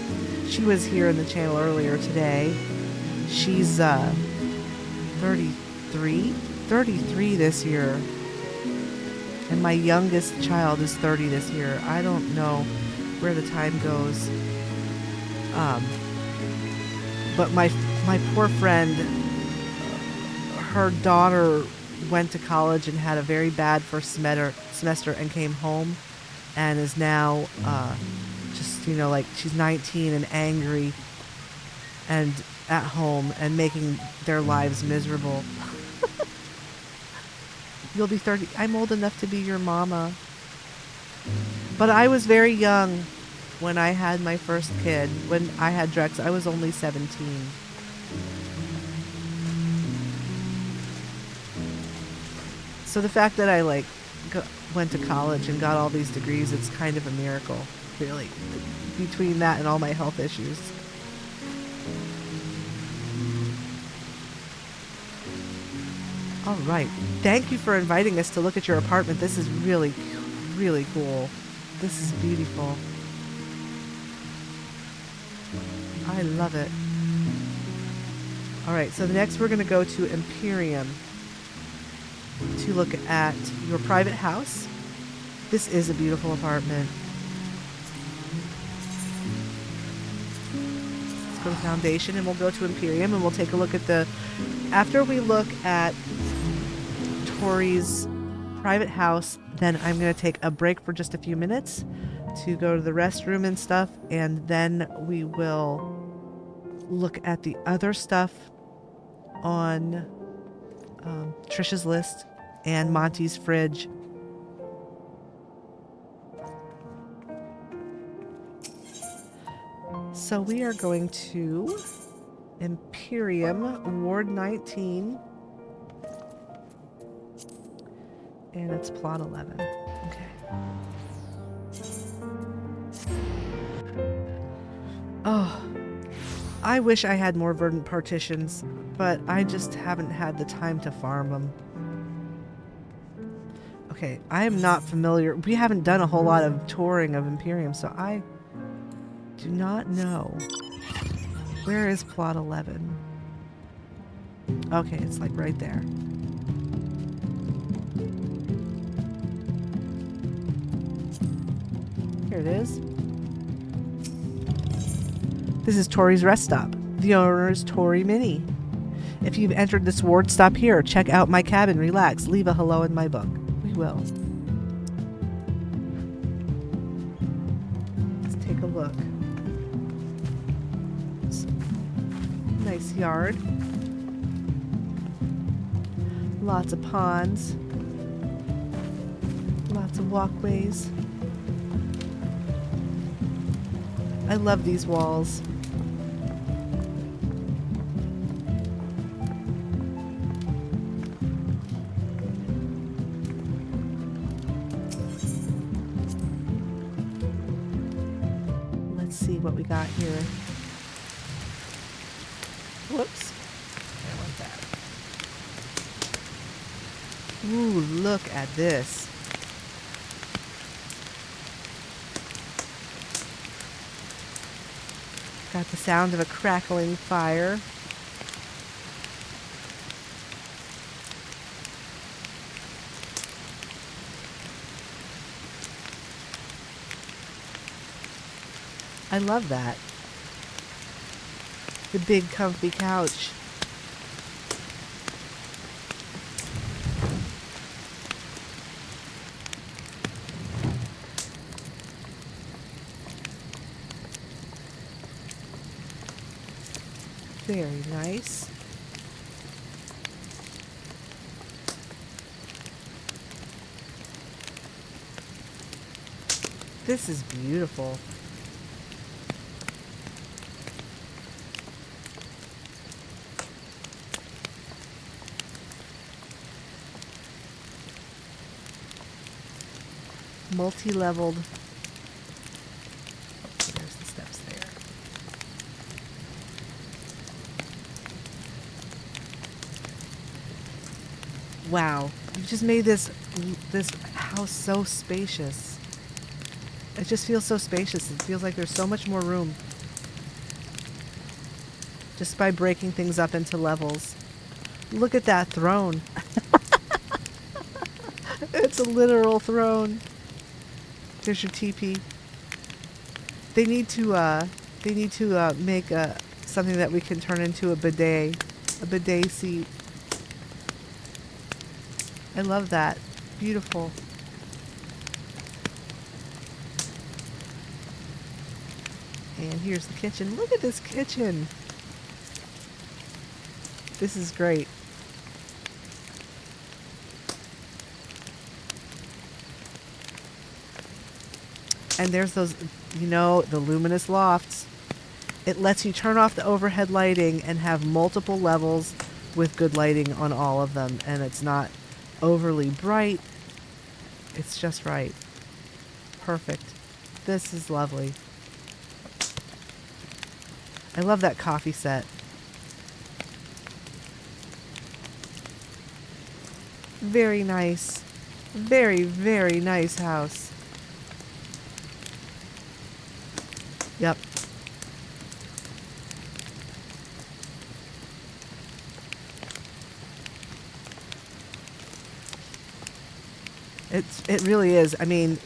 she was here in the channel earlier today. She's 33 this year. And my youngest child is 30 this year. I don't know where the time goes. But my poor friend, her daughter went to college and had a very bad first semester and came home and is now just, she's 19 and angry. And at home and making their lives miserable. You'll be 30. I'm old enough to be your mama. But I was very young when I had my first kid. When I had Drex, I was only 17. So the fact that I went to college and got all these degrees, it's kind of a miracle, really, between that and all my health issues. All right. Thank you for inviting us to look at your apartment. This is really, really cool. This is beautiful. I love it. All right, so next we're going to go to Imperium to look at your private house. This is a beautiful apartment. Let's go to Foundation and we'll go to Imperium and we'll take a look at after we look at Tori's private house, then I'm going to take a break for just a few minutes to go to the restroom and stuff, and then we will look at the other stuff on Trisha's list and Monty's fridge. So we are going to Imperium, Ward 19. And it's plot 11. Okay. Oh, I wish I had more verdant partitions, but I just haven't had the time to farm them. Okay, I am not familiar. We haven't done a whole lot of touring of Imperium, so I do not know. Where is plot 11? Okay, it's like right there. Here it is. This is Tori's rest stop. The owner is Tori Mini. If you've entered this ward, stop here. Check out my cabin, relax, leave a hello in my book. We will. Let's take a look. Nice yard. Lots of ponds. Lots of walkways. I love these walls. Let's see what we got here. Whoops. I want that. Ooh, look at this. Got the sound of a crackling fire. I love that. The big comfy couch. Very nice. This is beautiful. Multi-leveled. Oh, there's the steps there. Wow, you just made this house so spacious. It just feels so spacious. It feels like there's so much more room. Just by breaking things up into levels. Look at that throne. It's a literal throne. There's your teepee. They need to make something that we can turn into a bidet seat. I love that. Beautiful. And here's the kitchen. Look at this kitchen. This is great. And there's those, you know, the luminous lofts. It lets you turn off the overhead lighting and have multiple levels with good lighting on all of them. And it's not overly bright. It's just right. Perfect. This is lovely. I love that coffee set. Very nice. Very, very nice house. Yep. It really is. I mean,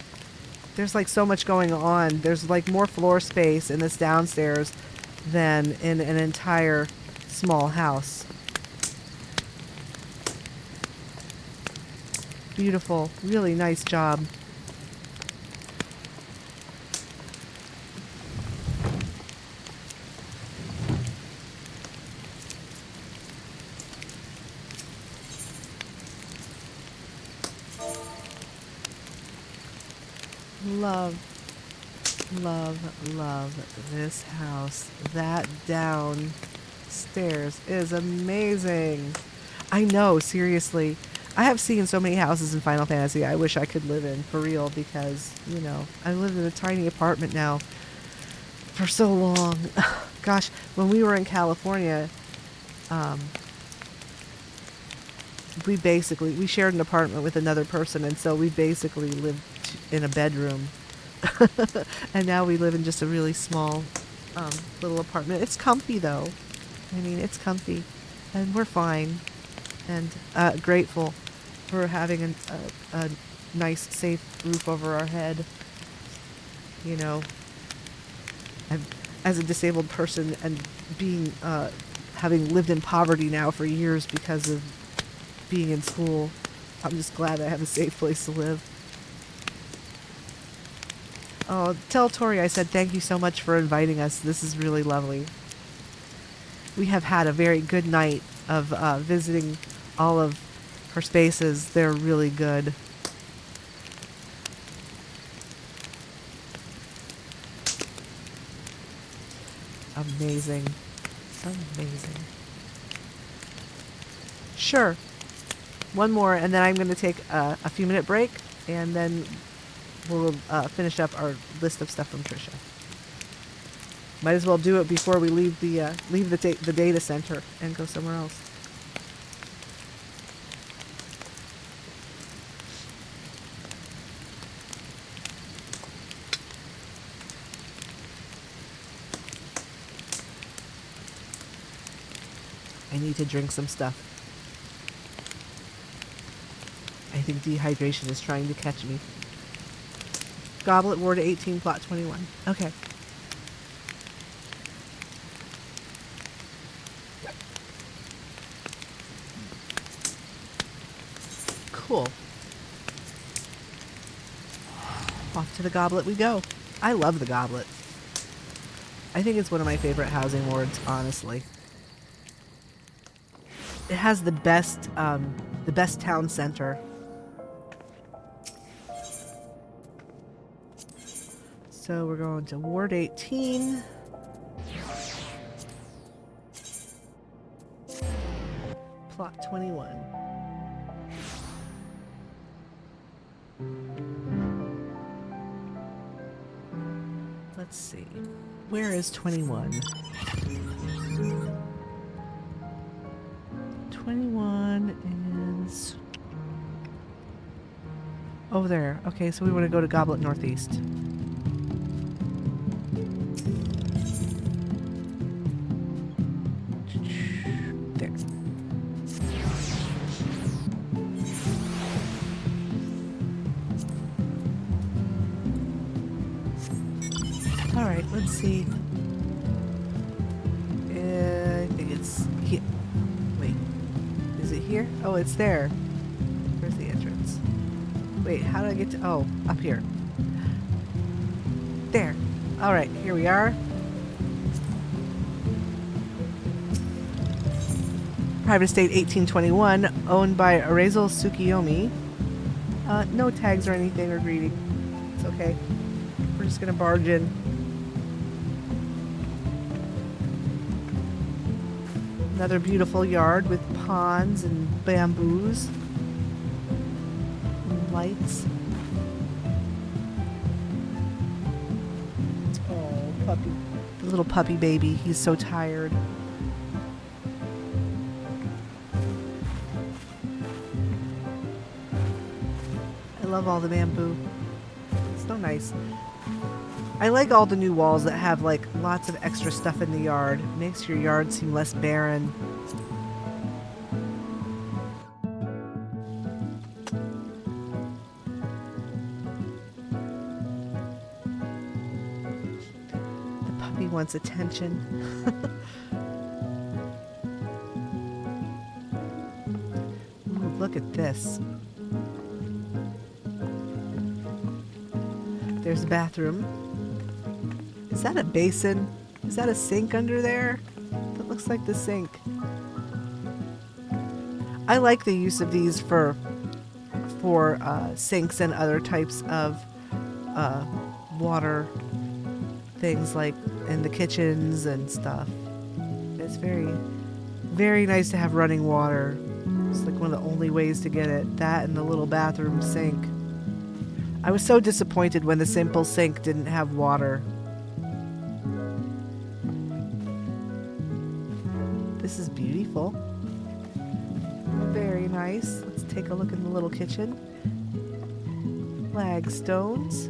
there's like so much going on. There's like more floor space in this downstairs than in an entire small house. Beautiful. Really nice job. Love, love, love this house. That downstairs is amazing. I know, seriously. I have seen so many houses in Final Fantasy I wish I could live in, for real, because, you know, I lived in a tiny apartment now for so long. Gosh, when we were in California, we shared an apartment with another person, and so we basically lived in a bedroom. And now we live in just a really small little apartment. It's comfy, though. I mean, it's comfy, and we're fine, and grateful for having a nice, safe roof over our head. You know, as a disabled person and being having lived in poverty now for years because of being in school, I'm just glad I have a safe place to live. Oh, tell Tori I said thank you so much for inviting us. This is really lovely. We have had a very good night of visiting all of her spaces. They're really good. Amazing. Amazing. Sure. One more, and then I'm going to take a few-minute break, and then we'll finish up our list of stuff from Trisha. Might as well do it before we leave the data center and go somewhere else. I need to drink some stuff. I think dehydration is trying to catch me. Goblet Ward 18, plot 21. Okay. Cool. Off to the Goblet we go. I love the Goblet. I think it's one of my favorite housing wards, honestly. It has the best town center. So we're going to Ward 18. Plot 21. Let's see. Where is 21? 21 is over there. Okay, so we want to go to Goblet Northeast. There. All right, let's see. I think it's here. Wait. Is it here? Oh, it's there. Where's the entrance? Wait, how do I get to... Oh, up here. There. Alright, here we are. Private estate 1821, owned by Arezo Tsukiyomi. No tags or anything or greeting. It's okay. We're just gonna barge in. Another beautiful yard with ponds and bamboos and lights. Oh, puppy. The little puppy baby. He's so tired. I love all the bamboo. It's so nice. I like all the new walls that have like lots of extra stuff in the yard. It makes your yard seem less barren. The puppy wants attention. Ooh, look at this. There's a bathroom. Is that a basin? Is that a sink under there? That looks like the sink. I like the use of these for sinks and other types of water things like in the kitchens and stuff. It's very, very nice to have running water. It's like one of the only ways to get it. That and the little bathroom sink. I was so disappointed when the simple sink didn't have water. This is beautiful. Very nice. Let's take a look in the little kitchen. Flagstones.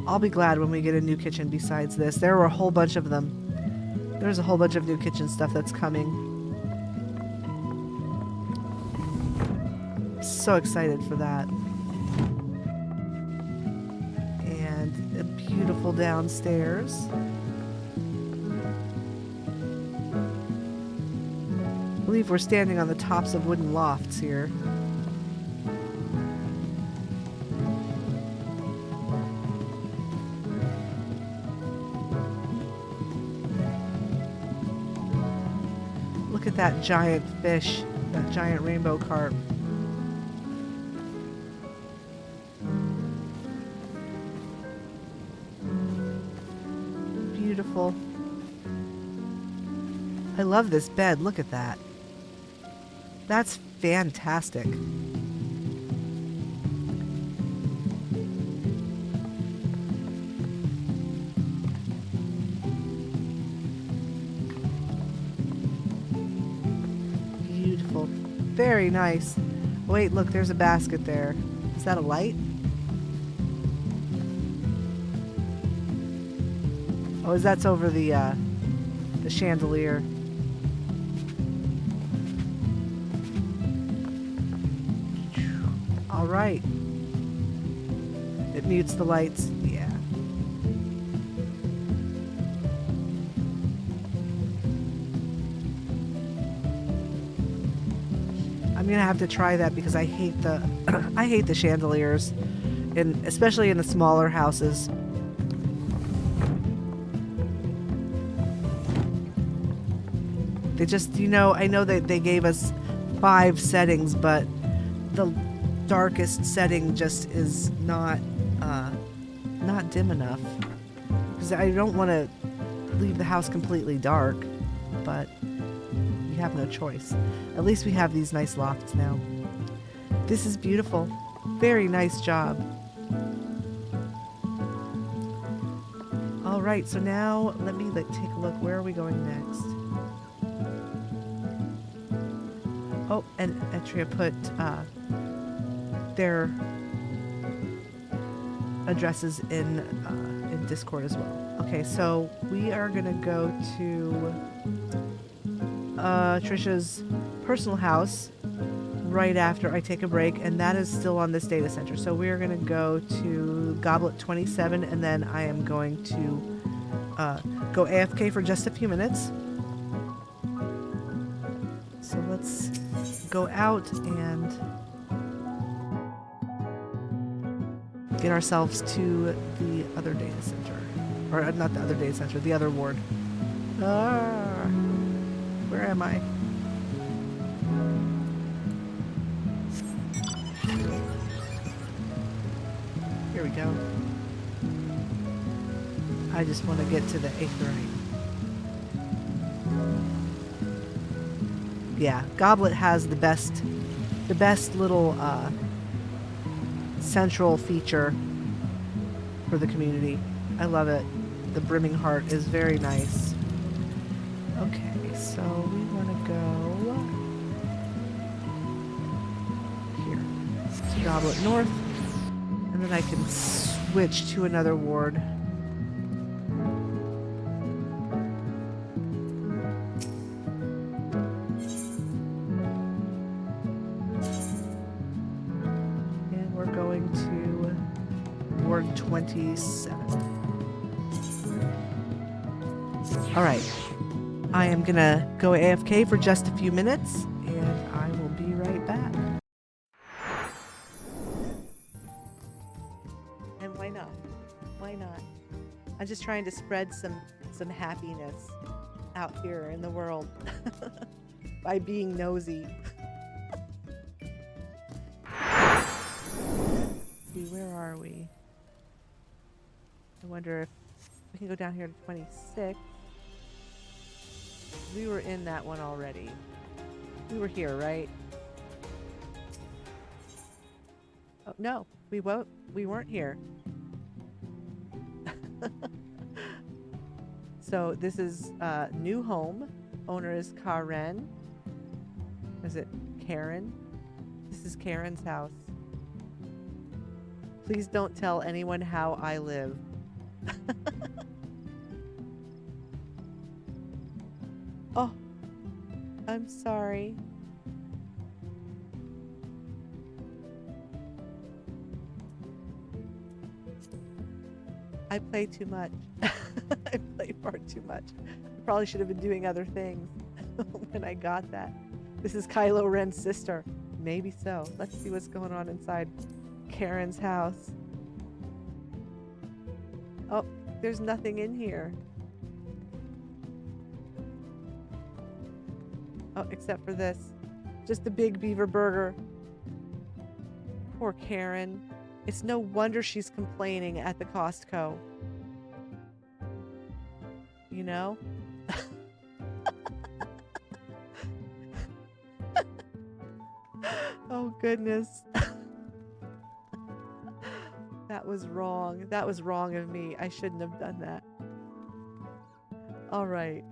I'll be glad when we get a new kitchen besides this. There were a whole bunch of them. There's a whole bunch of new kitchen stuff that's coming. So excited for that. And a beautiful downstairs. I believe we're standing on the tops of wooden lofts here. Look at that giant fish, that giant rainbow carp. Beautiful. I love this bed. Look at that. That's fantastic. Beautiful. Very nice. Wait, look, there's a basket there. Is that a light? Oh, that's over the chandelier. All right. It mutes the lights. Yeah. I'm gonna have to try that because I hate the I hate the chandeliers, especially in the smaller houses. They just, I know that they gave us 5 settings, but the darkest setting just is not dim enough. Because I don't want to leave the house completely dark, but we have no choice. At least we have these nice lofts now. This is beautiful. Very nice job. All right, so now let me take a look. Where are we going next? Oh, and Etria put their addresses in Discord as well. Okay, so we are gonna go to Trisha's personal house right after I take a break, and that is still on this data center. So we are gonna go to Goblet 27, and then I am going to go AFK for just a few minutes. So let's go out and get ourselves to the other data center. Or not the other day center, the other ward. Ah, where am I? Here we go. I just want to get to the Aetheryte. Yeah, Goblet has the best little central feature for the community. I love it. The Brimming Heart is very nice. Okay, so we want to go here to Goblet North, and then I can switch to another ward. And we're going to Ward 27. All right. I am gonna go AFK for just a few minutes, and I will be right back. And why not? Why not? I'm just trying to spread some happiness out here in the world by being nosy. Let's see, where are we? I wonder if we can go down here to 26. We were in that one already. We were here, right? Oh, no, we weren't here. So this is new home. Owner is Karen. Is it Karen? This is Karen's house. Please don't tell anyone how I live. Oh, I'm sorry. I play too much. I play far too much. I probably should have been doing other things when I got that. This is Kylo Ren's sister. Maybe so. Let's see what's going on inside Karen's house. Oh, there's nothing in here. Oh, except for this. Just a big beaver burger. Poor Karen. It's no wonder she's complaining at the Costco. You know? Oh, goodness. That was wrong. That was wrong of me. I shouldn't have done that. All right.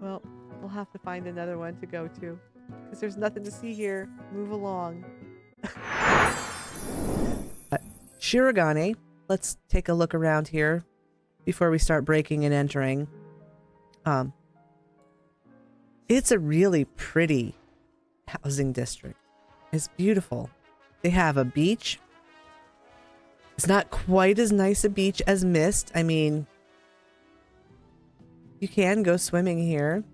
Well, we'll have to find another one to go to, because there's nothing to see here. Move along. Shirogane. Let's take a look around here before we start breaking and entering. It's a really pretty housing district. It's beautiful. They have a beach. It's not quite as nice a beach as Mist. I mean, you can go swimming here.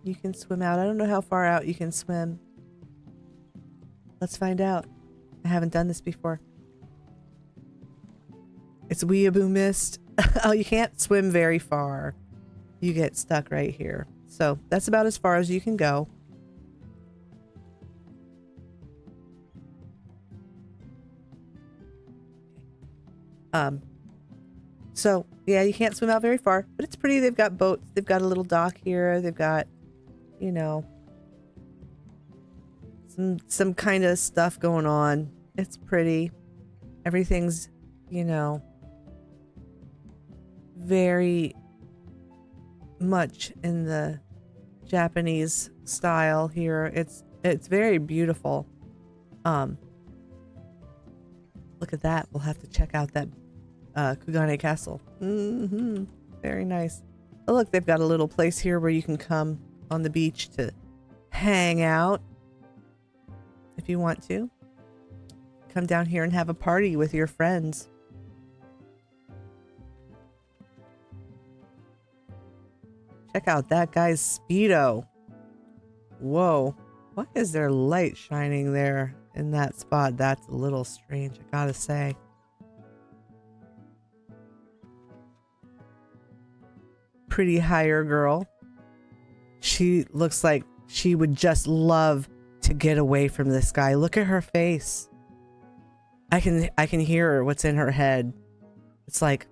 You can swim out. I don't know how far out you can swim. Let's find out. I haven't done this before. It's Weeaboo Mist. Oh, you can't swim very far. You get stuck right here. So that's about as far as you can go. So yeah, you can't swim out very far, but it's pretty. They've got boats. They've got a little dock here. They've got, you know, some kind of stuff going on. It's pretty. Everything's, you know, very much in the Japanese style here. It's very beautiful. Look at that. We'll have to check out that Kugane Castle. Very nice. Oh, look, they've got a little place here where you can come on the beach to hang out if you want to. Come down here and have a party with your friends. Check out that guy's Speedo. Whoa. Why is there light shining there in that spot? That's a little strange, I gotta say. pretty hire girl. She looks like she would just love to get away from this guy. Look at her face. I can hear what's in her head. It's like,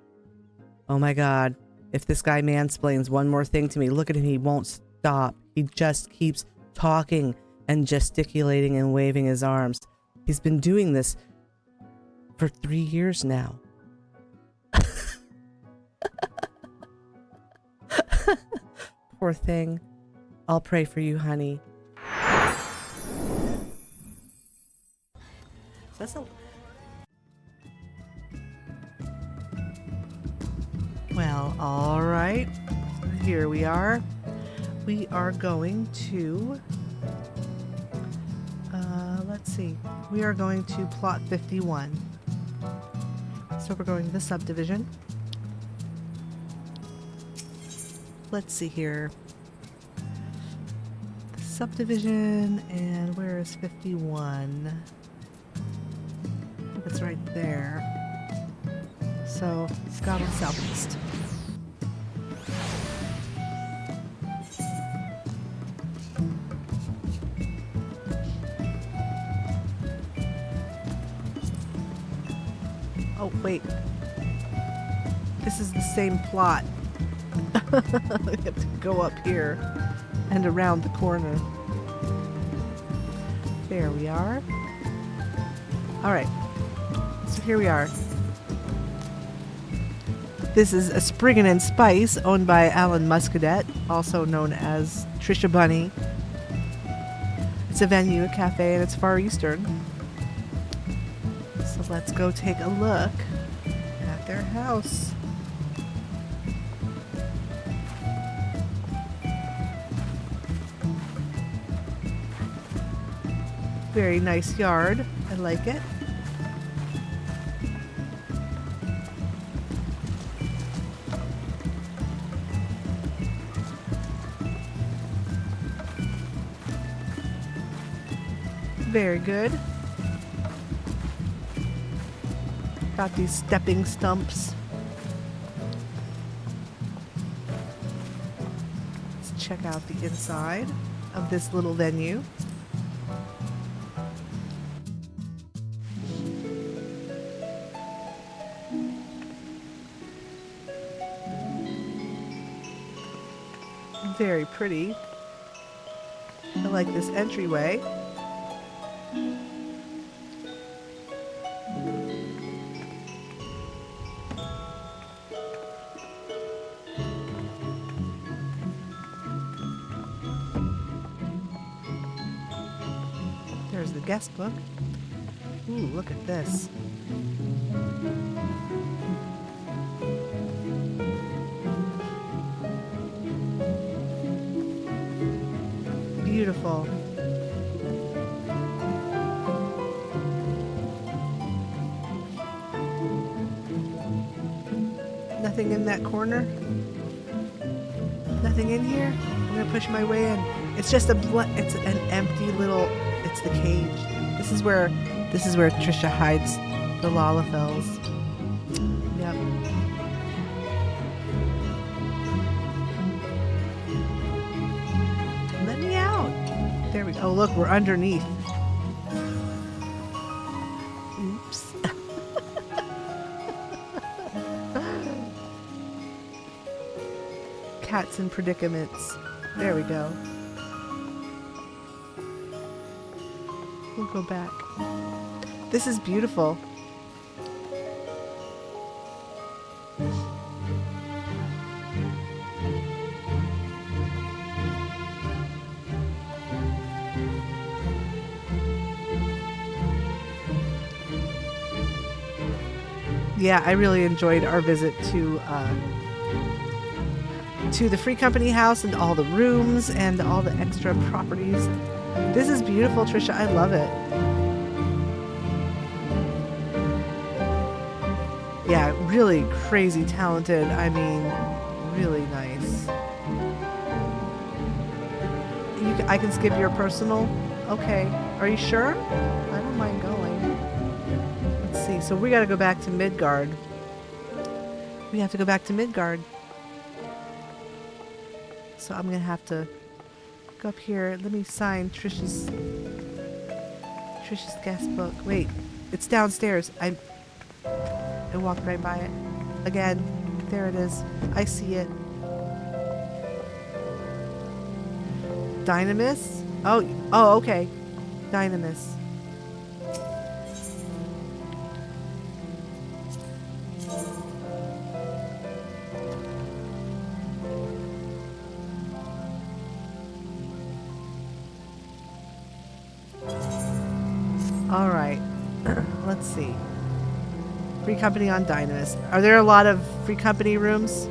oh my God, if this guy mansplains one more thing to me, look at him, he won't stop. He just keeps talking and gesticulating and waving his arms. He's been doing this for 3 years now. Poor thing. I'll pray for you, honey. That's a... Well, all right. Here we are. We are going to... let's see. We are going to plot 51. So we're going to the subdivision. Let's see here. The subdivision, and where is 51? I think it's right there. So it's got on southeast. Oh, wait. This is the same plot. We have to go up here and around the corner. There we are. Alright. So here we are. This is a Spriggan and Spice, owned by Alan Muscadet, also known as Trisha Bunny. It's a venue, a cafe, and it's Far Eastern. So let's go take a look at their house. Very nice yard. I like it. Very good. Got these stepping stumps. Let's check out the inside of this little venue. Very pretty. I like this entryway. There's the guest book. Ooh, look at this. Beautiful. Nothing in that corner? Nothing in here? I'm gonna push my way in. It's just it's an empty little, it's the cage. This is where Trisha hides the Lalafels. Yep. Let me out. There we go. Oh, look, we're underneath. Oops. Cats in predicaments. There we go. We'll go back. This is beautiful. Yeah, I really enjoyed our visit to the Free Company house and all the rooms and all the extra properties. This is beautiful, Trisha. I love it. Yeah, really crazy talented. I mean, really nice. I can skip your personal? Okay. Are you sure? I don't mind going. Let's see. So we got to go back to Midgard. We have to go back to Midgard. So I'm gonna have to go up here. Let me sign Trish's guest book. Wait, it's downstairs. I walked right by it. Again, there it is. I see it. Dynamis? Oh, okay. Dynamis. All right. Let's see. Free company on Dynamis. Are there a lot of free company rooms?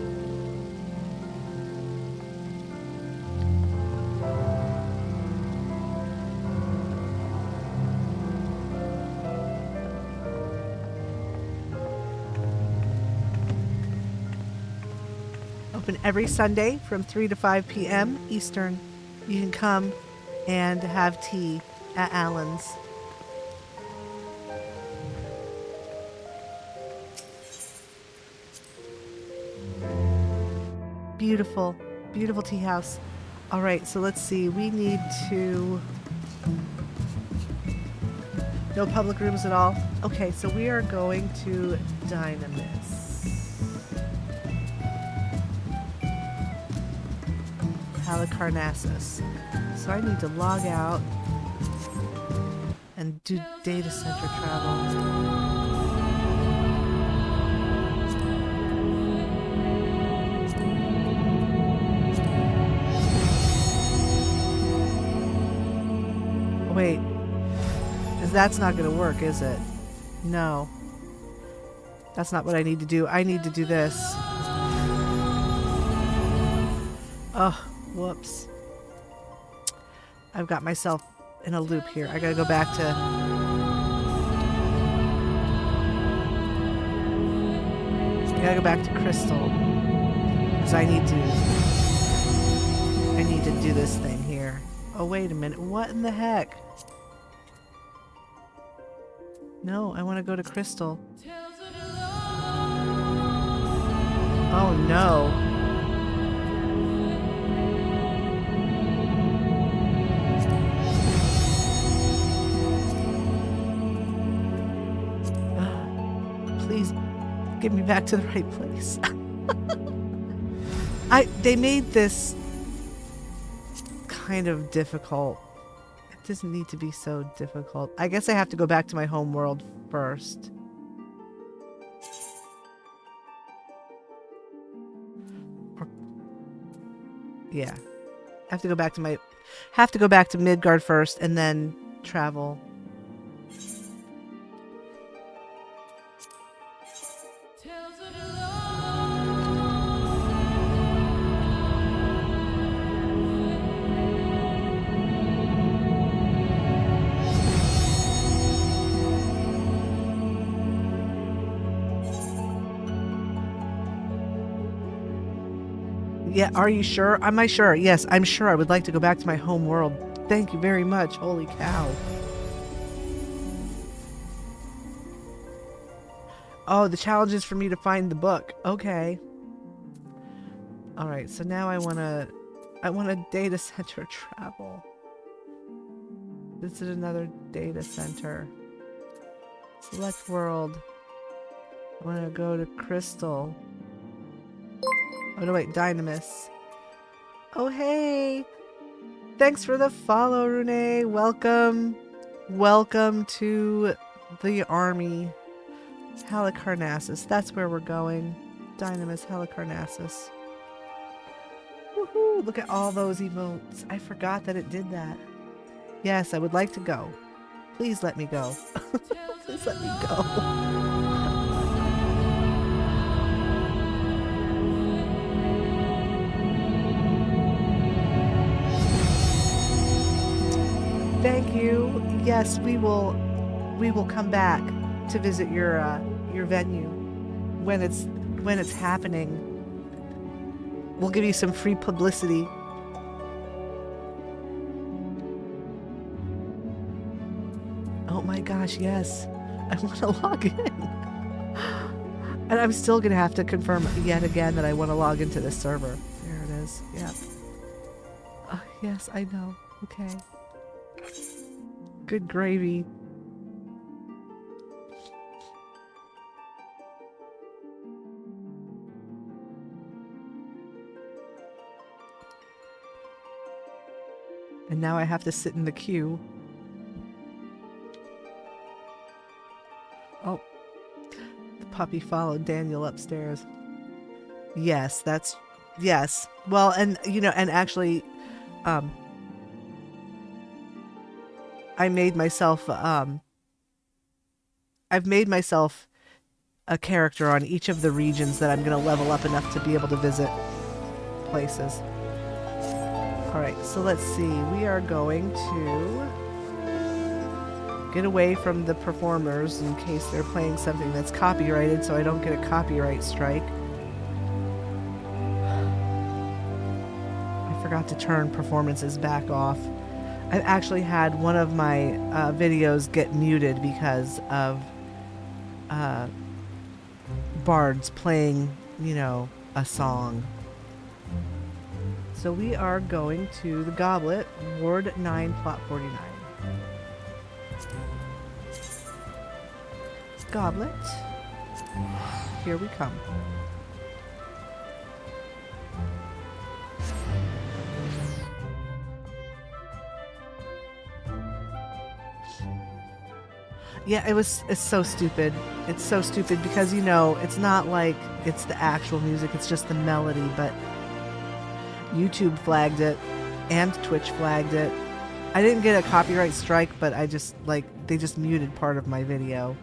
Open every Sunday from 3 to 5 p.m. Eastern. You can come and have tea at Allen's. Beautiful, beautiful tea house. All right, so let's see. We need to... No public rooms at all? Okay, so we are going to Dynamis. Halicarnassus. So I need to log out and do data center travel. Wait, that's not going to work, is it? No. That's not what I need to do. I need to do this. Oh, whoops. I've got myself in a loop here. I gotta go back to... I gotta go back to Crystal. Because I need to do this thing here. Oh, wait a minute. What in the heck? No, I want to go to Crystal. Oh, no. Please get me back to the right place. They made this kind of difficult. It doesn't need to be so difficult. I guess I have to go back to my home world first. Yeah. I have to go back to Midgard first and then travel. Yeah, are you sure? Am I sure? Yes, I'm sure. I would like to go back to my home world. Thank you very much. Holy cow. Oh, the challenge is for me to find the book. Okay. All right, so now I want to data center travel. This is another data center. Select world. I want to go to Crystal. Oh no, wait, Dynamis. Oh hey! Thanks for the follow, Rune. Welcome. Welcome to the army. Halicarnassus. That's where we're going. Dynamis, Halicarnassus. Woohoo! Look at all those emotes. I forgot that it did that. Yes, I would like to go. Please let me go. Please let me go. Thank you. Yes, we will come back to visit your venue when it's happening. We'll give you some free publicity. Oh my gosh, yes. I want to log in. And I'm still going to have to confirm yet again that I want to log into this server. There it is. Yep. Yes, I know. Okay. Good gravy. And now I have to sit in the queue. Oh, the puppy followed Daniel upstairs. Yes, yes. Well, and you know, and actually, I made myself, I've made myself a character on each of the regions that I'm going to level up enough to be able to visit places. Alright, so let's see. We are going to get away from the performers in case they're playing something that's copyrighted so I don't get a copyright strike. I forgot to turn performances back off. I've actually had one of my videos get muted because of bards playing, you know, a song. So we are going to the Goblet, Ward 9, Plot 49. Goblet. Here we come. Yeah, it's so stupid. It's so stupid because, you know, it's not like it's the actual music, it's just the melody, but YouTube flagged it and Twitch flagged it. I didn't get a copyright strike, but I just, like, they just muted part of my video.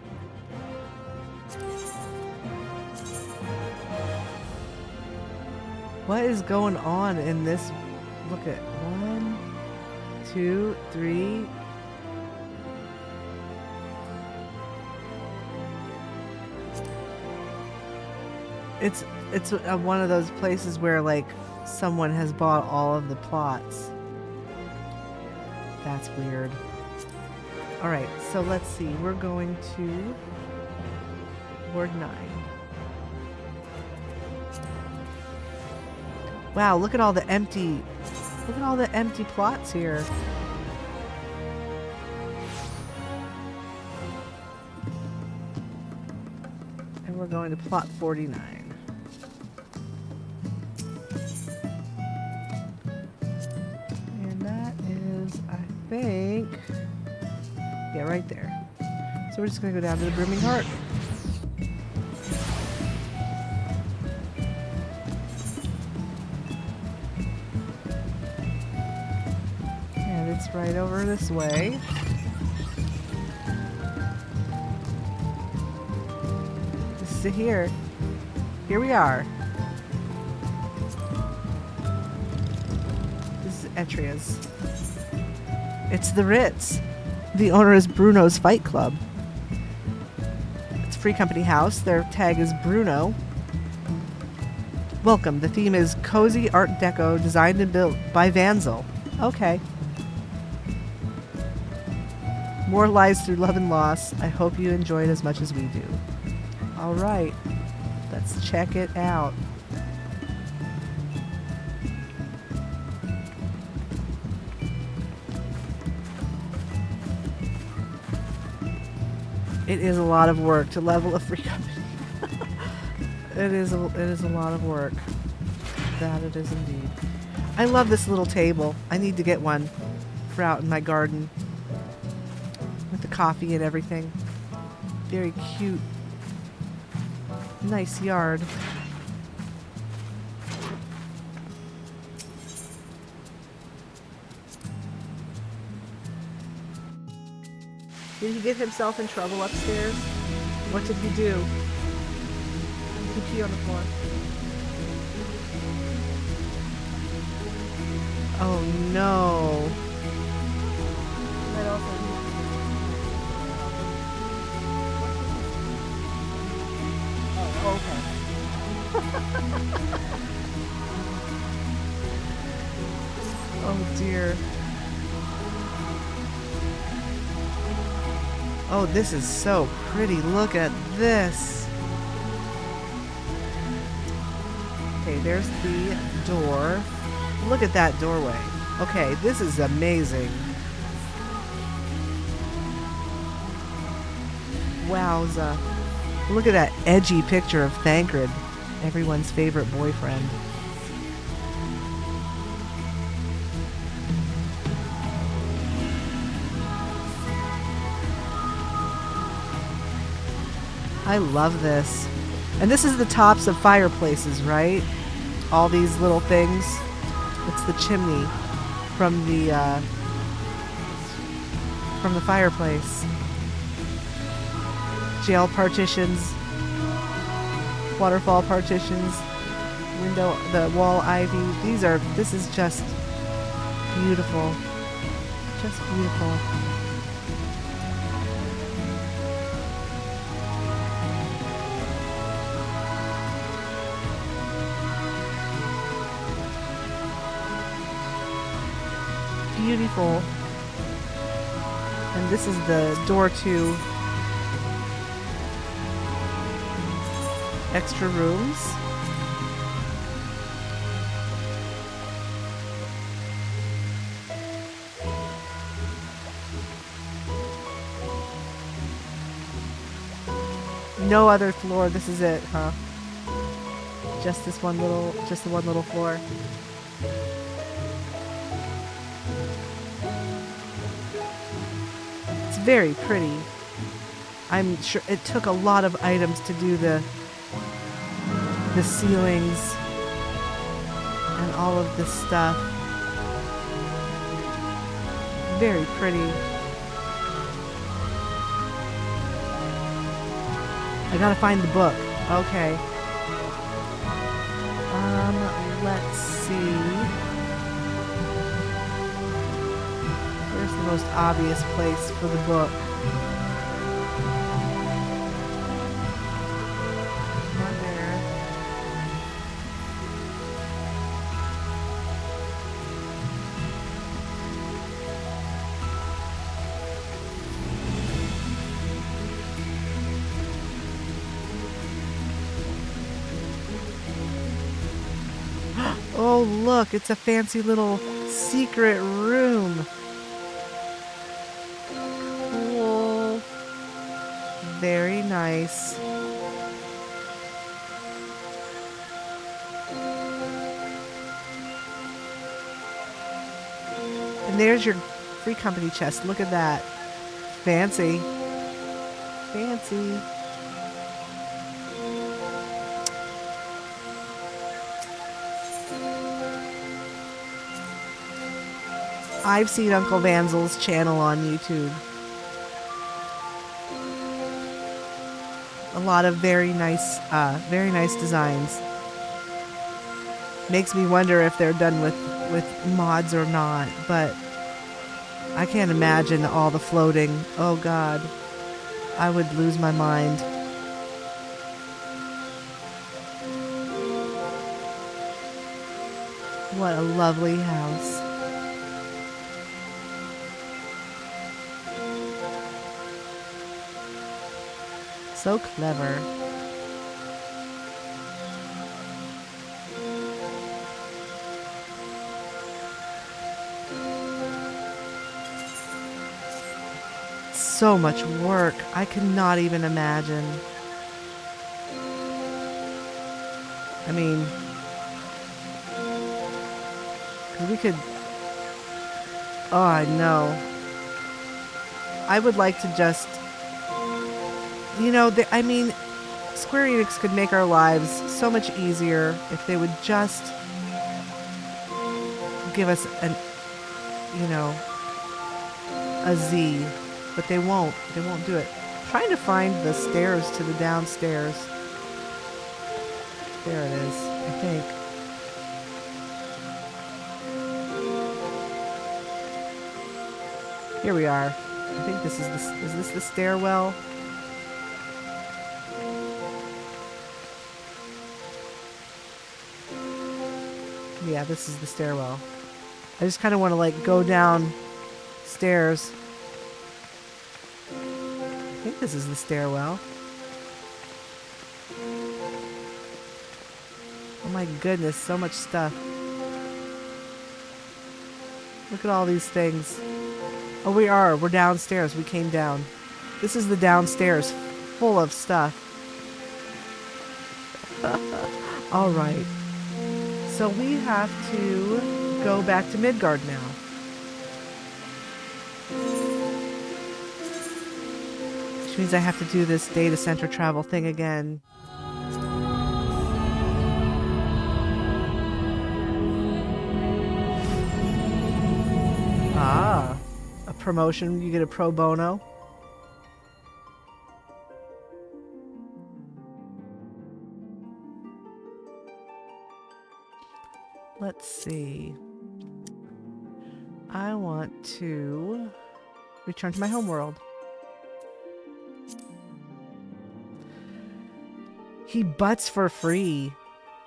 What is going on in this? Look at 1, 2, 3. It's one of those places where, like, someone has bought all of the plots. That's weird. Alright, so let's see. We're going to Ward 9. Wow, look at all the empty plots here. And we're going to plot 49. And that is, I think, yeah, right there. So we're just gonna go down to the Brimming Heart. It's right over this way. This is here. Here we are. This is Etria's. It's the Ritz. The owner is Bruno's Fight Club. It's a Free Company house. Their tag is Bruno. Welcome. The theme is cozy Art Deco, designed and built by Vanzel. Okay. More lives through love and loss. I hope you enjoy it as much as we do. All right, let's check it out. It is a lot of work to level a Free Company. It is a lot of work. That it is indeed. I love this little table. I need to get one for out in my garden. With the coffee and everything. Very cute. Nice yard. Did he get himself in trouble upstairs? What did he do? Did he pee on the floor? Oh no. That also Oh dear. Oh, this is so pretty. Look at this. Okay, there's the door. Look at that doorway. Okay, this is amazing. Wowza. Look at that edgy picture of Thancred, everyone's favorite boyfriend. I love this. And this is the tops of fireplaces, right? All these little things. It's the chimney from the fireplace. Jail partitions, waterfall partitions, window, the wall ivy. This is just beautiful. Just beautiful. Beautiful. And this is the door to extra rooms. No other floor. This is it, huh? Just the one little floor. It's very pretty. I'm sure it took a lot of items to do the ceilings and all of this stuff. Very pretty. I gotta find the book. Okay. Let's see. Where's the most obvious place for the book? Not there. Oh, look, it's a fancy little secret room. Cool. Very nice. And there's your free company chest. Look at that. Fancy. Fancy. I've seen Uncle Vanzel's channel on YouTube. A lot of very nice designs. Makes me wonder if they're done with mods or not, but I can't imagine all the floating. Oh God, I would lose my mind. What a lovely house. So clever. So much work. I cannot even imagine. I mean, 'cause we could... Oh, I know. I would like to just... You know, I mean, Square Enix could make our lives so much easier if they would just give us a Z, but they won't. They won't do it. I'm trying to find the stairs to the downstairs. There it is, I think. Here we are. I think this is this the stairwell? Yeah, this is the stairwell. I just kind of want to like go down stairs. I think this is the stairwell. Oh my goodness, so much stuff. Look at all these things. Oh, we're downstairs. We came down. This is the downstairs, full of stuff. All right. So we have to go back to Midgard now. Which means I have to do this data center travel thing again. Ah, a promotion. You get a pro bono. Let's see. I want to return to my homeworld. He butts for free.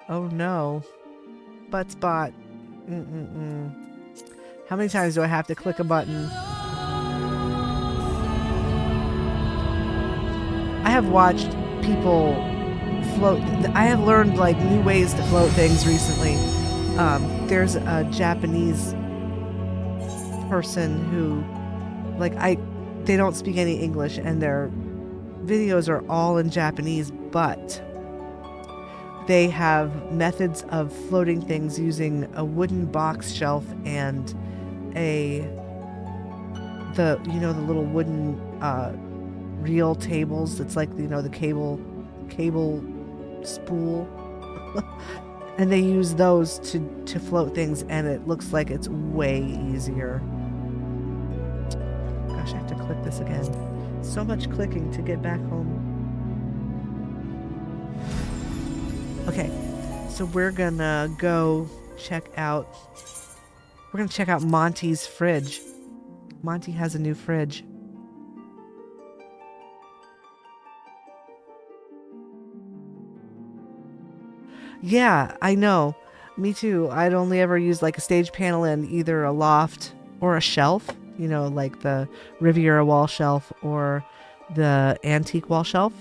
Oh no. Butts bot. How many times do I have to click a button? I have watched people float. I have learned like new ways to float things recently. There's a Japanese person who, they don't speak any English and their videos are all in Japanese, but they have methods of floating things using a wooden box shelf and the little wooden reel tables. It's like the cable spool. And they use those to float things, and it looks like it's way easier. Gosh, I have to click this again. So much clicking to get back home. Okay, so we're gonna go check out. We're gonna check out Monty's fridge. Monty has a new fridge. Yeah, I know. Me too. I'd only ever use like a stage panel in either a loft or a shelf, like the Riviera wall shelf or the antique wall shelf.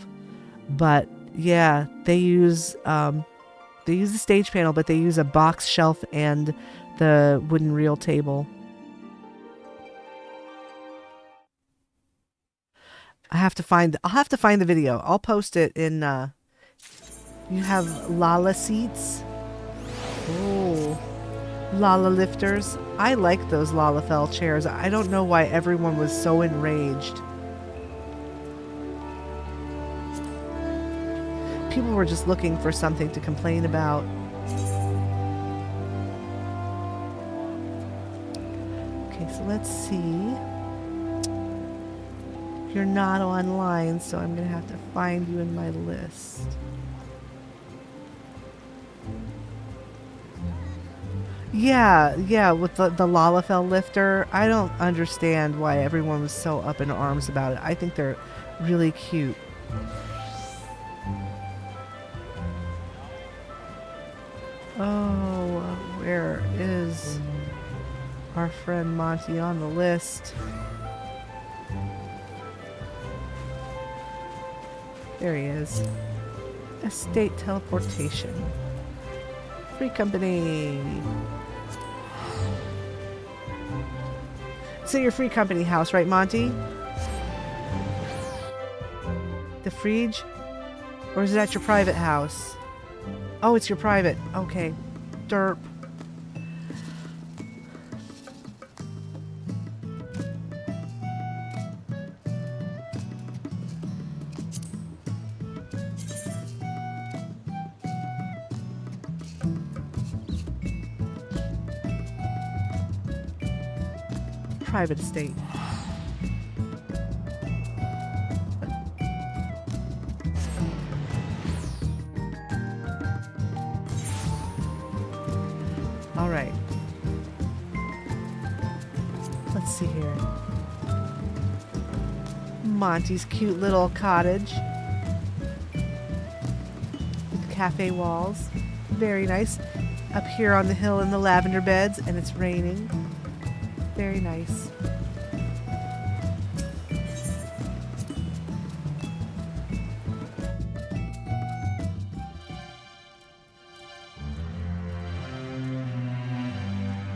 But yeah, they use the stage panel, but they use a box shelf and the wooden reel table. I'll have to find the video. I'll post it in you have Lala seats. Oh, Lala lifters. I like those Lalafell chairs. I don't know why everyone was so enraged. People were just looking for something to complain about. Okay, so let's see. You're not online, so I'm going to have to find you in my list. Yeah, with the Lalafell lifter. I don't understand why everyone was so up in arms about it. I think they're really cute. Oh, where is our friend Monty on the list? There he is. Estate teleportation. Free company. So your free company house, right, Monty? The fridge? Or is it at your private house? Oh, it's your private. Okay. Derp. Private estate. All right. Let's see here. Monty's cute little cottage with cafe walls. Very nice. Up here on the hill in the lavender beds, and it's raining. Very nice.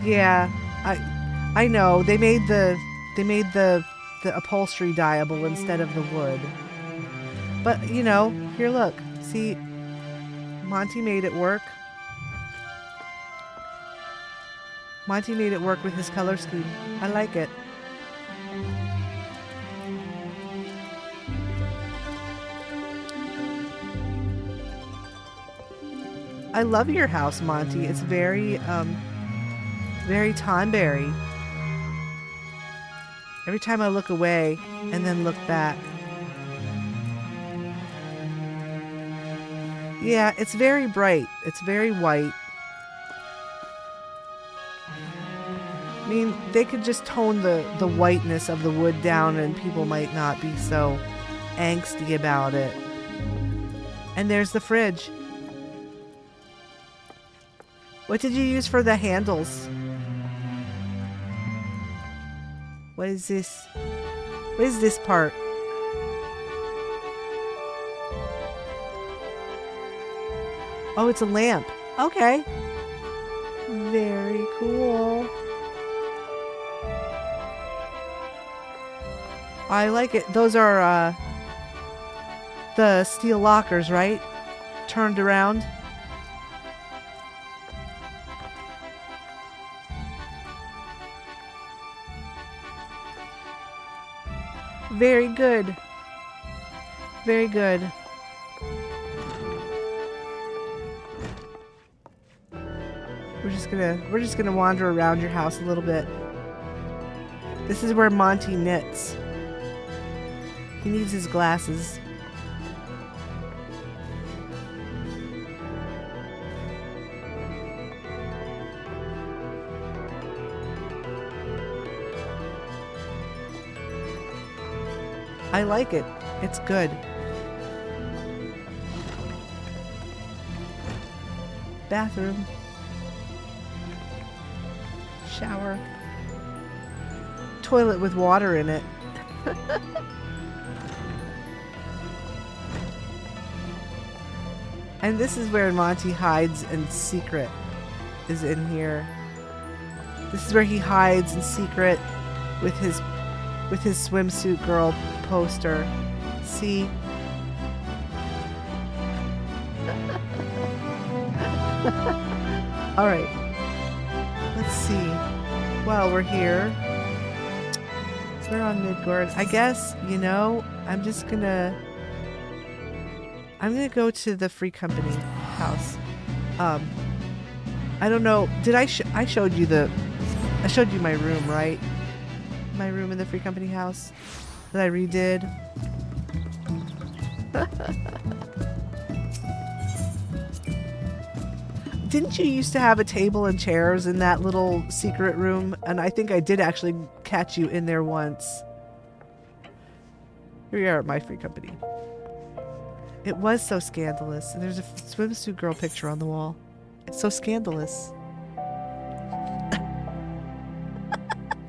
Yeah, I know they made the upholstery dyeable instead of the wood. But you know, here look. See, Monty made it work. Monty made it work with his color scheme. I like it. I love your house, Monty. It's very Tonberry. Every time I look away and then look back. Yeah, it's very bright. It's very white. I mean, they could just tone the whiteness of the wood down and people might not be so angsty about it. And there's the fridge. What did you use for the handles? What is this? What is this part? Oh, it's a lamp. Okay. Very cool. I like it. Those are the steel lockers, right? Turned around. Very good. Very good. We're just gonna wander around your house a little bit. This is where Monty knits. He needs his glasses. I like it. It's good. Bathroom. Shower. Toilet with water in it. And this is where Monty hides in secret, is in here. This is where he hides in secret with his swimsuit girl poster. See? All right. Let's see. While we're here, we're on Midgard. I guess, you know, I'm gonna go to the Free Company house. I don't know. Did I showed you my room, right? My room in the Free Company house that I redid. Didn't you used to have a table and chairs in that little secret room? And I think I did actually catch you in there once. Here we are at my Free Company. It was so scandalous. And there's a swimsuit girl picture on the wall. It's so scandalous.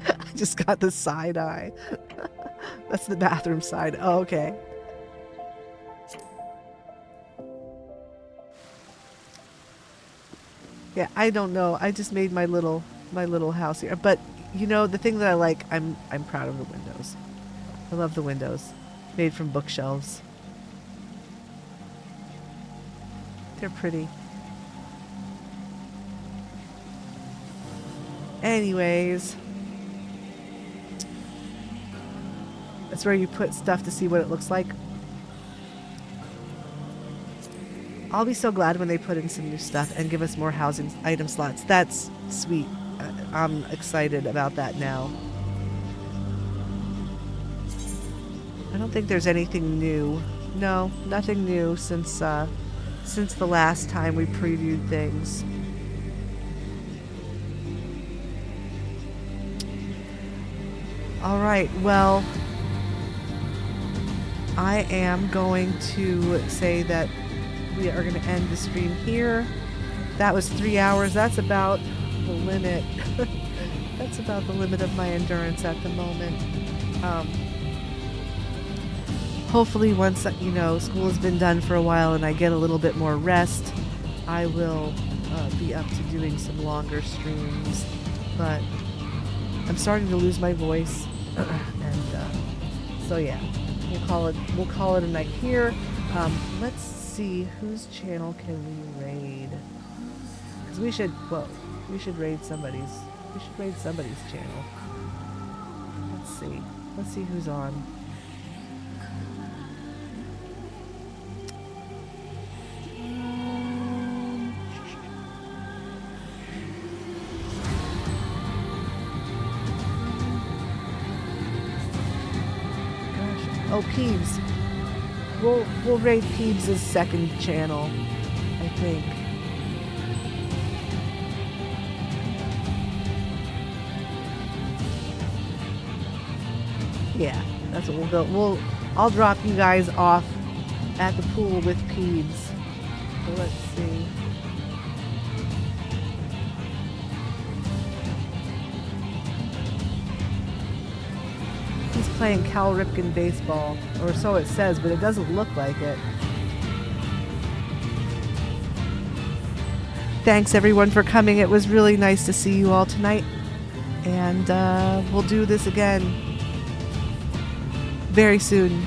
I just got the side eye. That's the bathroom side. Oh, okay. Yeah, I don't know. I just made my little house here. But you know, the thing that I like, I'm proud of the windows. I love the windows. Made from bookshelves. They're pretty. Anyways. That's where you put stuff to see what it looks like. I'll be so glad when they put in some new stuff and give us more housing item slots. That's sweet. I'm excited about that now. I don't think there's anything new. No, nothing new since the last time we previewed things. All right, well, I am going to say that we are going to end the stream here. That was 3 hours. That's about the limit. That's about the limit of my endurance at the moment. Hopefully once, you know, school has been done for a while and I get a little bit more rest, I will be up to doing some longer streams. But I'm starting to lose my voice, and so yeah, we'll call it a night here. Let's see, whose channel can we raid? Because we should raid somebody's. We should raid somebody's channel. Let's see who's on. Oh, Peeves. We'll raid Peeves' second channel, I think. Yeah, that's what we'll go. I'll drop you guys off at the pool with Peeves. So let's see. He's playing Cal Ripken baseball, or so it says, but it doesn't look like it. Thanks everyone for coming. It was really nice to see you all tonight. And we'll do this again very soon.